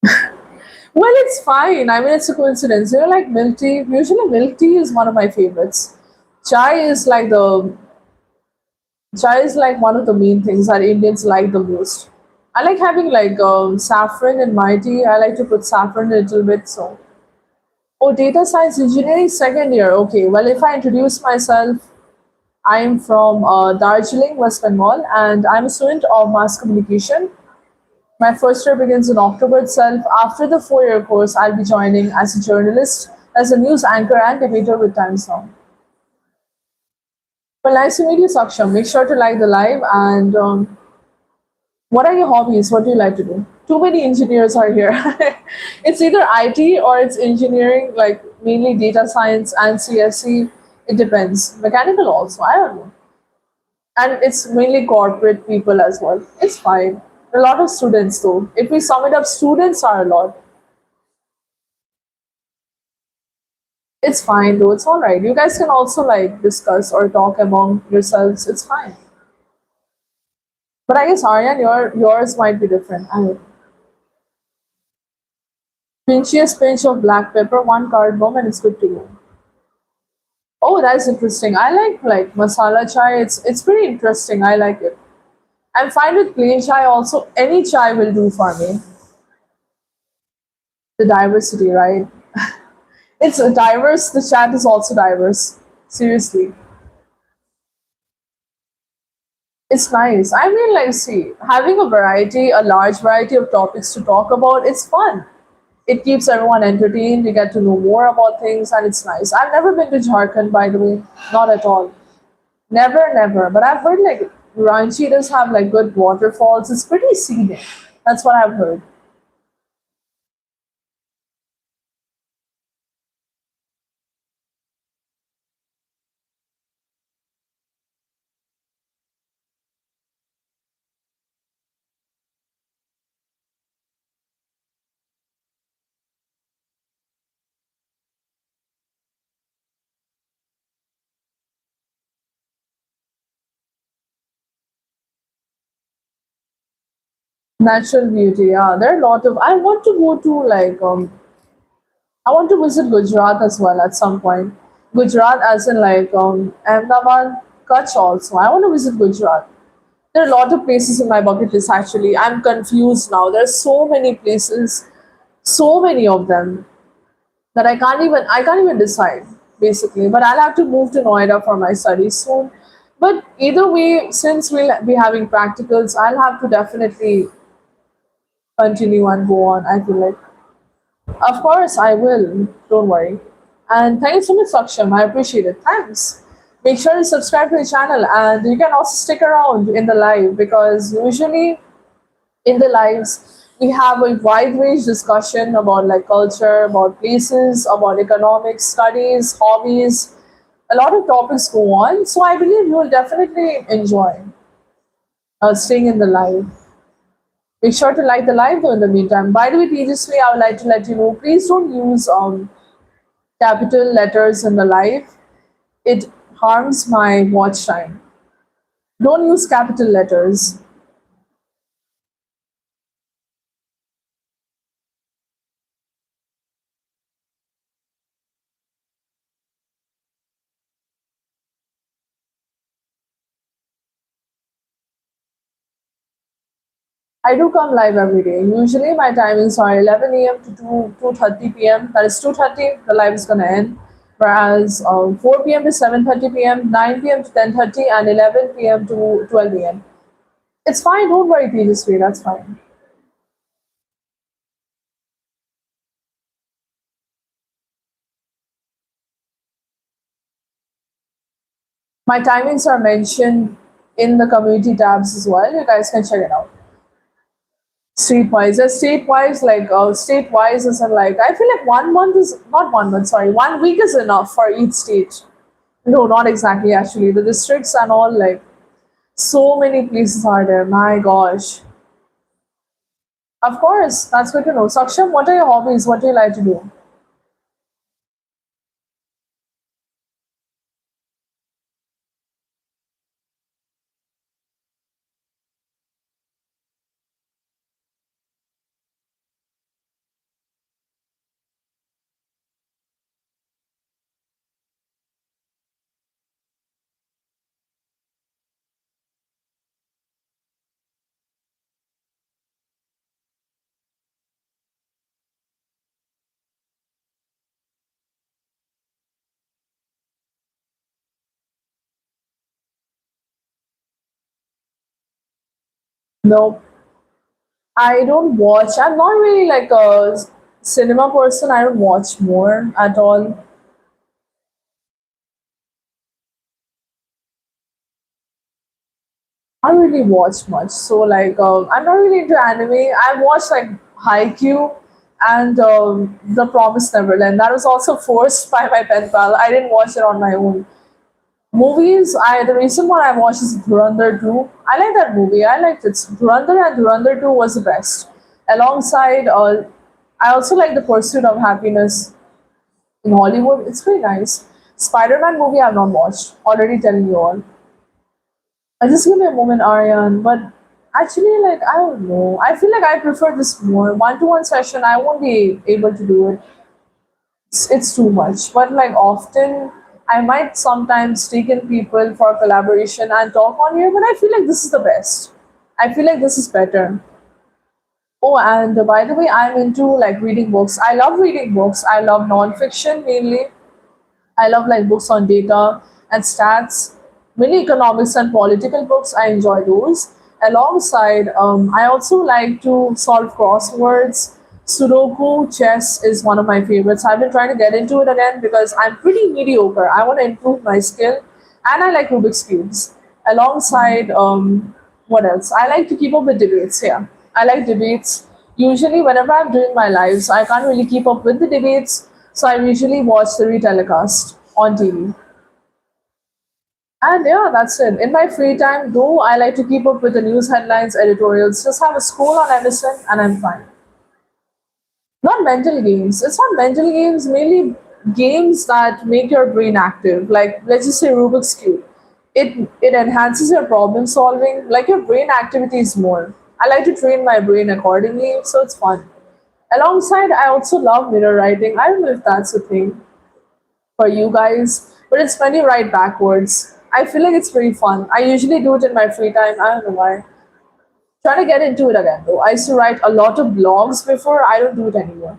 well, it's fine. I mean, it's a coincidence. Like milk tea. Usually, milk tea is one of my favorites. Chai is like the Chai is like one of the main things that Indians like the most. I like having like saffron in my tea. I like to put saffron a little bit. So, oh, data science engineering second year. Okay, well, if I introduce myself, I am from Darjeeling, West Bengal, and I'm a student of mass communication. My first year begins in October itself. After the 4 year course, I'll be joining as a journalist, as a news anchor and debater with Times Now. Well, nice to meet you, Saksham. Make sure to like the live and what are your hobbies? What do you like to do? Too many engineers are here. It's either IT or it's engineering, like mainly data science and CSC. It depends. Mechanical also, I don't know. And it's mainly corporate people as well. It's fine. A lot of students though. If we sum it up, students are a lot. It's fine though. It's all right. You guys can also like discuss or talk among yourselves. It's fine. But I guess Aryan, yours might be different. Pinchiest pinch of black pepper, one cardamom, and it's good to go. Oh, that's interesting. I like masala chai. It's pretty interesting. I like it. I'm fine with plain chai also. Any chai will do for me. The diversity, right? It's diverse. The chat is also diverse. Seriously. It's nice. I mean, like, see, having a variety, a large variety of topics to talk about, it's fun. It keeps everyone entertained. You get to know more about things, and it's nice. I've never been to Jharkhand, by the way, not at all. Never, never. But I've heard like Ranchi does have like good waterfalls. It's pretty scenic. That's what I've heard. Natural beauty, yeah. There are a lot of. I want to go to like I want to visit Gujarat as well at some point. Gujarat, as in like Ahmedabad, Kutch also. I want to visit Gujarat. There are a lot of places in my bucket list actually. I'm confused now. There's so many places, so many of them that I can't even decide basically. But I'll have to move to Noida for my studies soon. But either way, since we'll be having practicals, I'll have to definitely continue and go on. I feel like. Of course, I will. Don't worry. And thank you so much, Saksham. I appreciate it. Thanks. Make sure to subscribe to the channel, and you can also stick around in the live because usually in the lives we have a wide range discussion about like culture, about places, about economics, studies, hobbies. A lot of topics go on, so I believe you will definitely enjoy staying in the live. Make sure to like the live though in the meantime. By the way, previously I would like to let you know, please don't use capital letters in the live. It harms my watch time. Don't use capital letters. I do come live every day. Usually my timings are 11 a.m. to 2:30 p.m. That is 2:30. The live is gonna end. Whereas 4 p.m. to 7:30 p.m., 9 p.m. to 10:30, and 11 p.m. to 12 a.m. It's fine. Don't worry, previously. That's fine. My timings are mentioned in the community tabs as well. You guys can check it out. Streetwise, as statewise, like statewise is in like I feel like 1 month is not 1 month. Sorry, 1 week is enough for each state. No, not exactly. Actually, the districts and all like so many places are there. My gosh. Of course, that's good to know. Saksham, what are your hobbies? What do you like to do? No, I don't watch. I'm not really like a cinema person. I don't watch more at all. I don't really watch much. So like I'm not really into anime. I watched like Haikyuu and The Promised Neverland. That was also forced by my pen pal. I didn't watch it on my own. Movies, I the recent one I watched is Dhurandhar 2. I like that movie. I liked it. Dhurandhar and Dhurandhar 2 was the best. Alongside, I also like The Pursuit of Happiness in Hollywood. It's very nice. Spider-Man movie I've not watched. Already telling you all. Just give me a moment, Aryan. But actually, like I don't know. I feel like I prefer this more one-to-one session. I won't be able to do it. It's too much. But like often, I might sometimes take in people for collaboration and talk on here. But I feel like this is the best. I feel like this is better. Oh, and by the way, I'm into like reading books. I love reading books. I love nonfiction mainly. I love like books on data and stats, many economics and political books. I enjoy those. Alongside, I also like to solve crosswords. Sudoku, chess is one of my favorites. I've been trying to get into it again because I'm pretty mediocre. I want to improve my skill, and I like Rubik's cubes. Alongside, what else? I like to keep up with debates. Yeah, I like debates. Usually, whenever I'm doing my lives, I can't really keep up with the debates, so I usually watch the retelecast on TV. And yeah, that's it. In my free time, though, I like to keep up with the news headlines, editorials, just have a scroll on Edison, and I'm fine. Not mental games. It's not mental games, mainly games that make your brain active. Like let's just say Rubik's Cube. It enhances your problem solving, like your brain activity is more. I like to train my brain accordingly, so it's fun. Alongside, I also love mirror writing. I don't know if that's a thing for you guys, but it's when you write backwards. I feel like it's very fun. I usually do it in my free time. I don't know why. Trying to get into it again though. I used to write a lot of blogs before. I don't do it anymore.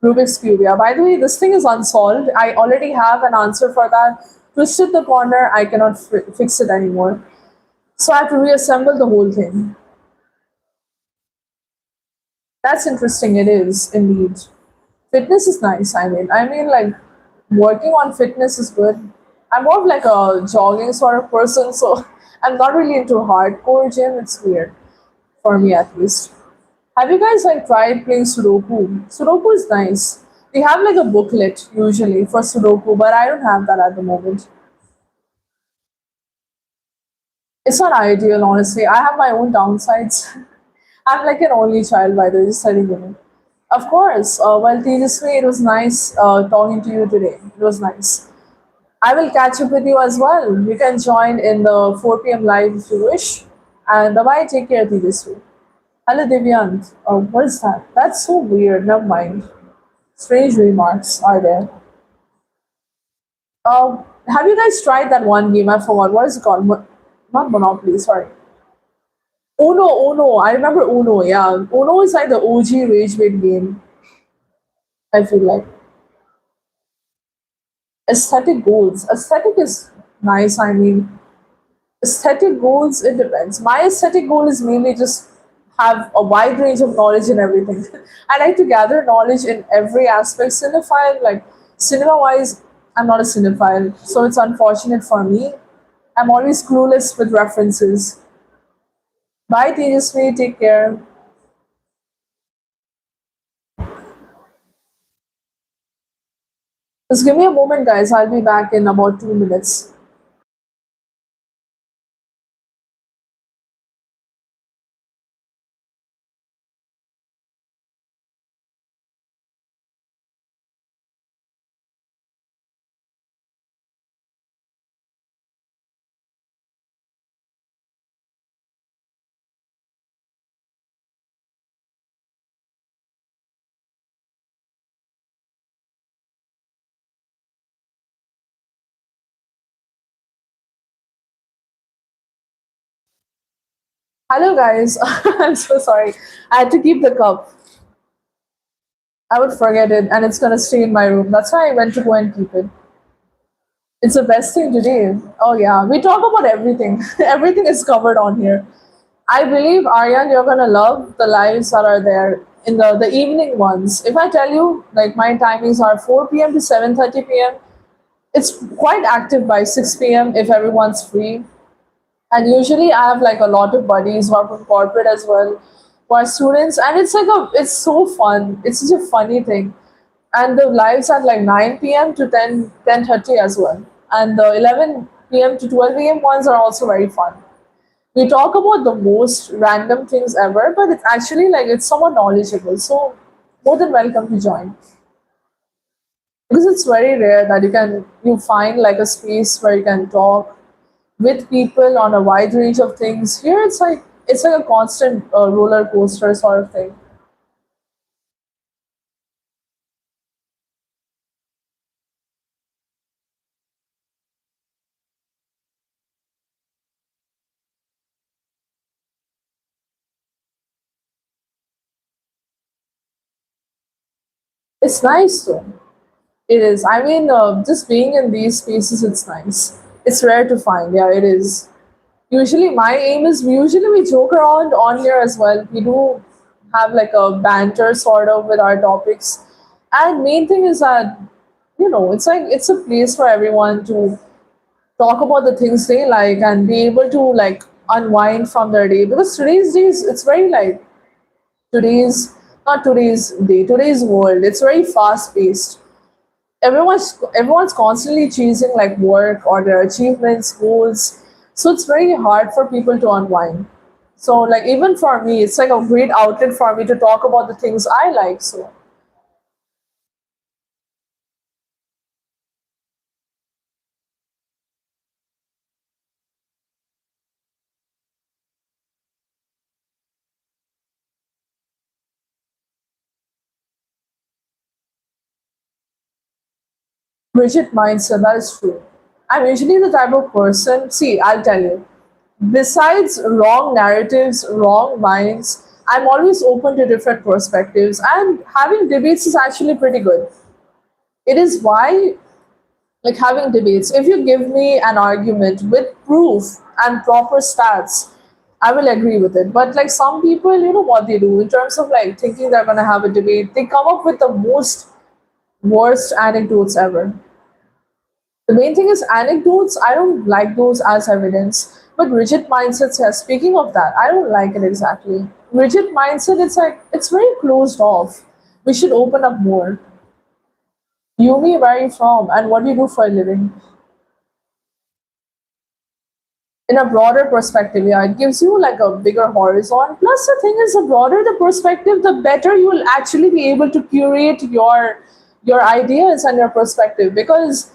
Rubik's Cube. Yeah. By the way, this thing is unsolved. I already have an answer for that. Twisted the corner. I cannot fix it anymore. So I have to reassemble the whole thing. That's interesting. It is indeed. Fitness is nice. I mean, like working on fitness is good. I'm more of like a jogging sort of person, so I'm not really into hardcore gym. It's weird for me at least. Have you guys like tried playing Sudoku? Sudoku is nice. They have like a booklet usually for Sudoku, but I don't have that at the moment. It's not ideal, honestly. I have my own downsides. I'm like an only child, by the way, just telling you. Of course. Well, Tejasvi, it was nice talking to you today. It was nice. I will catch up with you as well. You can join in the 4 p.m. live if you wish. And bye. Take care, Tejasvi. Hello, Divyant. Oh, what is that? That's so weird. Never mind. Strange remarks are there. Have you guys tried that one game? I forgot. What is it called? Not Monopoly. Sorry. Uno. Uno. I remember Uno. Yeah. Uno is like the OG rage bait game. I feel like aesthetic goals. Aesthetic is nice. I mean, aesthetic goals, it depends. My aesthetic goal is mainly just have a wide range of knowledge in everything. I like to gather knowledge in every aspect. Cinephile, like cinema wise, I'm not a cinephile, so it's unfortunate for me. I'm always clueless with references. Bye, Tejasvi. Take care. Just give me a moment, guys. I'll be back in about 2 minutes. Hello, guys. I'm so sorry. I had to keep the cup. I would forget it, and it's gonna stay in my room. That's why I went to go and keep it. It's the best thing to do. Oh yeah, we talk about everything. Everything is covered on here. I believe Aryan, you're gonna love the lives that are there in the evening ones. If I tell you, like my timings are 4 p.m. to 7:30 p.m. It's quite active by 6 p.m. if everyone's free. And usually I have like a lot of buddies who are from corporate as well, who are students, and it's so fun. It's such a funny thing. And the lives at like 9 p.m. to 10:30 as well. And the 11 p.m. to 12 a.m. ones are also very fun. We talk about the most random things ever, but it's actually like it's somewhat knowledgeable. So more than welcome to join. Because it's very rare that you find like a space where you can talk with people on a wide range of things. Here it's like a constant roller coaster sort of thing. It's nice though. It is. I mean, just being in these spaces, it's nice. It's rare to find. Yeah, it is. Usually, my aim is usually we joke around on here as well. We do have like a banter sort of with our topics, and main thing is that it's like it's a place for everyone to talk about the things they like and be able to like unwind from their day because today's days it's very like today's not today's day today's world it's very fast paced. Everyone's constantly chasing like work or their achievements goals, so it's very hard for people to unwind. So like even for me it's like a great outlet for me to talk about the things I like. So rigid mindset, that is true. I'm usually the type of person, see, I'll tell you, besides wrong narratives, wrong minds, I'm always open to different perspectives, and having debates is actually pretty good. It is why, like, having debates, if you give me an argument with proof and proper stats, I will agree with it. But, like, some people, you know what they do in terms of like thinking they're going to have a debate, they come up with the most worst anecdotes ever. The main thing is anecdotes. I don't like those as evidence. But rigid mindsets, yeah, speaking of that, I don't like it exactly. Rigid mindset, it's like, it's very closed off. We should open up more. Yumi, where are you from? And what do you do for a living? In a broader perspective, yeah, it gives you like a bigger horizon. Plus, the thing is, the broader the perspective, the better you will actually be able to curate your ideas and your perspective. Because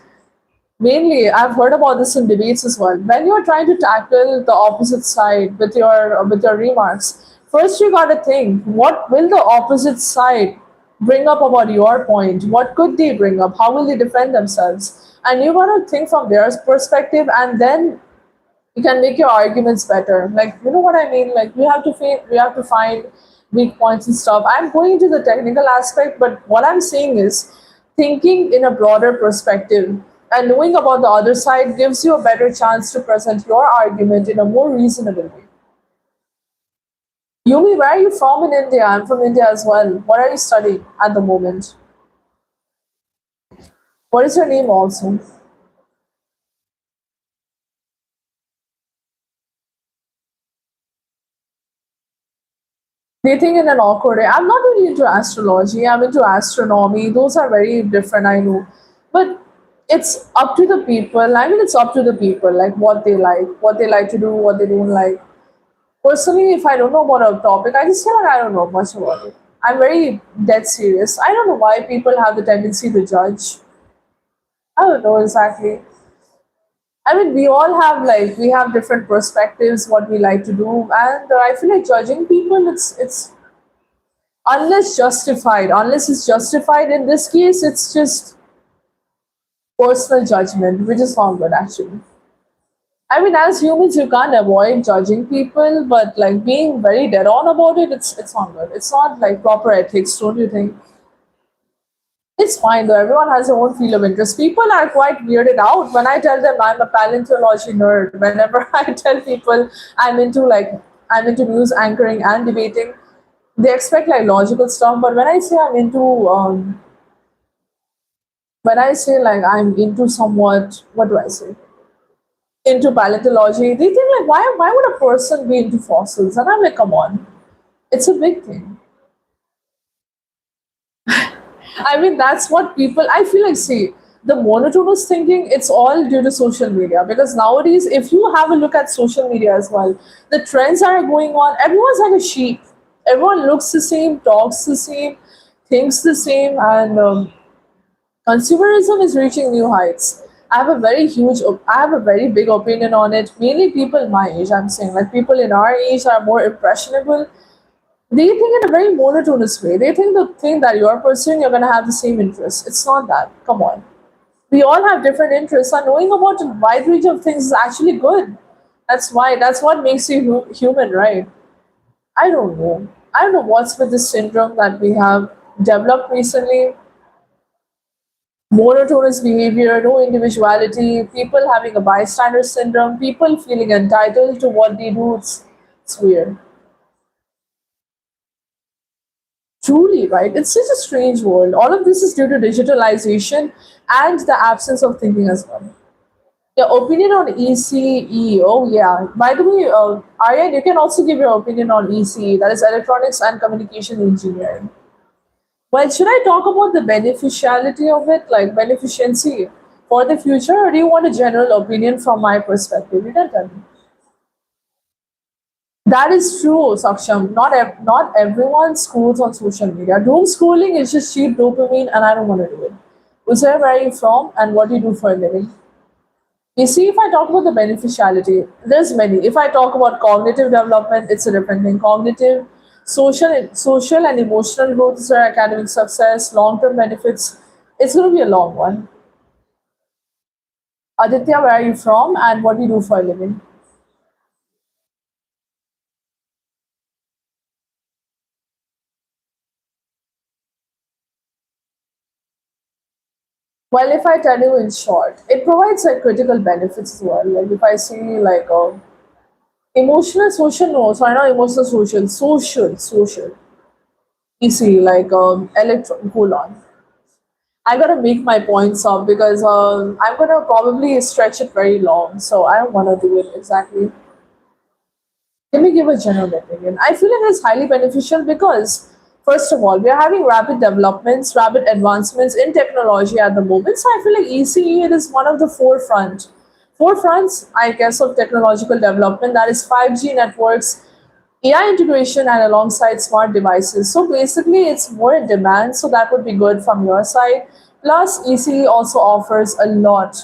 mainly, I've heard about this in debates as well. When you're trying to tackle the opposite side with your remarks, first you gotta think what will the opposite side bring up about your point? What could they bring up? How will they defend themselves? And you gotta think from their perspective, and then you can make your arguments better. Like you know what I mean? Like we have to find weak points and stuff. I'm going into the technical aspect, but what I'm saying is thinking in a broader perspective and knowing about the other side gives you a better chance to present your argument in a more reasonable way. Yumi, where are you from in India? I'm from India as well. What are you studying at the moment? What is your name also? Dating in an awkward way. I'm not really into astrology. I'm into astronomy. Those are very different, I know. But it's up to the people. I mean, it's up to the people, like what they like to do, what they don't like. Personally, if I don't know about a topic, I just feel like I don't know much about it. I'm very dead serious. I don't know why people have the tendency to judge. I don't know exactly. I mean, we have different perspectives, what we like to do, and I feel like judging people, it's unless it's justified in this case it's just personal judgment which is not good actually. I mean as humans you can't avoid judging people, but like being very dead on about it, it's not good. It's not like proper ethics, don't you think? It's fine though, everyone has their own field of interest. People are quite weirded out when I tell them I'm a paleontology nerd. Whenever I tell people I'm into news anchoring and debating, they expect like logical stuff, but when I say like I'm into somewhat, what do I say? Into paleontology, they think like why would a person be into fossils? And I'm like, come on, it's a big thing. I mean, that's what people. I feel like see the monotonous thinking. It's all due to social media because nowadays, if you have a look at social media as well, the trends are going on. Everyone's like a sheep. Everyone looks the same, talks the same, thinks the same, and consumerism is reaching new heights. I have a very big opinion on it. Mainly people my age, I'm saying, like people in our age are more impressionable. They think in a very monotonous way. They think the thing that you're pursuing, you're gonna have the same interests. It's not that. Come on. We all have different interests, and knowing about a wide range of things is actually good. That's what makes you human, right? I don't know. I don't know what's with this syndrome that we have developed recently. monotonous behavior, no individuality, people having a bystander syndrome, people feeling entitled to what they do. It's weird. Truly, right? It's such a strange world. All of this is due to digitalization and the absence of thinking as well. Your opinion on ECE. Oh, yeah. By the way, Aryan, you can also give your opinion on ECE, that is Electronics and Communication Engineering. Well, should I talk about the beneficiality of it, like beneficiency for the future, or do you want a general opinion from my perspective? You can tell me. That is true, Saksham. Not everyone scrolls on social media. Doom scrolling is just cheap dopamine, and I don't want to do it. Where are you from, and what do you do for a living? You see, if I talk about the beneficiality, there's many. If I talk about cognitive development, it's a different thing. Cognitive, social and emotional growth is our academic success, long-term benefits. It's going to be a long one. Aditya, where are you from, and what do you do for a living? Well, if I tell you in short, it provides like critical benefits as well. Like if I say like emotional, social, no, sorry, not emotional, social. You see, like hold on. I gotta make my points up because I'm gonna probably stretch it very long, so I don't wanna do it exactly. Let me give a general opinion. I feel it is highly beneficial because, first of all, we are having rapid developments, rapid advancements in technology at the moment. So I feel like ECE it is one of the forefronts, I guess, of technological development. That is 5G networks, AI integration, and alongside smart devices. So basically, it's more in demand. So that would be good from your side. Plus, ECE also offers a lot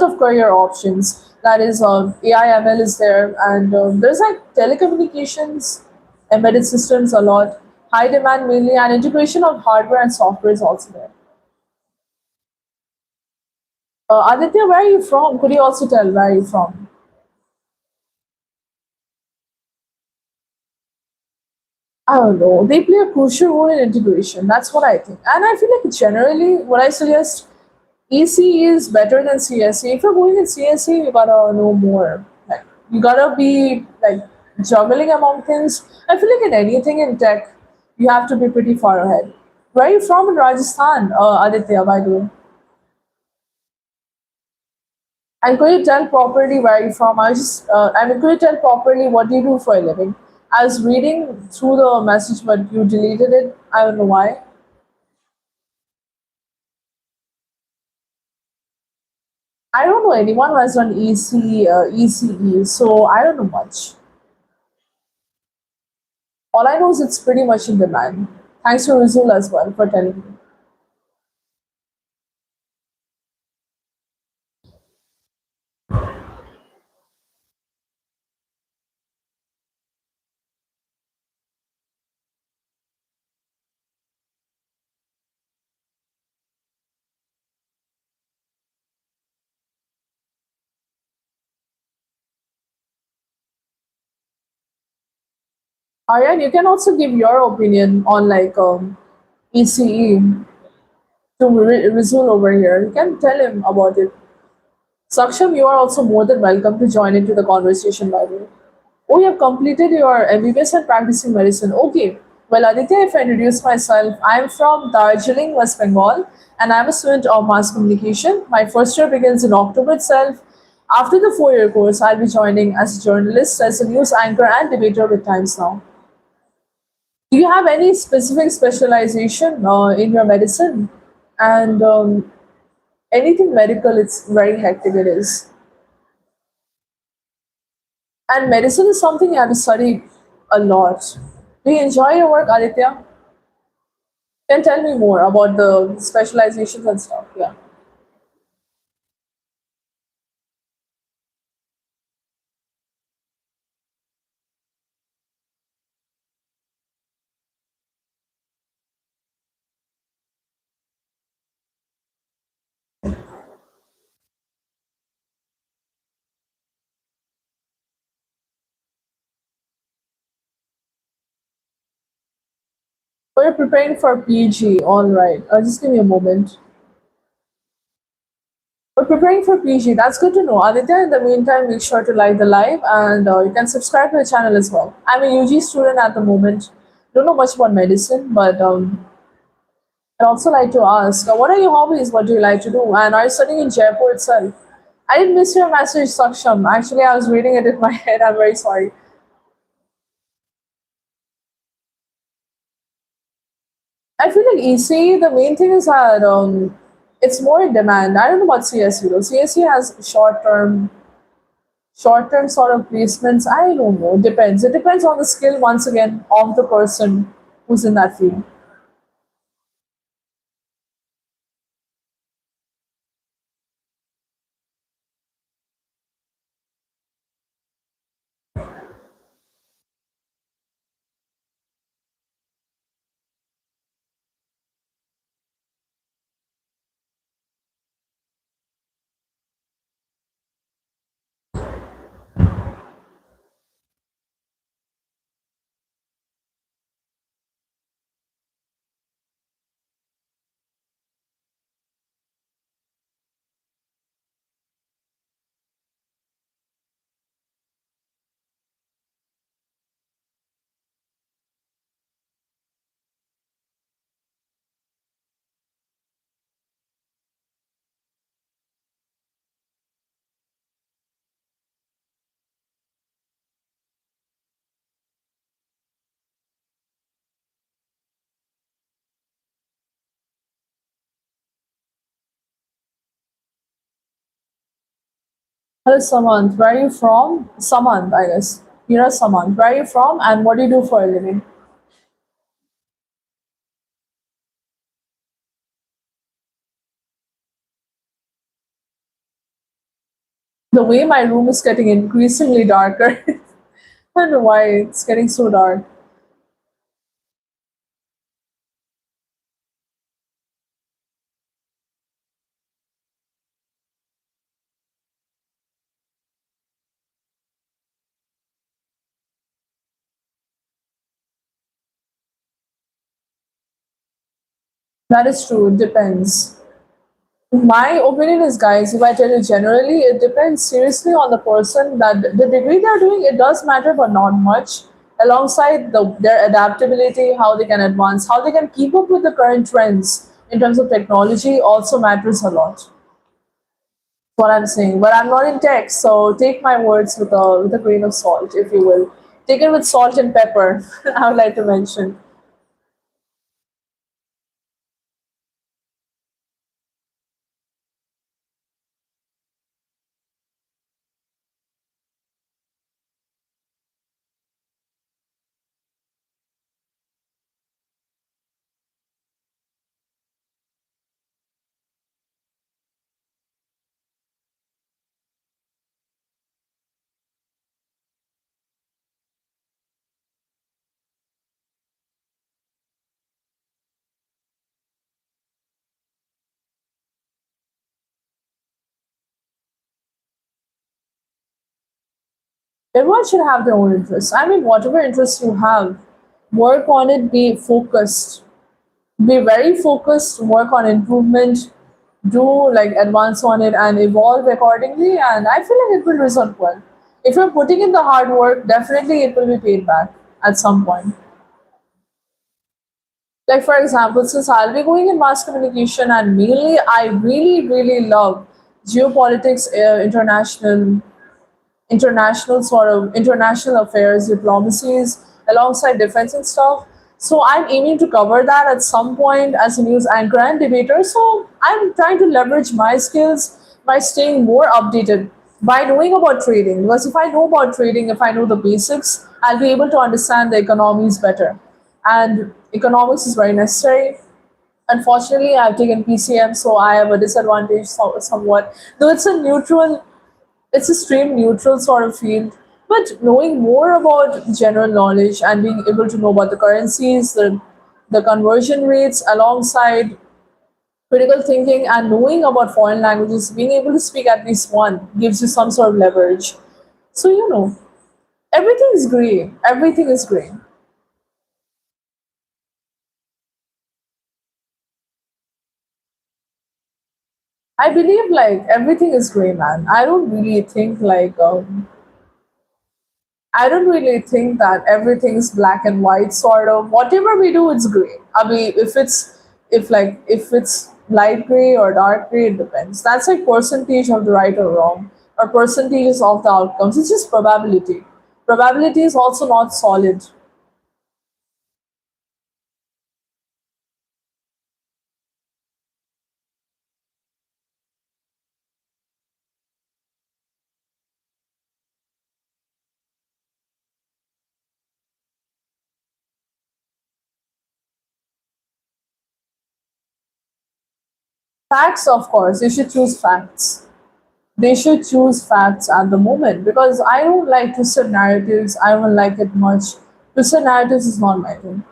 of career options. That is, AI ML is there, and there's like telecommunications, embedded systems a lot, high demand mainly, and integration of hardware and software is also there. Aditya, where are you from? Could you also tell where are you from? I don't know. They play a crucial role in integration. That's what I think. And I feel like generally, what I suggest, EC is better than CSE. If you're going in CSE, you gotta know more. Like you gotta be like juggling among things. I feel like in anything in tech, you have to be pretty far ahead. Where are you from in Rajasthan, Aditya? By the way, and could you tell properly where are you from? I mean, could you tell properly what do you do for a living? I was reading through the message, but you deleted it. I don't know why. I don't know anyone who has done ECE, so I don't know much. All I know is it's pretty much in demand. Thanks to Rizul as well for telling me. Aryan, you can also give your opinion on like ECE to Rizul over here. You can tell him about it. Saksham, you are also more than welcome to join into the conversation, by the way. Oh, you have completed your MBBS and practicing medicine. Okay. Well, Aditya, if I introduce myself, I'm from Darjeeling, West Bengal, and I'm a student of mass communication. My first year begins in October itself. After the 4 year course, I'll be joining as a journalist, as a news anchor, and debater with Times Now. Do you have any specific specialization in your medicine? And anything medical, it's very hectic, it is. And medicine is something you have to study a lot. Do you enjoy your work, Aditya? Can tell me more about the specializations and stuff. Yeah. We're preparing for PG. All right. Just give me a moment. We're preparing for PG. That's good to know. Aditya, in the meantime, make sure to like the live and you can subscribe to the channel as well. I'm a UG student at the moment. Don't know much about medicine, but I'd also like to ask, what are your hobbies? What do you like to do? And are you studying in Jaipur itself? I didn't miss your message, Saksham. Actually, I was reading it in my head. I'm very sorry. I feel like EC, the main thing is that it's more in demand. I don't know about CSU though. CSU has short term sort of placements. I don't know. It depends. It depends on the skill once again of the person who's in that field. Hello, Samant. Where are you from? Samant, I guess. You're a Samant. Where are you from and what do you do for a living? The way my room is getting increasingly darker. I don't know why it's getting so dark. That is true. It depends. My opinion is, guys, if I tell you generally, it depends seriously on the person that the degree they're doing, it does matter, but not much. Alongside their adaptability, how they can advance, how they can keep up with the current trends in terms of technology also matters a lot. What I'm saying. But I'm not in tech, so take my words with a grain of salt, if you will. Take it with salt and pepper, I would like to mention. Everyone should have their own interests. I mean, whatever interests you have, work on it, be focused. Be very focused, work on improvement, do like advance on it and evolve accordingly. And I feel like it will result well. If you're putting in the hard work, definitely it will be paid back at some point. Like for example, since I'll be going in mass communication and mainly I really love geopolitics, international sort of international affairs, diplomacies, alongside defense and stuff. So I'm aiming to cover that at some point as a news anchor and debater. So I'm trying to leverage my skills by staying more updated by knowing about trading. Because if I know about trading, if I know the basics, I'll be able to understand the economies better. And economics is very necessary. Unfortunately, I've taken PCM, so I have a disadvantage somewhat. Though it's a stream neutral sort of field, but knowing more about general knowledge and being able to know about the currencies, the conversion rates, alongside critical thinking and knowing about foreign languages, being able to speak at least one gives you some sort of leverage. So, everything is grey. Everything is grey. I believe like everything is gray, man. I don't really think that everything's black and white. Sort of whatever we do, it's gray. I mean, if it's light gray or dark gray, it depends. That's like percentage of the right or wrong, or percentages of the outcomes. It's just probability. Probability is also not solid. Facts, of course, you should choose facts. They should choose facts at the moment because I don't like twisted narratives. I don't like it much. Twisted narratives is not my thing.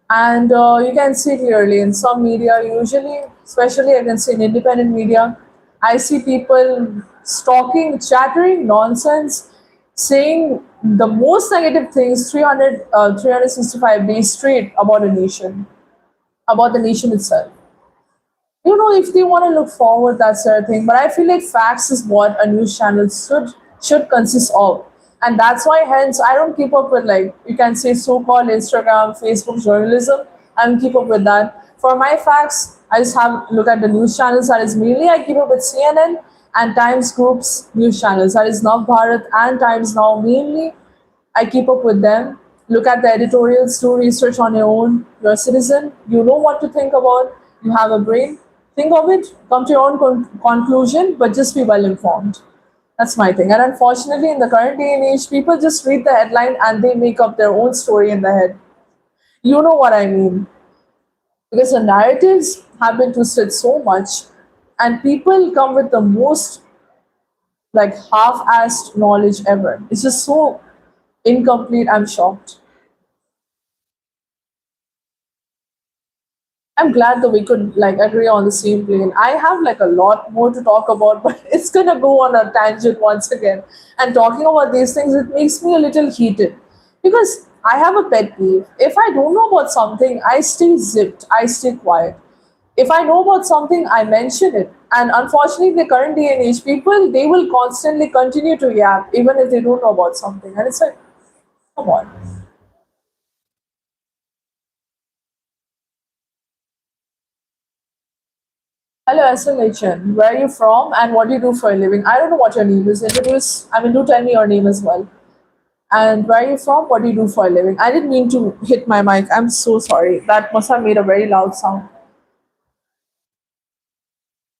And you can see clearly in some media, usually, especially I can see in independent media, I see people stalking, chattering nonsense, saying the most negative things 365 days straight about the nation itself. If they want to look forward, that's their thing. But I feel like facts is what a news channel should consist of. And that's why hence I don't keep up with, like, you can say, so-called Instagram, Facebook journalism. I don't keep up with that. For my facts, I just have look at the news channels. That is mainly I keep up with CNN and Times Group's news channels. That is Nav Bharat and Times Now mainly. I keep up with them. Look at the editorials, do research on your own. You're a citizen. You know what to think about. You have a brain. Think of it, come to your own conclusion, but just be well informed. That's my thing. And unfortunately, in the current day and age, people just read the headline and they make up their own story in their head. You know what I mean? Because the narratives have been twisted so much, and people come with the most like half-assed knowledge ever. It's just so incomplete. I'm shocked. I'm glad that we could like agree on the same plane. I have like a lot more to talk about, but it's gonna go on a tangent once again. And talking about these things, it makes me a little heated because I have a pet peeve. If I don't know about something, I stay zipped. I stay quiet. If I know about something, I mention it. And unfortunately, the current day and age people, they will constantly continue to yap even if they don't know about something. And it's like, come on. Hello, SLHN. Where are you from and what do you do for a living? I don't know what your name is. Do tell me your name as well. And where are you from? What do you do for a living? I didn't mean to hit my mic. I'm so sorry. That must have made a very loud sound.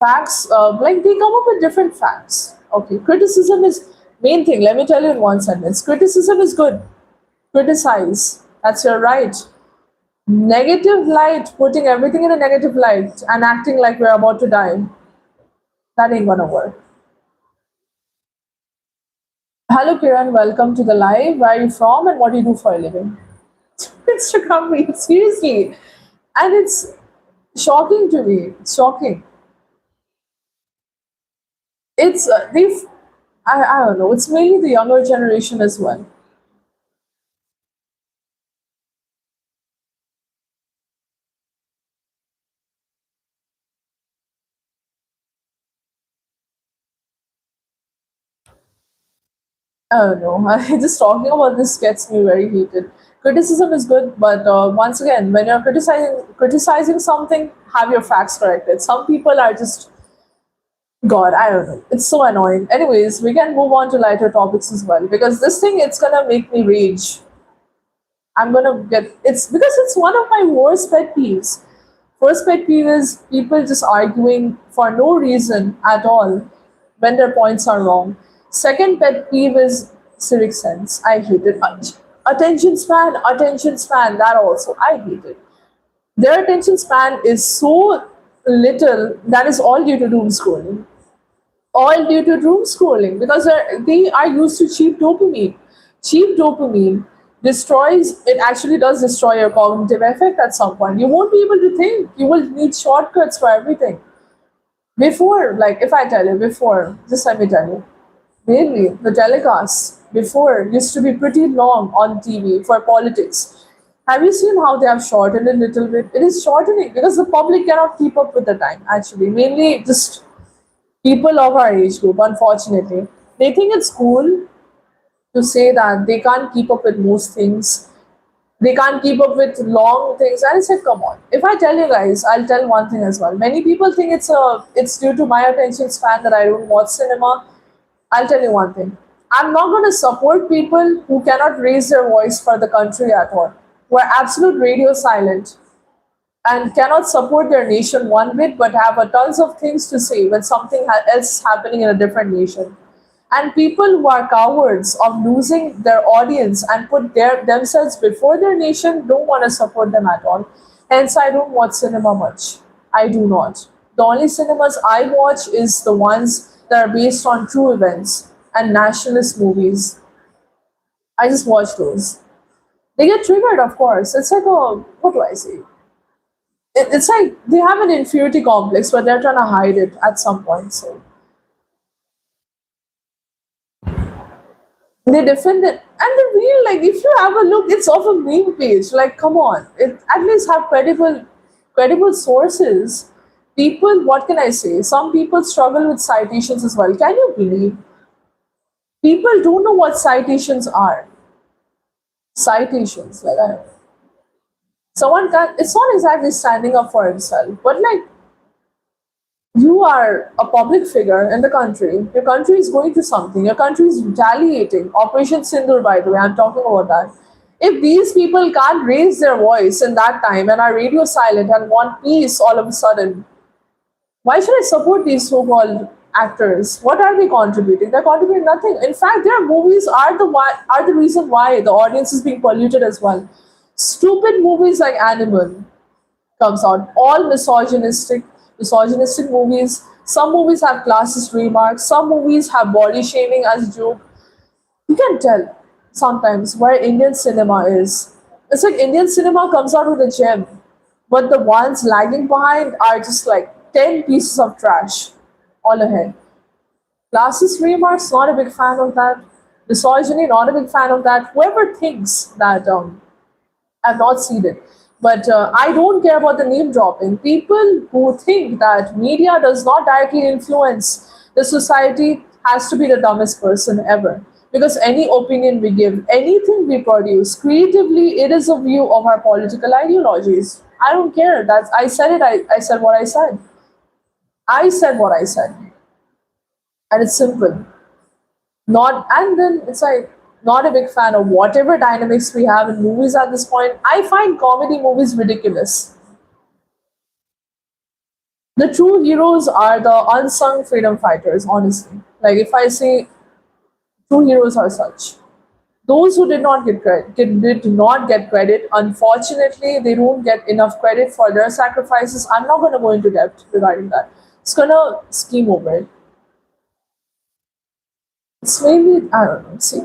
Facts, like they come up with different facts. Okay, criticism is main thing. Let me tell you in one sentence. Criticism is good. Criticize. That's your right. Negative light, putting everything in a negative light and acting like we're about to die. That ain't gonna work. Hello, Kiran. Welcome to the live. Where are you from and what do you do for a living? Instagram reels, seriously. And it's shocking to me. It's shocking. I don't know. It's mainly the younger generation as well. I don't know. Just talking about this gets me very heated. Criticism is good, but once again, when you're criticizing something, have your facts corrected. Some people are just God, I don't know. It's so annoying. Anyways, we can move on to lighter topics as well because this thing it's gonna make me rage. I'm gonna get it's because it's one of my worst pet peeves. First pet peeve is people just arguing for no reason at all when their points are wrong. Second pet peeve is civic sense. I hate it. Attention span, that also. I hate it. Their attention span is so little that is all due to doom scrolling, all due to doom scrolling because they are used to cheap dopamine. Cheap dopamine destroys, it actually does destroy your cognitive effect at some point. You won't be able to think. You will need shortcuts for everything. Before, like if I tell you, before, just let me tell you, mainly the telecasts before used to be pretty long on TV for politics. Have you seen how they have shortened it a little bit? It is shortening because the public cannot keep up with the time, actually. Mainly just People of our age group, unfortunately, they think it's cool to say that they can't keep up with most things. They can't keep up with long things. And I said, come on. If I tell you guys, I'll tell one thing as well. Many people think it's due to my attention span that I don't watch cinema. I'll tell you one thing. I'm not going to support people who cannot raise their voice for the country at all, who are absolute radio silent and cannot support their nation one bit, but have a tons of things to say when something else is happening in a different nation. And people who are cowards of losing their audience and put themselves before their nation don't want to support them at all. Hence, I don't watch cinema much. I do not. The only cinemas I watch is the ones that are based on true events and nationalist movies. I just watch those. They get triggered, of course. It's like a, what do I say? It's like they have an inferiority complex, but they're trying to hide it at some point. So they defend it, and the real, like, if you have a look, it's off a meme page. Like, come on, it at least have credible sources. People, what can I say? Some people struggle with citations as well. Can you believe people don't know what citations are? Citations, like, someone can. It's not exactly standing up for himself, but like you are a public figure in the country. Your country is going through something. Your country is retaliating. Operation Sindur, by the way, I'm talking about that. If these people can't raise their voice in that time and are radio silent and want peace all of a sudden, why should I support these so-called actors? What are they contributing? They're contributing nothing. In fact, their movies are the reason why the audience is being polluted as well. Stupid movies like Animal comes out. All misogynistic movies. Some movies have classist remarks. Some movies have body shaming as joke. You can tell sometimes where Indian cinema is. It's like Indian cinema comes out with a gem, but the ones lagging behind are just like 10 pieces of trash all ahead. Classist remarks, not a big fan of that. Misogyny, not a big fan of that. Whoever thinks that I've not seen it. But I don't care about the name dropping. People who think that media does not directly influence the society has to be the dumbest person ever. Because any opinion we give, anything we produce, creatively, it is a view of our political ideologies. I don't care. That's I said it. I said what I said. I said what I said, and it's simple. Not and then it's like not a big fan of whatever dynamics we have in movies at this point. I find comedy movies ridiculous. The true heroes are the unsung freedom fighters, honestly. Like if I say true heroes are such. Those who did not get credit did not get credit. Unfortunately, they don't get enough credit for their sacrifices. I'm not gonna go into depth regarding that. It's gonna scheme over it. It's mainly I don't know. See,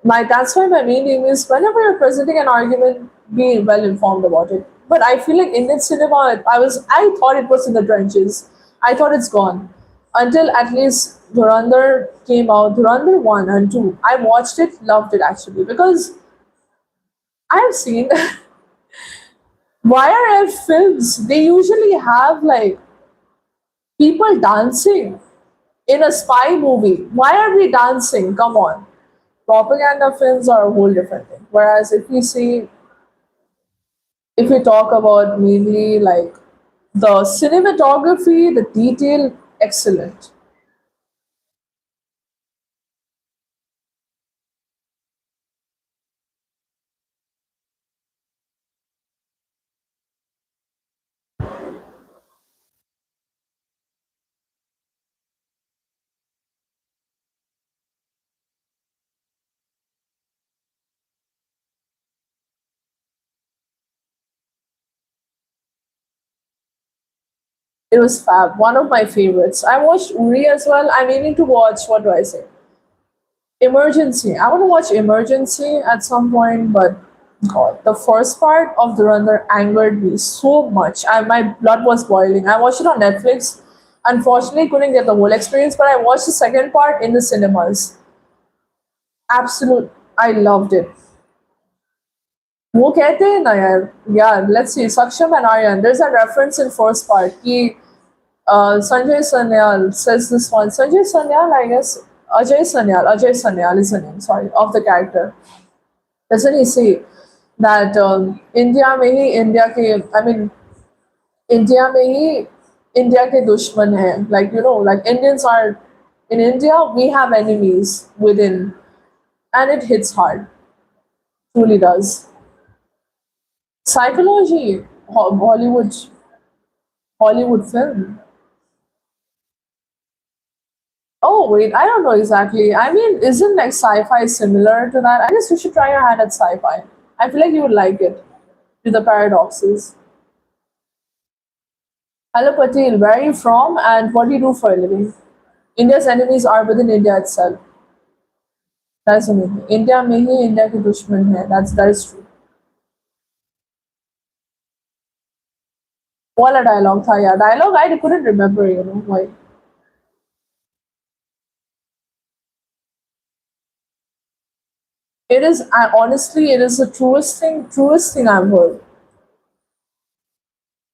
my that's why my main aim is whenever you're presenting an argument, be well informed about it. But I feel like Indian cinema, I thought it was in the trenches. I thought it's gone until at least Dhurandhar came out. Dhurandhar 1 and 2. I watched it, loved it actually because I've seen YRF films. They usually have like people dancing in a spy movie. Why are we dancing? Come on. Propaganda films are a whole different thing. Whereas if we talk about mainly like the cinematography, the detail, excellent. It was fab. One of my favorites. I watched Uri as well. I'm aiming to watch, what do I say? Emergency. I want to watch Emergency at some point, but God, the first part of the runner angered me so much. My blood was boiling. I watched it on Netflix. Unfortunately, couldn't get the whole experience, but I watched the second part in the cinemas. Absolute. I loved it. वो कहते हैं ना यार, yeah, let's see, Saksham and Aryan, there's a reference in first part कि Sanjay Sanyal says this one. Sanjay Sanyal, I guess, Ajay Sanyal is the name, sorry, of the character. Doesn't he say that India में ही India के I mean India में ही India के दुश्मन हैं, like you know, like Indians are in India, we have enemies within, and it hits hard, truly does. Psychology, Hollywood film. Oh wait, I don't know exactly. I mean, isn't like sci-fi similar to that? I guess you should try your hand at sci-fi. I feel like you would like it. To the paradoxes. Hello Patil, where are you from and what do you do for a living? India's enemies are within India itself. That's amazing. India में ही India के दुश्मन है. That is true. वाला dialogue था यार. Dialogue I couldn't remember, you know why. It is honestly it is the truest thing I've heard.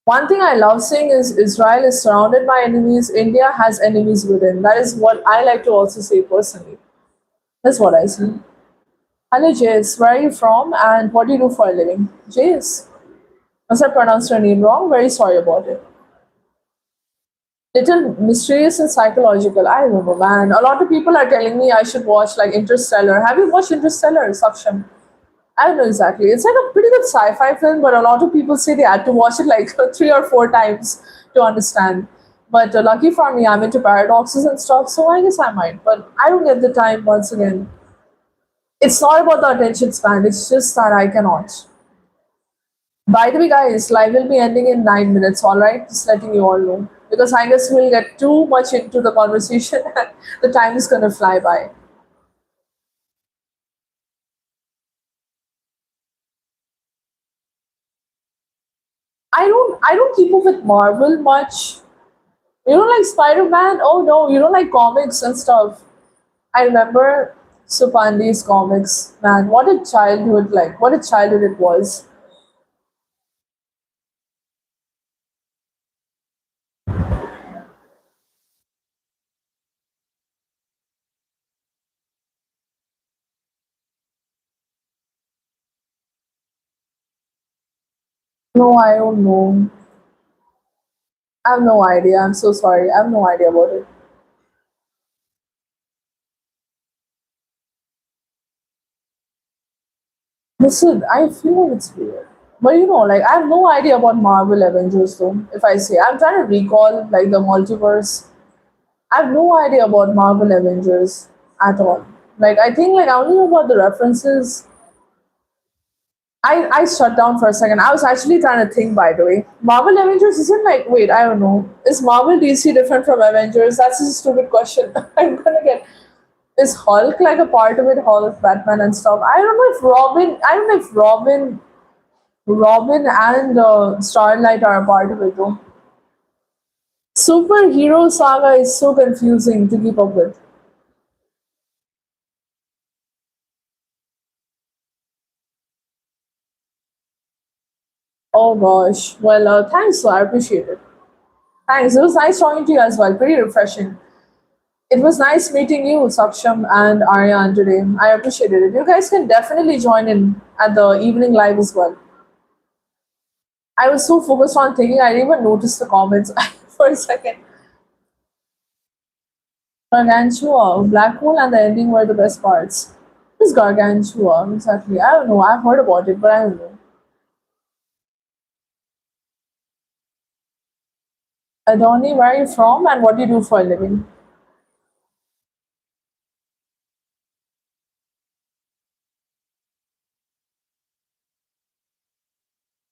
One thing I love saying is Israel is surrounded by enemies. India has enemies within. That is what I like to also say personally. That's what I see. Hello, Jace. Where are you from and what do you do for a living? Jace. Must I pronounced your name wrong? Very sorry about it. Little mysterious and psychological. I don't know, man. A lot of people are telling me I should watch like Interstellar. Have you watched Interstellar, Saksham? I don't know exactly. It's like a pretty good sci-fi film, but a lot of people say they had to watch it like 3 or 4 times to understand. But lucky for me, I'm into paradoxes and stuff, so I guess I might. But I don't get the time once again. It's not about the attention span, it's just that I cannot. By the way, guys, live will be ending in 9 minutes, alright? Just letting you all know. Because I guess we'll get too much into the conversation and the time is gonna fly by. I don't keep up with Marvel much. You don't like Spider-Man? Oh no, you don't like comics and stuff. I remember Supandi's comics. Man, what a childhood like. What a childhood it was. No, I don't know. I have no idea. I'm so sorry. I have no idea about it. Listen, I feel like it's weird. But you know, like I have no idea about Marvel Avengers though. If I say I'm trying to recall like the multiverse, I have no idea about Marvel Avengers at all. Like I think like I only know about the references. I shut down for a second. I was actually trying to think by the way. Marvel Avengers isn't like wait, I don't know. Is Marvel DC different from Avengers? That's a stupid question. I'm gonna get is Hulk like a part of it, Hulk, Batman and stuff? I don't know if Robin and Starlight are a part of it though. Superhero saga is so confusing to keep up with. Oh gosh. Well, thanks, I appreciate it. Thanks. It was nice talking to you as well. Pretty refreshing. It was nice meeting you, Saksham and Aryan today. I appreciated it. You guys can definitely join in at the evening live as well. I was so focused on thinking I didn't even notice the comments for a second. Gargantua, Black Hole, and the ending were the best parts. Who's Gargantua? Exactly. I don't know. I've heard about it, but I don't know. Adoni, where are you from and what do you do for a living?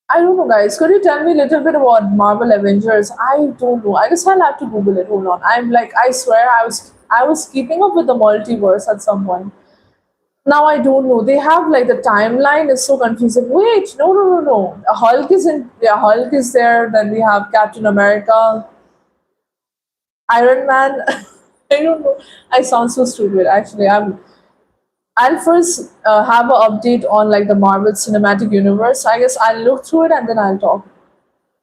I don't know, guys. Could you tell me a little bit about Marvel Avengers? I don't know. I guess I'll have to Google it. Hold on. I'm like, I swear, I was keeping up with the multiverse at some point. Now I don't know. They have like the timeline is so confusing. Wait, no, no, no, no. Hulk is in. Yeah, Hulk is there. Then we have Captain America, Iron Man. I don't know. I sound so stupid. Actually, I'll first have an update on like the Marvel Cinematic Universe. I guess I'll look through it and then I'll talk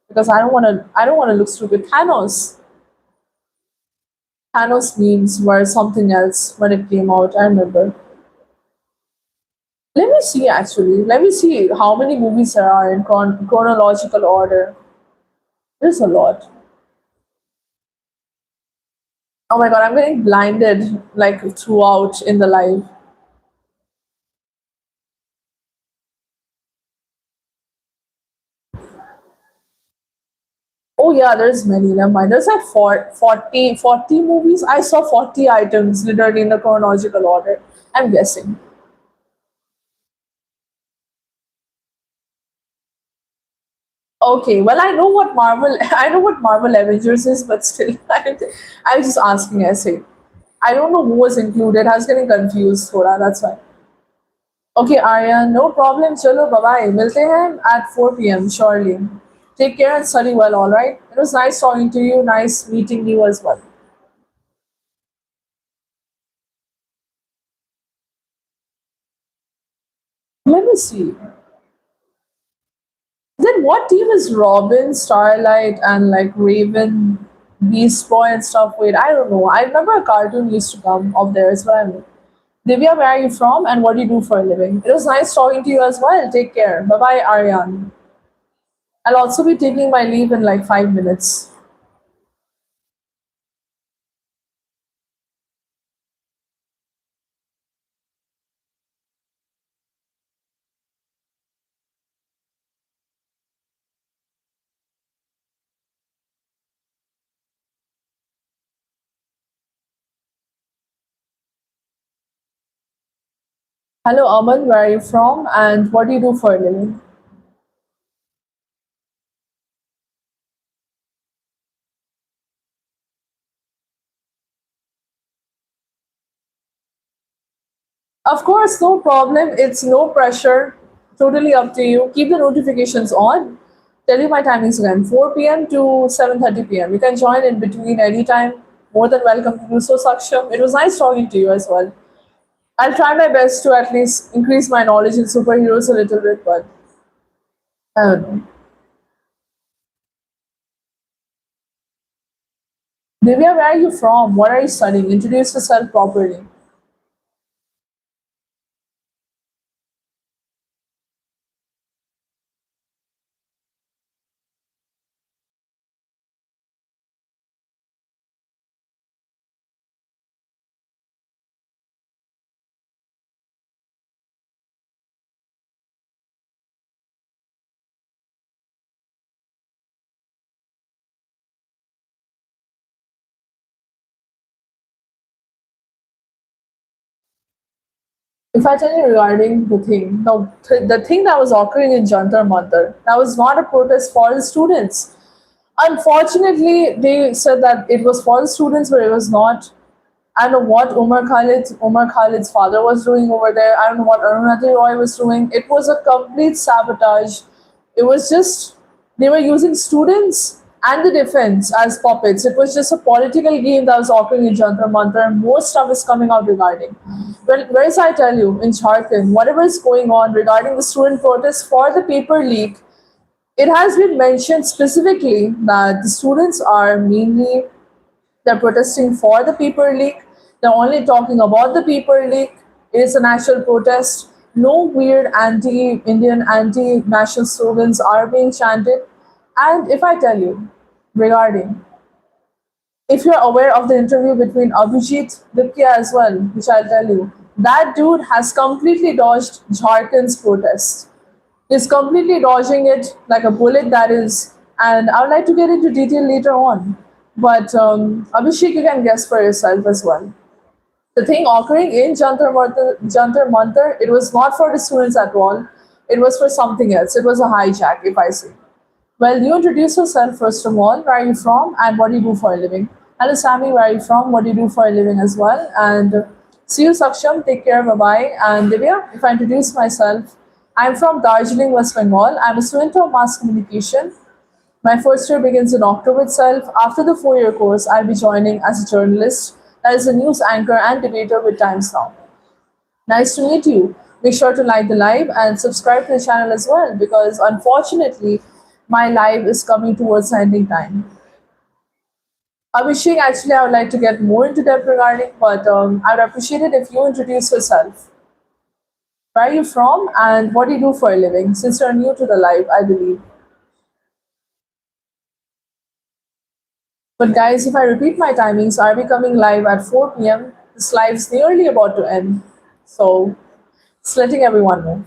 because I don't want to. I don't want to look stupid. Thanos. Thanos memes were something else when it came out. I remember. Let me see actually. Let me see how many movies there are in chronological order. There's a lot. Oh my god, I'm getting blinded like throughout in the live. Oh yeah, there's many. Never mind. There's like 40 movies. I saw 40 items literally in the chronological order. I'm guessing. Okay, well I know what Marvel I know what Marvel Avengers is, but still I was just asking essay. I don't know who was included. I was getting confused, Thoda, that's why. Okay, Aryan, no problem. Chalo, bye bye. Milte hain at 4 p.m. surely. Take care and study well, alright? It was nice talking to you, nice meeting you as well. Let me see. Then what team is Robin, Starlight, and like Raven, Beast Boy, and stuff? Wait, I don't know. I remember a cartoon used to come of theirs, but I'm. Divya, where are you from and what do you do for a living? It was nice talking to you as well. Take care. Bye bye, Aryan. I'll also be taking my leave in like 5 minutes. Hello, Aman, where are you from and what do you do for a living? Of course, no problem. It's no pressure. Totally up to you. Keep the notifications on. Tell you my timings again 4 p.m. to 7:30 p.m. You can join in between anytime. More than welcome to do so, Saksham. It was nice talking to you as well. I'll try my best to at least increase my knowledge in superheroes a little bit, but I don't know. Divya, where are you from? What are you studying? Introduce yourself properly. If I tell you regarding the thing, the thing that was occurring in Jantar Mantar, that was not a protest for the students. Unfortunately, they said that it was for the students, but it was not. I don't know what Umar Khalid's father was doing over there. I don't know what Arunati Roy was doing. It was a complete sabotage. It was just they were using students and the defense as puppets. It was just a political game that was occurring in Jantar Mantar, and more stuff is coming out regarding. Well, whereas I tell you, in Jharkhand, whatever is going on regarding the student protest for the paper leak, it has been mentioned specifically that the students are mainly they're protesting for the paper leak. They're only talking about the paper leak. It is a national protest. No weird anti-Indian, anti-national slogans are being chanted. And if I tell you regarding, if you're aware of the interview between Abhijit Dipkia as well, which I'll tell you, that dude has completely dodged Jharkhand's protest. He's completely dodging it like a bullet that is. And I would like to get into detail later on. But Abhishek, you can guess for yourself as well. The thing occurring in Jantar Mantar, it was not for the students at all. It was for something else. It was a hijack, if I say. Well, you introduce yourself first of all. Where are you from and what do you do for a living? Hello, Sammy. Where are you from? What do you do for a living as well? And see you, Saksham. Take care. Bye bye. And Divya, if I introduce myself, I'm from Darjeeling, West Bengal. I'm a student of mass communication. My first year begins in October itself. After the 4 year course, I'll be joining as a journalist, that is, a news anchor and debater with Times Now. Nice to meet you. Make sure to like the live and subscribe to the channel as well because unfortunately, my live is coming towards the ending time. Abhishek, actually, I would like to get more into depth regarding, but I would appreciate it if you introduce yourself. Where are you from and what do you do for a living? Since you're new to the live, I believe. But guys, if I repeat my timings, I'll be coming live at 4 p.m. This live's nearly about to end. So, just letting everyone know.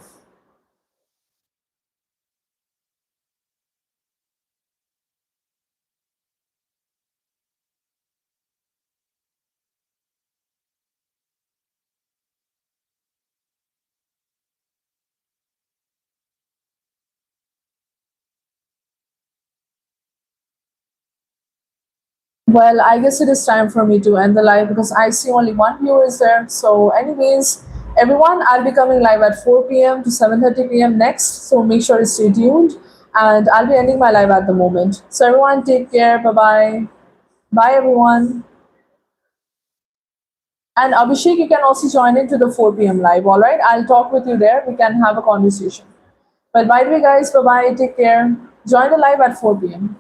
Well, I guess it is time for me to end the live because I see only one viewer is there. So, anyways, everyone, I'll be coming live at 4 p.m. to 7:30 p.m. next. So make sure to stay tuned, and I'll be ending my live at the moment. So everyone, take care. Bye bye. Bye everyone. And Abhishek, you can also join into the 4 p.m. live. All right, I'll talk with you there. We can have a conversation. Well, by the way, guys, bye bye. Take care. Join the live at 4 p.m.